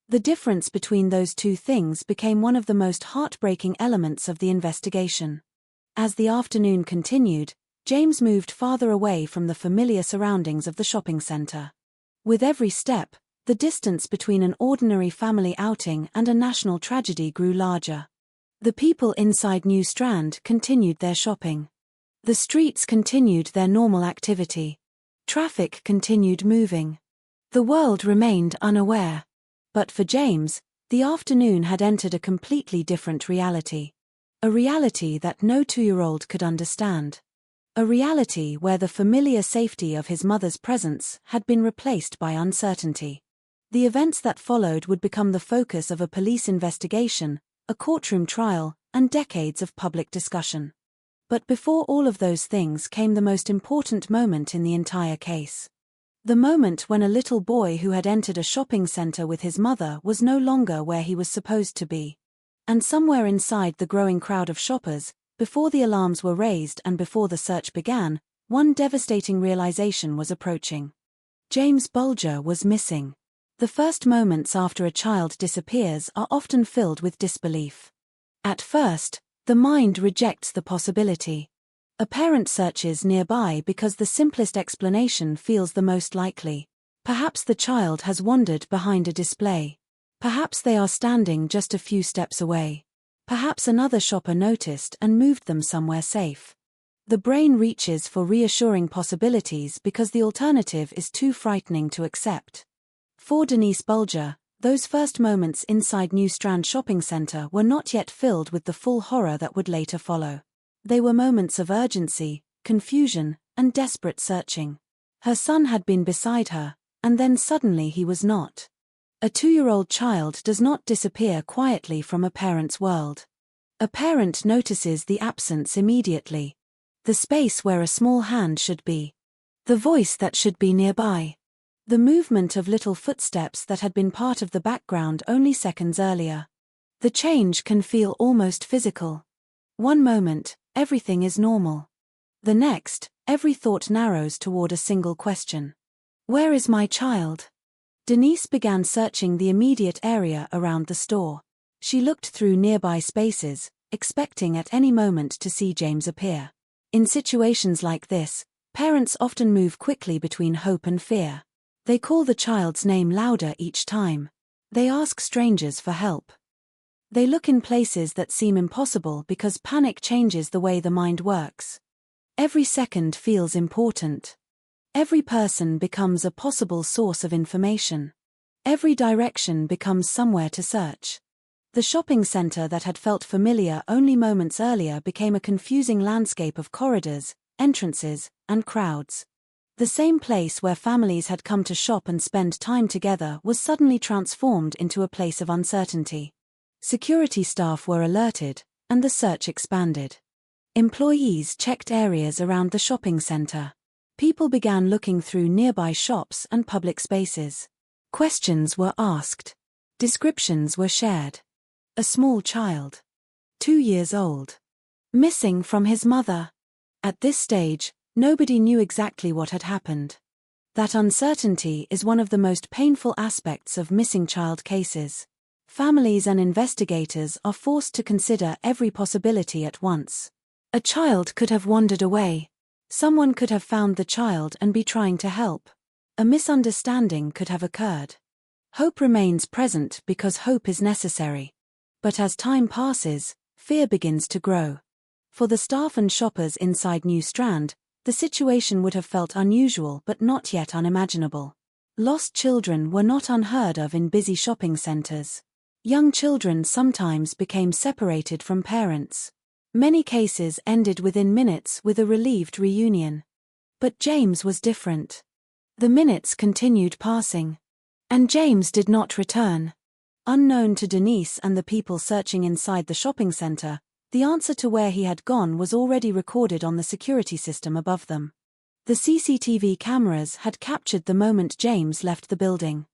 The difference between those 2 things became one of the most heartbreaking elements of the investigation. As the afternoon continued, James moved farther away from the familiar surroundings of the shopping center. With every step, the distance between an ordinary family outing and a national tragedy grew larger. The people inside New Strand continued their shopping. The streets continued their normal activity. Traffic continued moving. The world remained unaware. But for James, the afternoon had entered a completely different reality. A reality that no 2-year-old could understand. A reality where the familiar safety of his mother's presence had been replaced by uncertainty. The events that followed would become the focus of a police investigation, a courtroom trial, and decades of public discussion. But before all of those things came the most important moment in the entire case. The moment when a little boy who had entered a shopping center with his mother was no longer where he was supposed to be. And somewhere inside the growing crowd of shoppers, before the alarms were raised and before the search began, one devastating realization was approaching. James Bulger was missing. The first moments after a child disappears are often filled with disbelief. At first, the mind rejects the possibility. A parent searches nearby because the simplest explanation feels the most likely. Perhaps the child has wandered behind a display. Perhaps they are standing just a few steps away. Perhaps another shopper noticed and moved them somewhere safe. The brain reaches for reassuring possibilities because the alternative is too frightening to accept. For Denise Bulger, those first moments inside New Strand Shopping Center were not yet filled with the full horror that would later follow. They were moments of urgency, confusion, and desperate searching. Her son had been beside her, and then suddenly he was not. A 2-year-old child does not disappear quietly from a parent's world. A parent notices the absence immediately. The space where a small hand should be. The voice that should be nearby. The movement of little footsteps that had been part of the background only seconds earlier. The change can feel almost physical. One moment, everything is normal. The next, every thought narrows toward a single question. Where is my child? Denise began searching the immediate area around the store. She looked through nearby spaces, expecting at any moment to see James appear. In situations like this, parents often move quickly between hope and fear. They call the child's name louder each time. They ask strangers for help. They look in places that seem impossible because panic changes the way the mind works. Every second feels important. Every person becomes a possible source of information. Every direction becomes somewhere to search. The shopping center that had felt familiar only moments earlier became a confusing landscape of corridors, entrances, and crowds. The same place where families had come to shop and spend time together was suddenly transformed into a place of uncertainty. Security staff were alerted, and the search expanded. Employees checked areas around the shopping center. People began looking through nearby shops and public spaces. Questions were asked. Descriptions were shared. A small child, 2 years old, missing from his mother. At this stage, nobody knew exactly what had happened. That uncertainty is one of the most painful aspects of missing child cases. Families and investigators are forced to consider every possibility at once. A child could have wandered away. Someone could have found the child and be trying to help. A misunderstanding could have occurred. Hope remains present because hope is necessary. But as time passes, fear begins to grow. For the staff and shoppers inside New Strand, the situation would have felt unusual but not yet unimaginable. Lost children were not unheard of in busy shopping centers. Young children sometimes became separated from parents. Many cases ended within minutes with a relieved reunion. But James was different. The minutes continued passing. And James did not return. Unknown to Denise and the people searching inside the shopping center, the answer to where he had gone was already recorded on the security system above them. The CCTV cameras had captured the moment James left the building.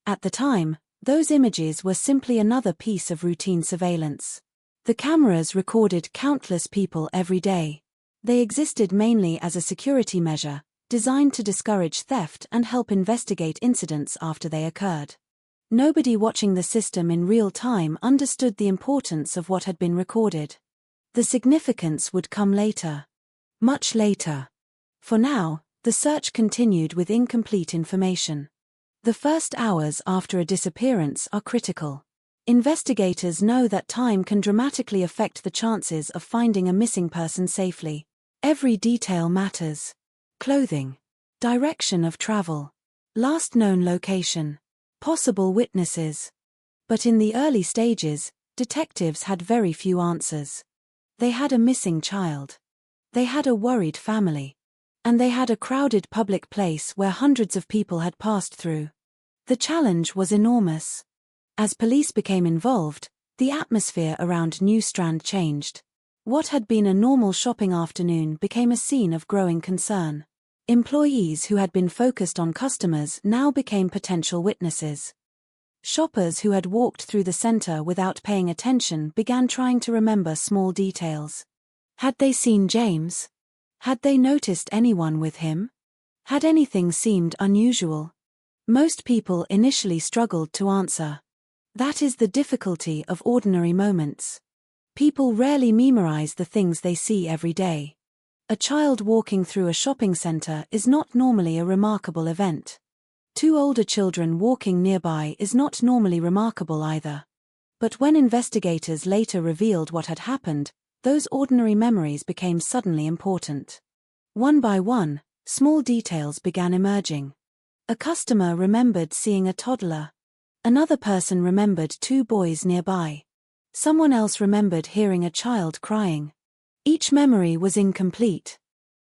At the time, those images were simply another piece of routine surveillance. The cameras recorded countless people every day. They existed mainly as a security measure, designed to discourage theft and help investigate incidents after they occurred. Nobody watching the system in real time understood the importance of what had been recorded. The significance would come later. Much later. For now, the search continued with incomplete information. The first hours after a disappearance are critical. Investigators know that time can dramatically affect the chances of finding a missing person safely. Every detail matters. Clothing. Direction of travel. Last known location. Possible witnesses. But in the early stages, detectives had very few answers. They had a missing child. They had a worried family. And they had a crowded public place where hundreds of people had passed through. The challenge was enormous. As police became involved, the atmosphere around New Strand changed. What had been a normal shopping afternoon became a scene of growing concern. Employees who had been focused on customers now became potential witnesses. Shoppers who had walked through the center without paying attention began trying to remember small details. Had they seen James? Had they noticed anyone with him? Had anything seemed unusual? Most people initially struggled to answer. That is the difficulty of ordinary moments. People rarely memorize the things they see every day. A child walking through a shopping center is not normally a remarkable event. Two older children walking nearby is not normally remarkable either. But when investigators later revealed what had happened, those ordinary memories became suddenly important. One by one, small details began emerging. A customer remembered seeing a toddler. Another person remembered 2 boys nearby. Someone else remembered hearing a child crying. Each memory was incomplete.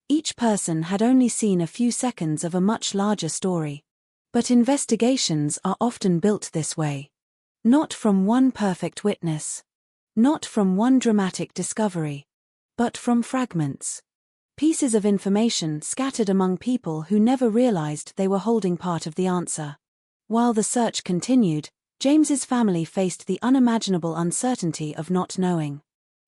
Each person had only seen a few seconds of a much larger story. But investigations are often built this way. Not from one perfect witness. Not from one dramatic discovery. But from fragments. Pieces of information scattered among people who never realized they were holding part of the answer. While the search continued, James's family faced the unimaginable uncertainty of not knowing.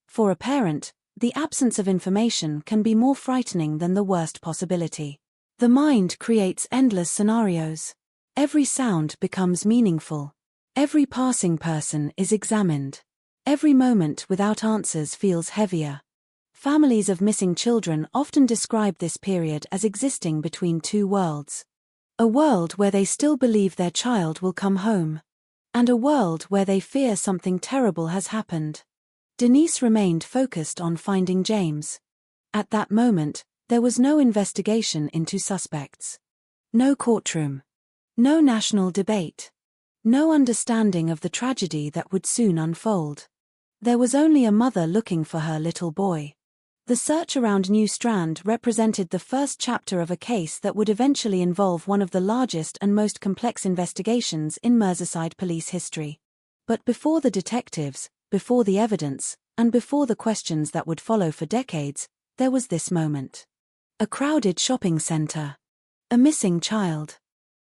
For a parent, the absence of information can be more frightening than the worst possibility. The mind creates endless scenarios. Every sound becomes meaningful. Every passing person is examined. Every moment without answers feels heavier. Families of missing children often describe this period as existing between two worlds. A world where they still believe their child will come home, and a world where they fear something terrible has happened. Denise remained focused on finding James. At that moment, there was no investigation into suspects. No courtroom. No national debate. No understanding of the tragedy that would soon unfold. There was only a mother looking for her little boy. The search around New Strand represented the first chapter of a case that would eventually involve one of the largest and most complex investigations in Merseyside police history. But before the detectives, before the evidence, and before the questions that would follow for decades, there was this moment. A crowded shopping centre. A missing child.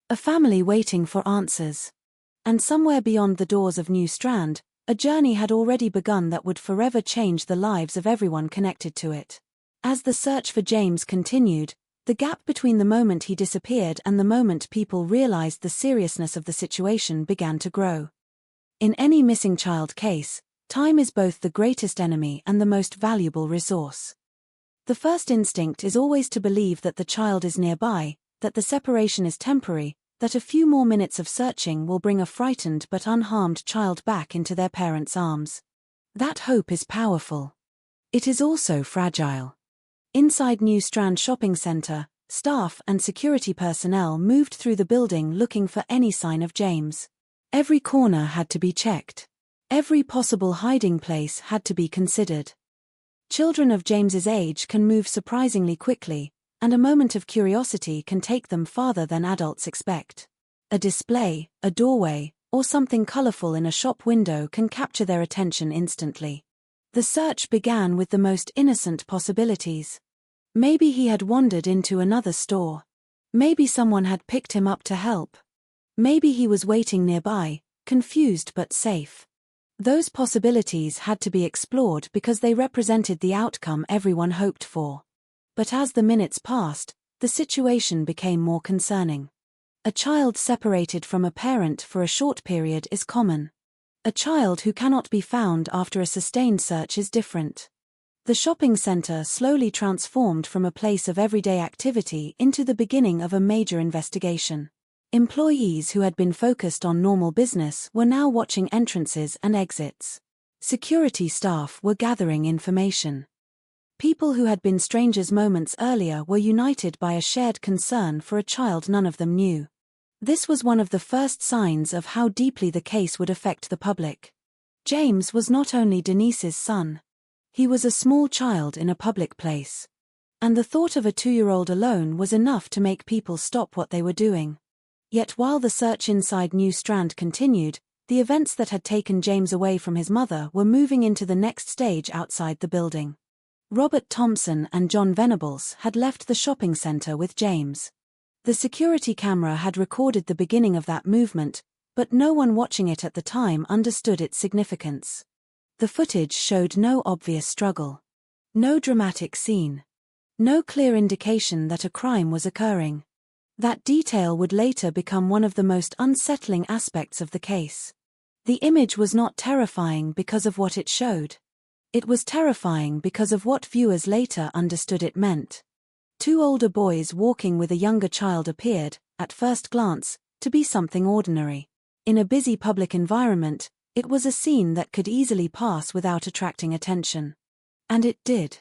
A family waiting for answers. And somewhere beyond the doors of New Strand, a journey had already begun that would forever change the lives of everyone connected to it. As the search for James continued, the gap between the moment he disappeared and the moment people realized the seriousness of the situation began to grow. In any missing child case, time is both the greatest enemy and the most valuable resource. The first instinct is always to believe that the child is nearby, that the separation is temporary, that a few more minutes of searching will bring a frightened but unharmed child back into their parents' arms. That hope is powerful. It is also fragile. Inside New Strand Shopping Centre, staff and security personnel moved through the building looking for any sign of James. Every corner had to be checked. Every possible hiding place had to be considered. Children of James's age can move surprisingly quickly, and a moment of curiosity can take them farther than adults expect. A display, a doorway, or something colorful in a shop window can capture their attention instantly. The search began with the most innocent possibilities. Maybe he had wandered into another store. Maybe someone had picked him up to help. Maybe he was waiting nearby, confused but safe. Those possibilities had to be explored because they represented the outcome everyone hoped for. But as the minutes passed, the situation became more concerning. A child separated from a parent for a short period is common. A child who cannot be found after a sustained search is different. The shopping center slowly transformed from a place of everyday activity into the beginning of a major investigation. Employees who had been focused on normal business were now watching entrances and exits. Security staff were gathering information. People who had been strangers moments earlier were united by a shared concern for a child none of them knew. This was one of the first signs of how deeply the case would affect the public. James was not only Denise's son. He was a small child in a public place. And the thought of a 2-year-old alone was enough to make people stop what they were doing. Yet while the search inside New Strand continued, the events that had taken James away from his mother were moving into the next stage outside the building. Robert Thompson and John Venables had left the shopping center with James. The security camera had recorded the beginning of that movement, but no one watching it at the time understood its significance. The footage showed no obvious struggle. No dramatic scene. No clear indication that a crime was occurring. That detail would later become one of the most unsettling aspects of the case. The image was not terrifying because of what it showed. It was terrifying because of what viewers later understood it meant. 2 older boys walking with a younger child appeared, at first glance, to be something ordinary. In a busy public environment, it was a scene that could easily pass without attracting attention. And it did.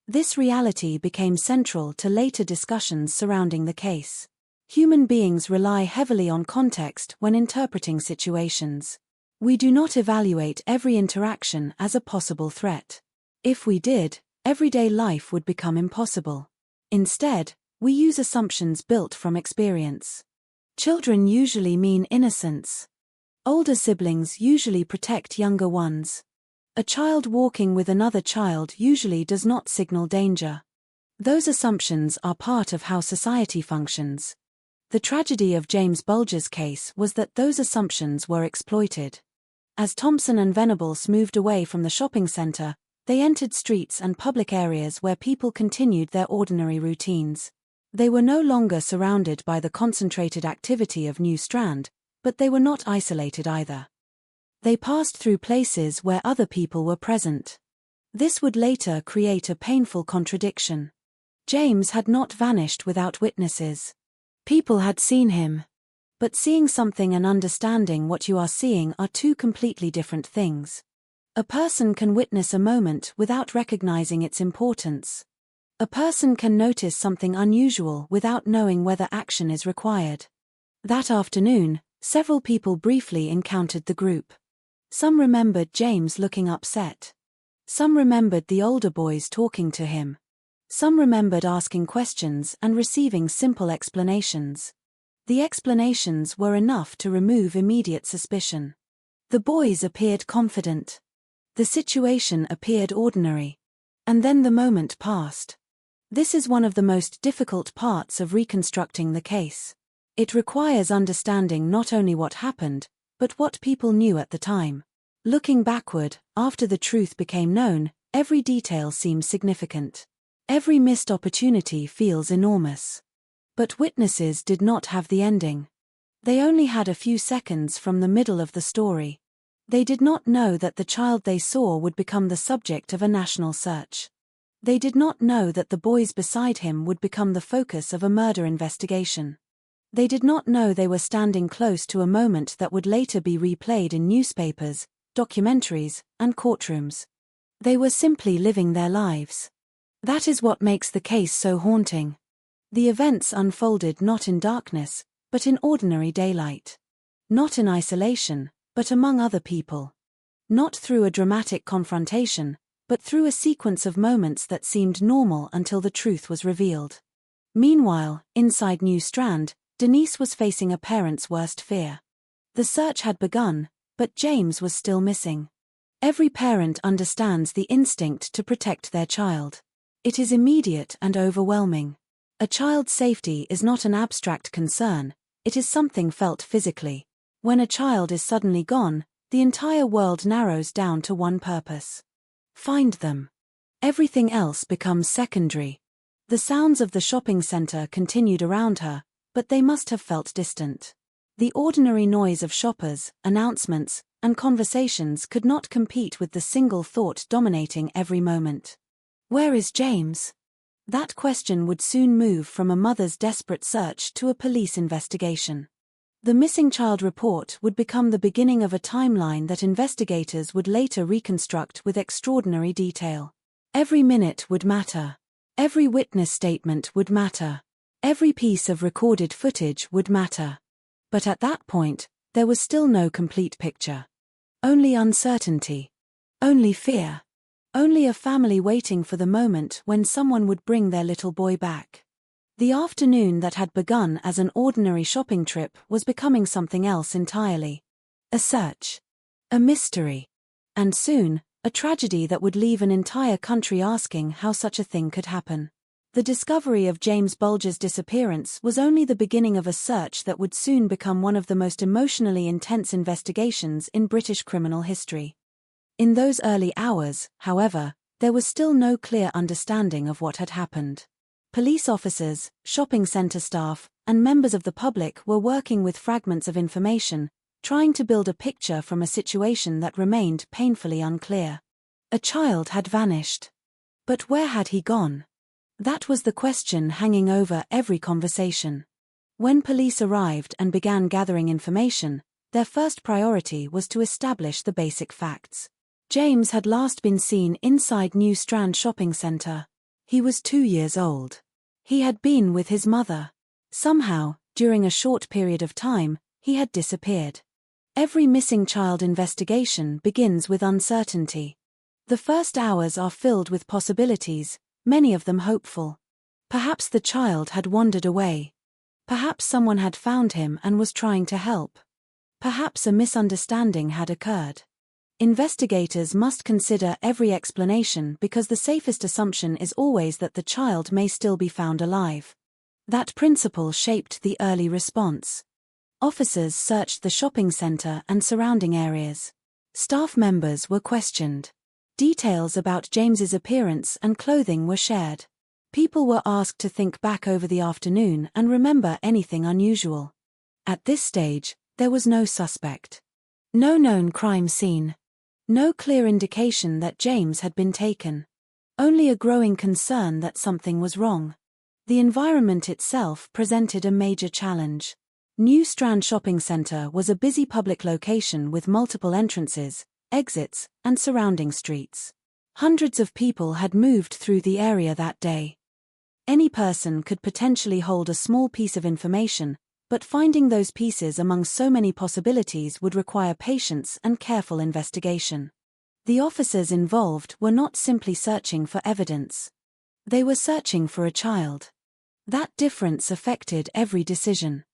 This reality became central to later discussions surrounding the case. Human beings rely heavily on context when interpreting situations. We do not evaluate every interaction as a possible threat. If we did, everyday life would become impossible. Instead, we use assumptions built from experience. Children usually mean innocence. Older siblings usually protect younger ones. A child walking with another child usually does not signal danger. Those assumptions are part of how society functions. The tragedy of James Bulger's case was that those assumptions were exploited. As Thompson and Venables moved away from the shopping center, they entered streets and public areas where people continued their ordinary routines. They were no longer surrounded by the concentrated activity of New Strand, but they were not isolated either. They passed through places where other people were present. This would later create a painful contradiction. James had not vanished without witnesses. People had seen him. But seeing something and understanding what you are seeing are two completely different things. A person can witness a moment without recognizing its importance. A person can notice something unusual without knowing whether action is required. That afternoon, several people briefly encountered the group. Some remembered James looking upset. Some remembered the older boys talking to him. Some remembered asking questions and receiving simple explanations. The explanations were enough to remove immediate suspicion. The boys appeared confident. The situation appeared ordinary. And then the moment passed. This is one of the most difficult parts of reconstructing the case. It requires understanding not only what happened, but what people knew at the time. Looking backward, after the truth became known, every detail seems significant. Every missed opportunity feels enormous. But witnesses did not have the ending. They only had a few seconds from the middle of the story. They did not know that the child they saw would become the subject of a national search. They did not know that the boys beside him would become the focus of a murder investigation. They did not know they were standing close to a moment that would later be replayed in newspapers, documentaries, and courtrooms. They were simply living their lives. That is what makes the case so haunting. The events unfolded not in darkness, but in ordinary daylight. Not in isolation, but among other people. Not through a dramatic confrontation, but through a sequence of moments that seemed normal until the truth was revealed. Meanwhile, inside New Strand, Denise was facing a parent's worst fear. The search had begun, but James was still missing. Every parent understands the instinct to protect their child. It is immediate and overwhelming. A child's safety is not an abstract concern, it is something felt physically. When a child is suddenly gone, the entire world narrows down to one purpose. Find them. Everything else becomes secondary. The sounds of the shopping center continued around her, but they must have felt distant. The ordinary noise of shoppers, announcements, and conversations could not compete with the single thought dominating every moment. Where is James? That question would soon move from a mother's desperate search to a police investigation. The missing child report would become the beginning of a timeline that investigators would later reconstruct with extraordinary detail. Every minute would matter. Every witness statement would matter. Every piece of recorded footage would matter. But at that point, there was still no complete picture. Only uncertainty. Only fear. Only a family waiting for the moment when someone would bring their little boy back. The afternoon that had begun as an ordinary shopping trip was becoming something else entirely. A search. A mystery. And soon, a tragedy that would leave an entire country asking how such a thing could happen. The discovery of James Bulger's disappearance was only the beginning of a search that would soon become one of the most emotionally intense investigations in British criminal history. In those early hours, however, there was still no clear understanding of what had happened. Police officers, shopping center staff, and members of the public were working with fragments of information, trying to build a picture from a situation that remained painfully unclear. A child had vanished. But where had he gone? That was the question hanging over every conversation. When police arrived and began gathering information, their first priority was to establish the basic facts. James had last been seen inside New Strand shopping center. He was 2 years old. He had been with his mother. Somehow, during a short period of time, he had disappeared. Every missing child investigation begins with uncertainty. The first hours are filled with possibilities, many of them hopeful. Perhaps the child had wandered away. Perhaps someone had found him and was trying to help. Perhaps a misunderstanding had occurred. Investigators must consider every explanation because the safest assumption is always that the child may still be found alive. That principle shaped the early response. Officers searched the shopping center and surrounding areas. Staff members were questioned. Details about James's appearance and clothing were shared. People were asked to think back over the afternoon and remember anything unusual. At this stage, there was no suspect. No known crime scene. No clear indication that James had been taken. Only a growing concern that something was wrong. The environment itself presented a major challenge. New Strand Shopping Center was a busy public location with multiple entrances, exits, and surrounding streets. Hundreds of people had moved through the area that day. Any person could potentially hold a small piece of information, but finding those pieces among so many possibilities would require patience and careful investigation. The officers involved were not simply searching for evidence. They were searching for a child. That difference affected every decision.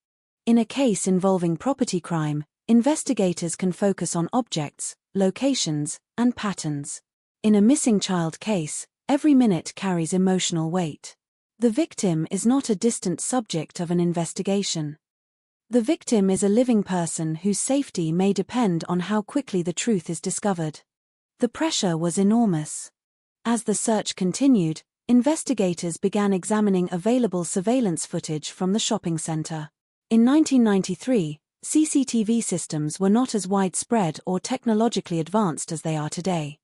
In a case involving property crime, investigators can focus on objects, locations, and patterns. In a missing child case, every minute carries emotional weight. The victim is not a distant subject of an investigation. The victim is a living person whose safety may depend on how quickly the truth is discovered. The pressure was enormous. As the search continued, investigators began examining available surveillance footage from the shopping center. In 1993, CCTV systems were not as widespread or technologically advanced as they are today.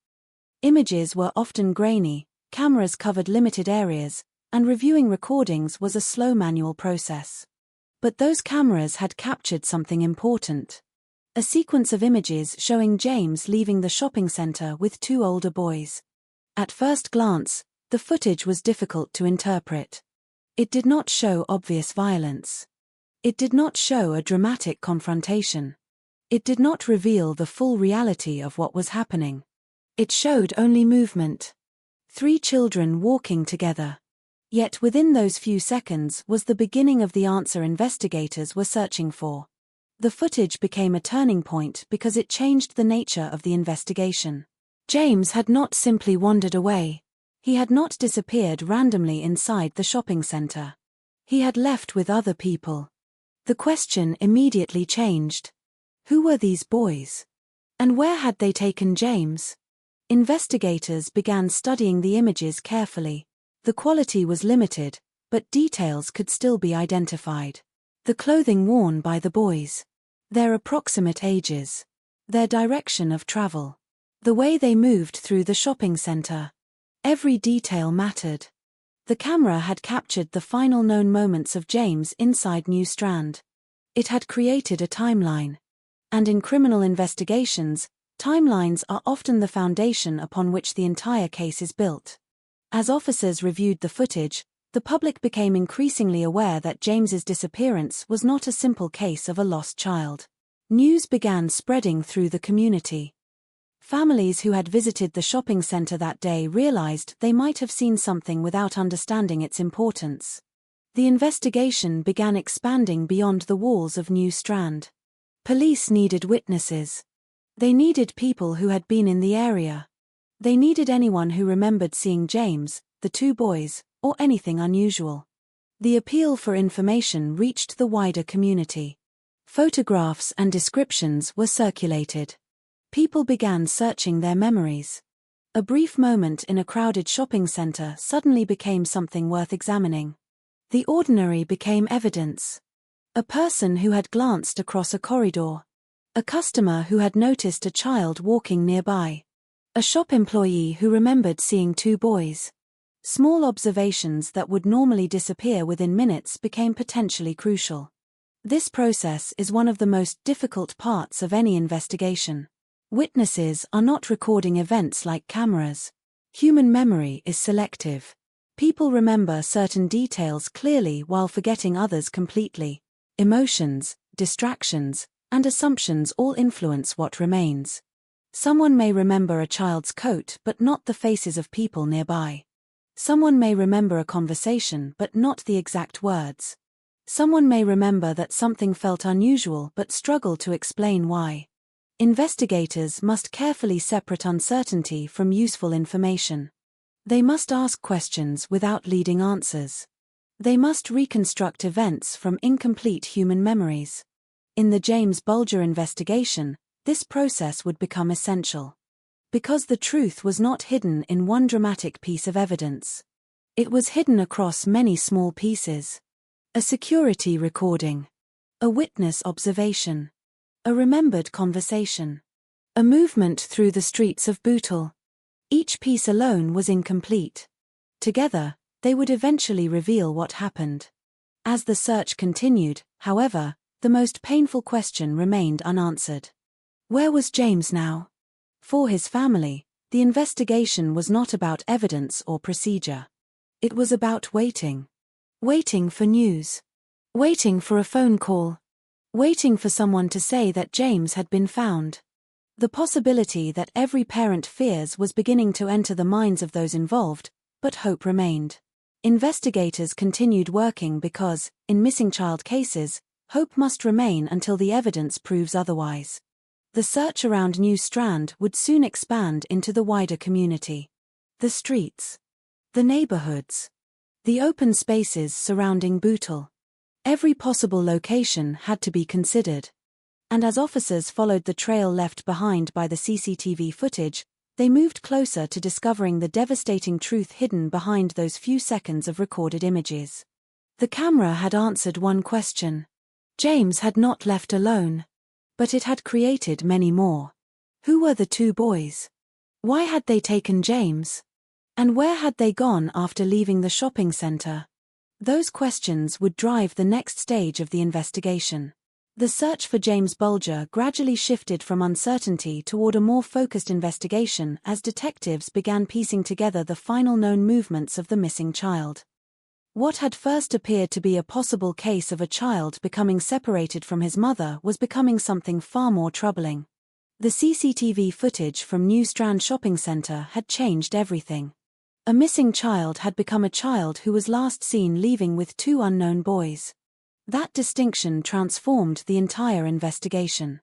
Images were often grainy, cameras covered limited areas, and reviewing recordings was a slow manual process. But those cameras had captured something important. A sequence of images showing James leaving the shopping center with two older boys. At first glance, the footage was difficult to interpret. It did not show obvious violence. It did not show a dramatic confrontation. It did not reveal the full reality of what was happening. It showed only movement. 3 children walking together. Yet within those few seconds was the beginning of the answer investigators were searching for. The footage became a turning point because it changed the nature of the investigation. James had not simply wandered away. He had not disappeared randomly inside the shopping center. He had left with other people. The question immediately changed. Who were these boys? And where had they taken James? Investigators began studying the images carefully. The quality was limited, but details could still be identified. The clothing worn by the boys. Their approximate ages. Their direction of travel. The way they moved through the shopping center. Every detail mattered. The camera had captured the final known moments of James inside New Strand. It had created a timeline. And in criminal investigations, timelines are often the foundation upon which the entire case is built. As officers reviewed the footage, the public became increasingly aware that James's disappearance was not a simple case of a lost child. News began spreading through the community. Families who had visited the shopping center that day realized they might have seen something without understanding its importance. The investigation began expanding beyond the walls of New Strand. Police needed witnesses. They needed people who had been in the area. They needed anyone who remembered seeing James, the 2 boys, or anything unusual. The appeal for information reached the wider community. Photographs and descriptions were circulated. People began searching their memories. A brief moment in a crowded shopping center suddenly became something worth examining. The ordinary became evidence. A person who had glanced across a corridor. A customer who had noticed a child walking nearby. A shop employee who remembered seeing 2 boys. Small observations that would normally disappear within minutes became potentially crucial. This process is one of the most difficult parts of any investigation. Witnesses are not recording events like cameras. Human memory is selective. People remember certain details clearly while forgetting others completely. Emotions, distractions, and assumptions all influence what remains. Someone may remember a child's coat but not the faces of people nearby. Someone may remember a conversation but not the exact words. Someone may remember that something felt unusual but struggle to explain why. Investigators must carefully separate uncertainty from useful information. They must ask questions without leading answers. They must reconstruct events from incomplete human memories. In the James Bulger investigation, this process would become essential. Because the truth was not hidden in one dramatic piece of evidence. It was hidden across many small pieces. A security recording. A witness observation. A remembered conversation. A movement through the streets of Bootle. Each piece alone was incomplete. Together, they would eventually reveal what happened. As the search continued, however, the most painful question remained unanswered. Where was James now? For his family, the investigation was not about evidence or procedure. It was about waiting. Waiting for news. Waiting for a phone call. Waiting for someone to say that James had been found. The possibility that every parent fears was beginning to enter the minds of those involved, but hope remained. Investigators continued working because, in missing child cases, hope must remain until the evidence proves otherwise. The search around New Strand would soon expand into the wider community. The streets. The neighborhoods. The open spaces surrounding Bootle. Every possible location had to be considered. And as officers followed the trail left behind by the CCTV footage, they moved closer to discovering the devastating truth hidden behind those few seconds of recorded images. The camera had answered one question. James had not left alone. But it had created many more. Who were the two boys? Why had they taken James? And where had they gone after leaving the shopping center? Those questions would drive the next stage of the investigation. The search for James Bulger gradually shifted from uncertainty toward a more focused investigation as detectives began piecing together the final known movements of the missing child. What had first appeared to be a possible case of a child becoming separated from his mother was becoming something far more troubling. The CCTV footage from New Strand Shopping Center had changed everything. A missing child had become a child who was last seen leaving with two unknown boys. That distinction transformed the entire investigation.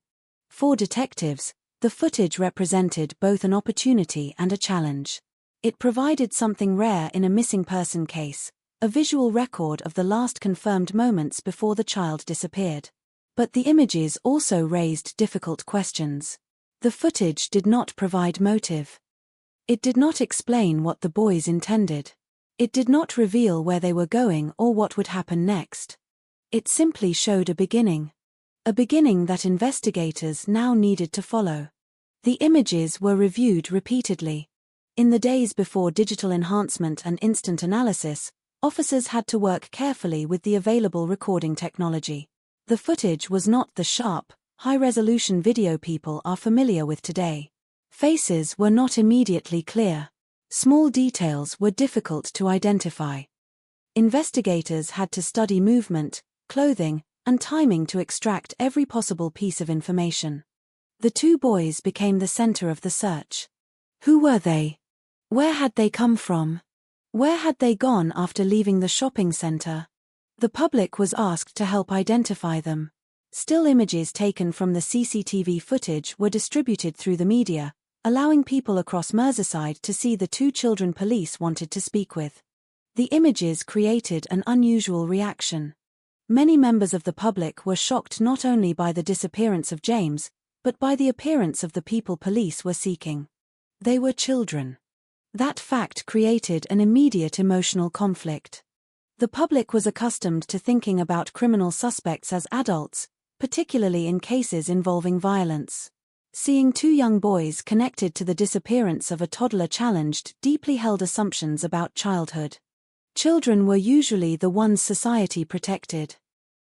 For detectives, the footage represented both an opportunity and a challenge. It provided something rare in a missing person case, a visual record of the last confirmed moments before the child disappeared. But the images also raised difficult questions. The footage did not provide motive. It did not explain what the boys intended. It did not reveal where they were going or what would happen next. It simply showed a beginning. A beginning that investigators now needed to follow. The images were reviewed repeatedly. In the days before digital enhancement and instant analysis, officers had to work carefully with the available recording technology. The footage was not the sharp, high-resolution video people are familiar with today. Faces were not immediately clear. Small details were difficult to identify. Investigators had to study movement, clothing, and timing to extract every possible piece of information. The two boys became the center of the search. Who were they? Where had they come from? Where had they gone after leaving the shopping center? The public was asked to help identify them. Still images taken from the CCTV footage were distributed through the media, allowing people across Merseyside to see the two children police wanted to speak with. The images created an unusual reaction. Many members of the public were shocked not only by the disappearance of James, but by the appearance of the people police were seeking. They were children. That fact created an immediate emotional conflict. The public was accustomed to thinking about criminal suspects as adults, particularly in cases involving violence. Seeing two young boys connected to the disappearance of a toddler challenged deeply held assumptions about childhood. Children were usually the ones society protected.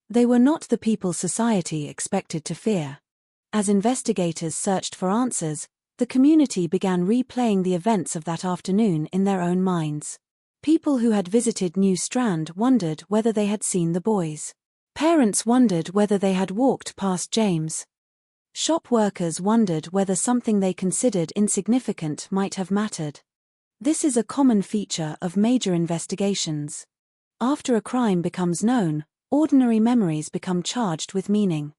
They were not the people society expected to fear. As investigators searched for answers, the community began replaying the events of that afternoon in their own minds. People who had visited New Strand wondered whether they had seen the boys. Parents wondered whether they had walked past James. Shop workers wondered whether something they considered insignificant might have mattered. This is a common feature of major investigations. After a crime becomes known, ordinary memories become charged with meaning.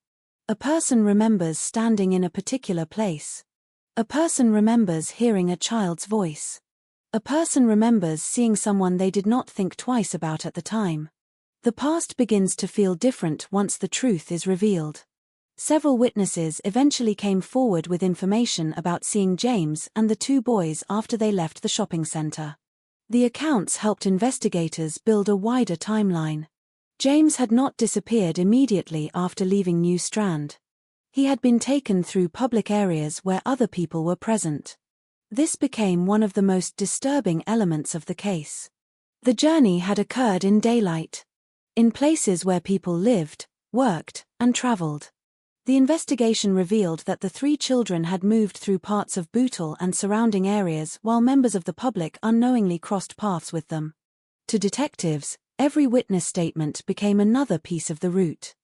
A person remembers standing in a particular place. A person remembers hearing a child's voice. A person remembers seeing someone they did not think twice about at the time. The past begins to feel different once the truth is revealed. Several witnesses eventually came forward with information about seeing James and the two boys after they left the shopping center. The accounts helped investigators build a wider timeline. James had not disappeared immediately after leaving New Strand. He had been taken through public areas where other people were present. This became one of the most disturbing elements of the case. The journey had occurred in daylight, in places where people lived, worked, and traveled. The investigation revealed that the three children had moved through parts of Bootle and surrounding areas while members of the public unknowingly crossed paths with them. To detectives, every witness statement became another piece of the route.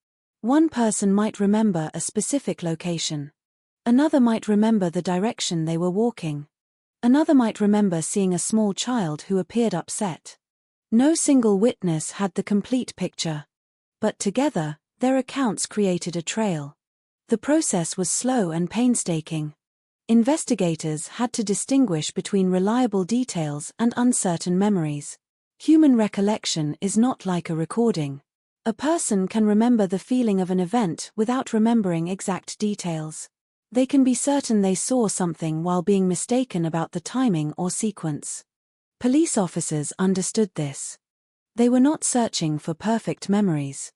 One person might remember a specific location. Another might remember the direction they were walking. Another might remember seeing a small child who appeared upset. No single witness had the complete picture. But together, their accounts created a trail. The process was slow and painstaking. Investigators had to distinguish between reliable details and uncertain memories. Human recollection is not like a recording. A person can remember the feeling of an event without remembering exact details. They can be certain they saw something while being mistaken about the timing or sequence. Police officers understood this. They were not searching for perfect memories.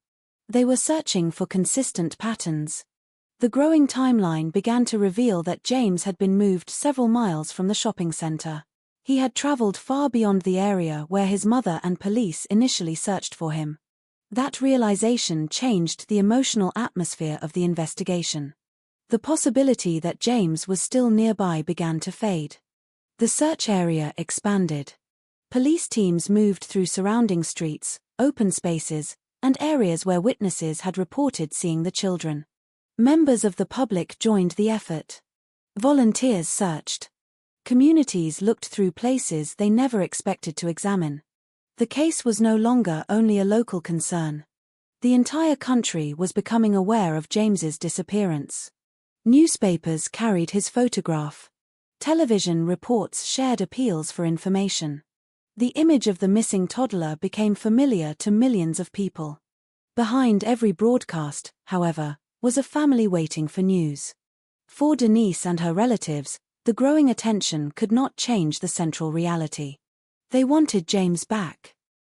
They were searching for consistent patterns. The growing timeline began to reveal that James had been moved several miles from the shopping center. He had traveled far beyond the area where his mother and police initially searched for him. That realization changed the emotional atmosphere of the investigation. The possibility that James was still nearby began to fade. The search area expanded. Police teams moved through surrounding streets, open spaces, and areas where witnesses had reported seeing the children. Members of the public joined the effort. Volunteers searched. Communities looked through places they never expected to examine. The case was no longer only a local concern. The entire country was becoming aware of James's disappearance. Newspapers carried his photograph. Television reports shared appeals for information. The image of the missing toddler became familiar to millions of people. Behind every broadcast, however, was a family waiting for news. For Denise and her relatives, the growing attention could not change the central reality. They wanted James back.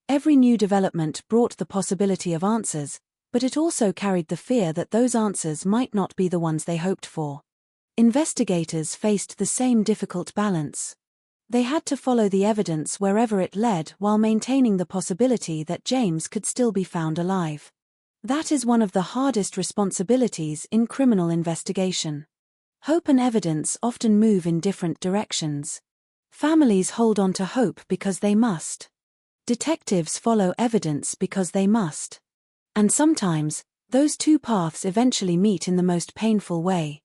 Every new development brought the possibility of answers, but it also carried the fear that those answers might not be the ones they hoped for. Investigators faced the same difficult balance. They had to follow the evidence wherever it led while maintaining the possibility that James could still be found alive. That is one of the hardest responsibilities in criminal investigation. Hope and evidence often move in different directions. Families hold on to hope because they must. Detectives follow evidence because they must. And sometimes, those two paths eventually meet in the most painful way.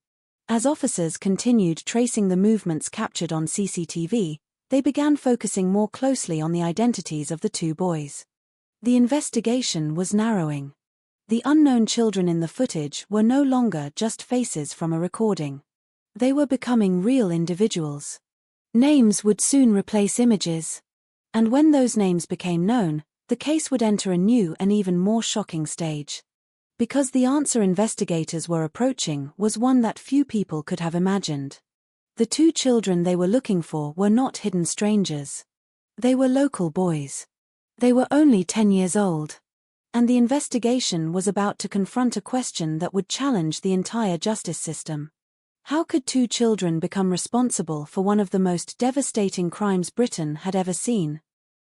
As officers continued tracing the movements captured on CCTV, they began focusing more closely on the identities of the two boys. The investigation was narrowing. The unknown children in the footage were no longer just faces from a recording. They were becoming real individuals. Names would soon replace images. And when those names became known, the case would enter a new and even more shocking stage. Because the answer investigators were approaching was one that few people could have imagined. The two children they were looking for were not hidden strangers. They were local boys. They were only 10 years old. And the investigation was about to confront a question that would challenge the entire justice system. How could two children become responsible for one of the most devastating crimes Britain had ever seen?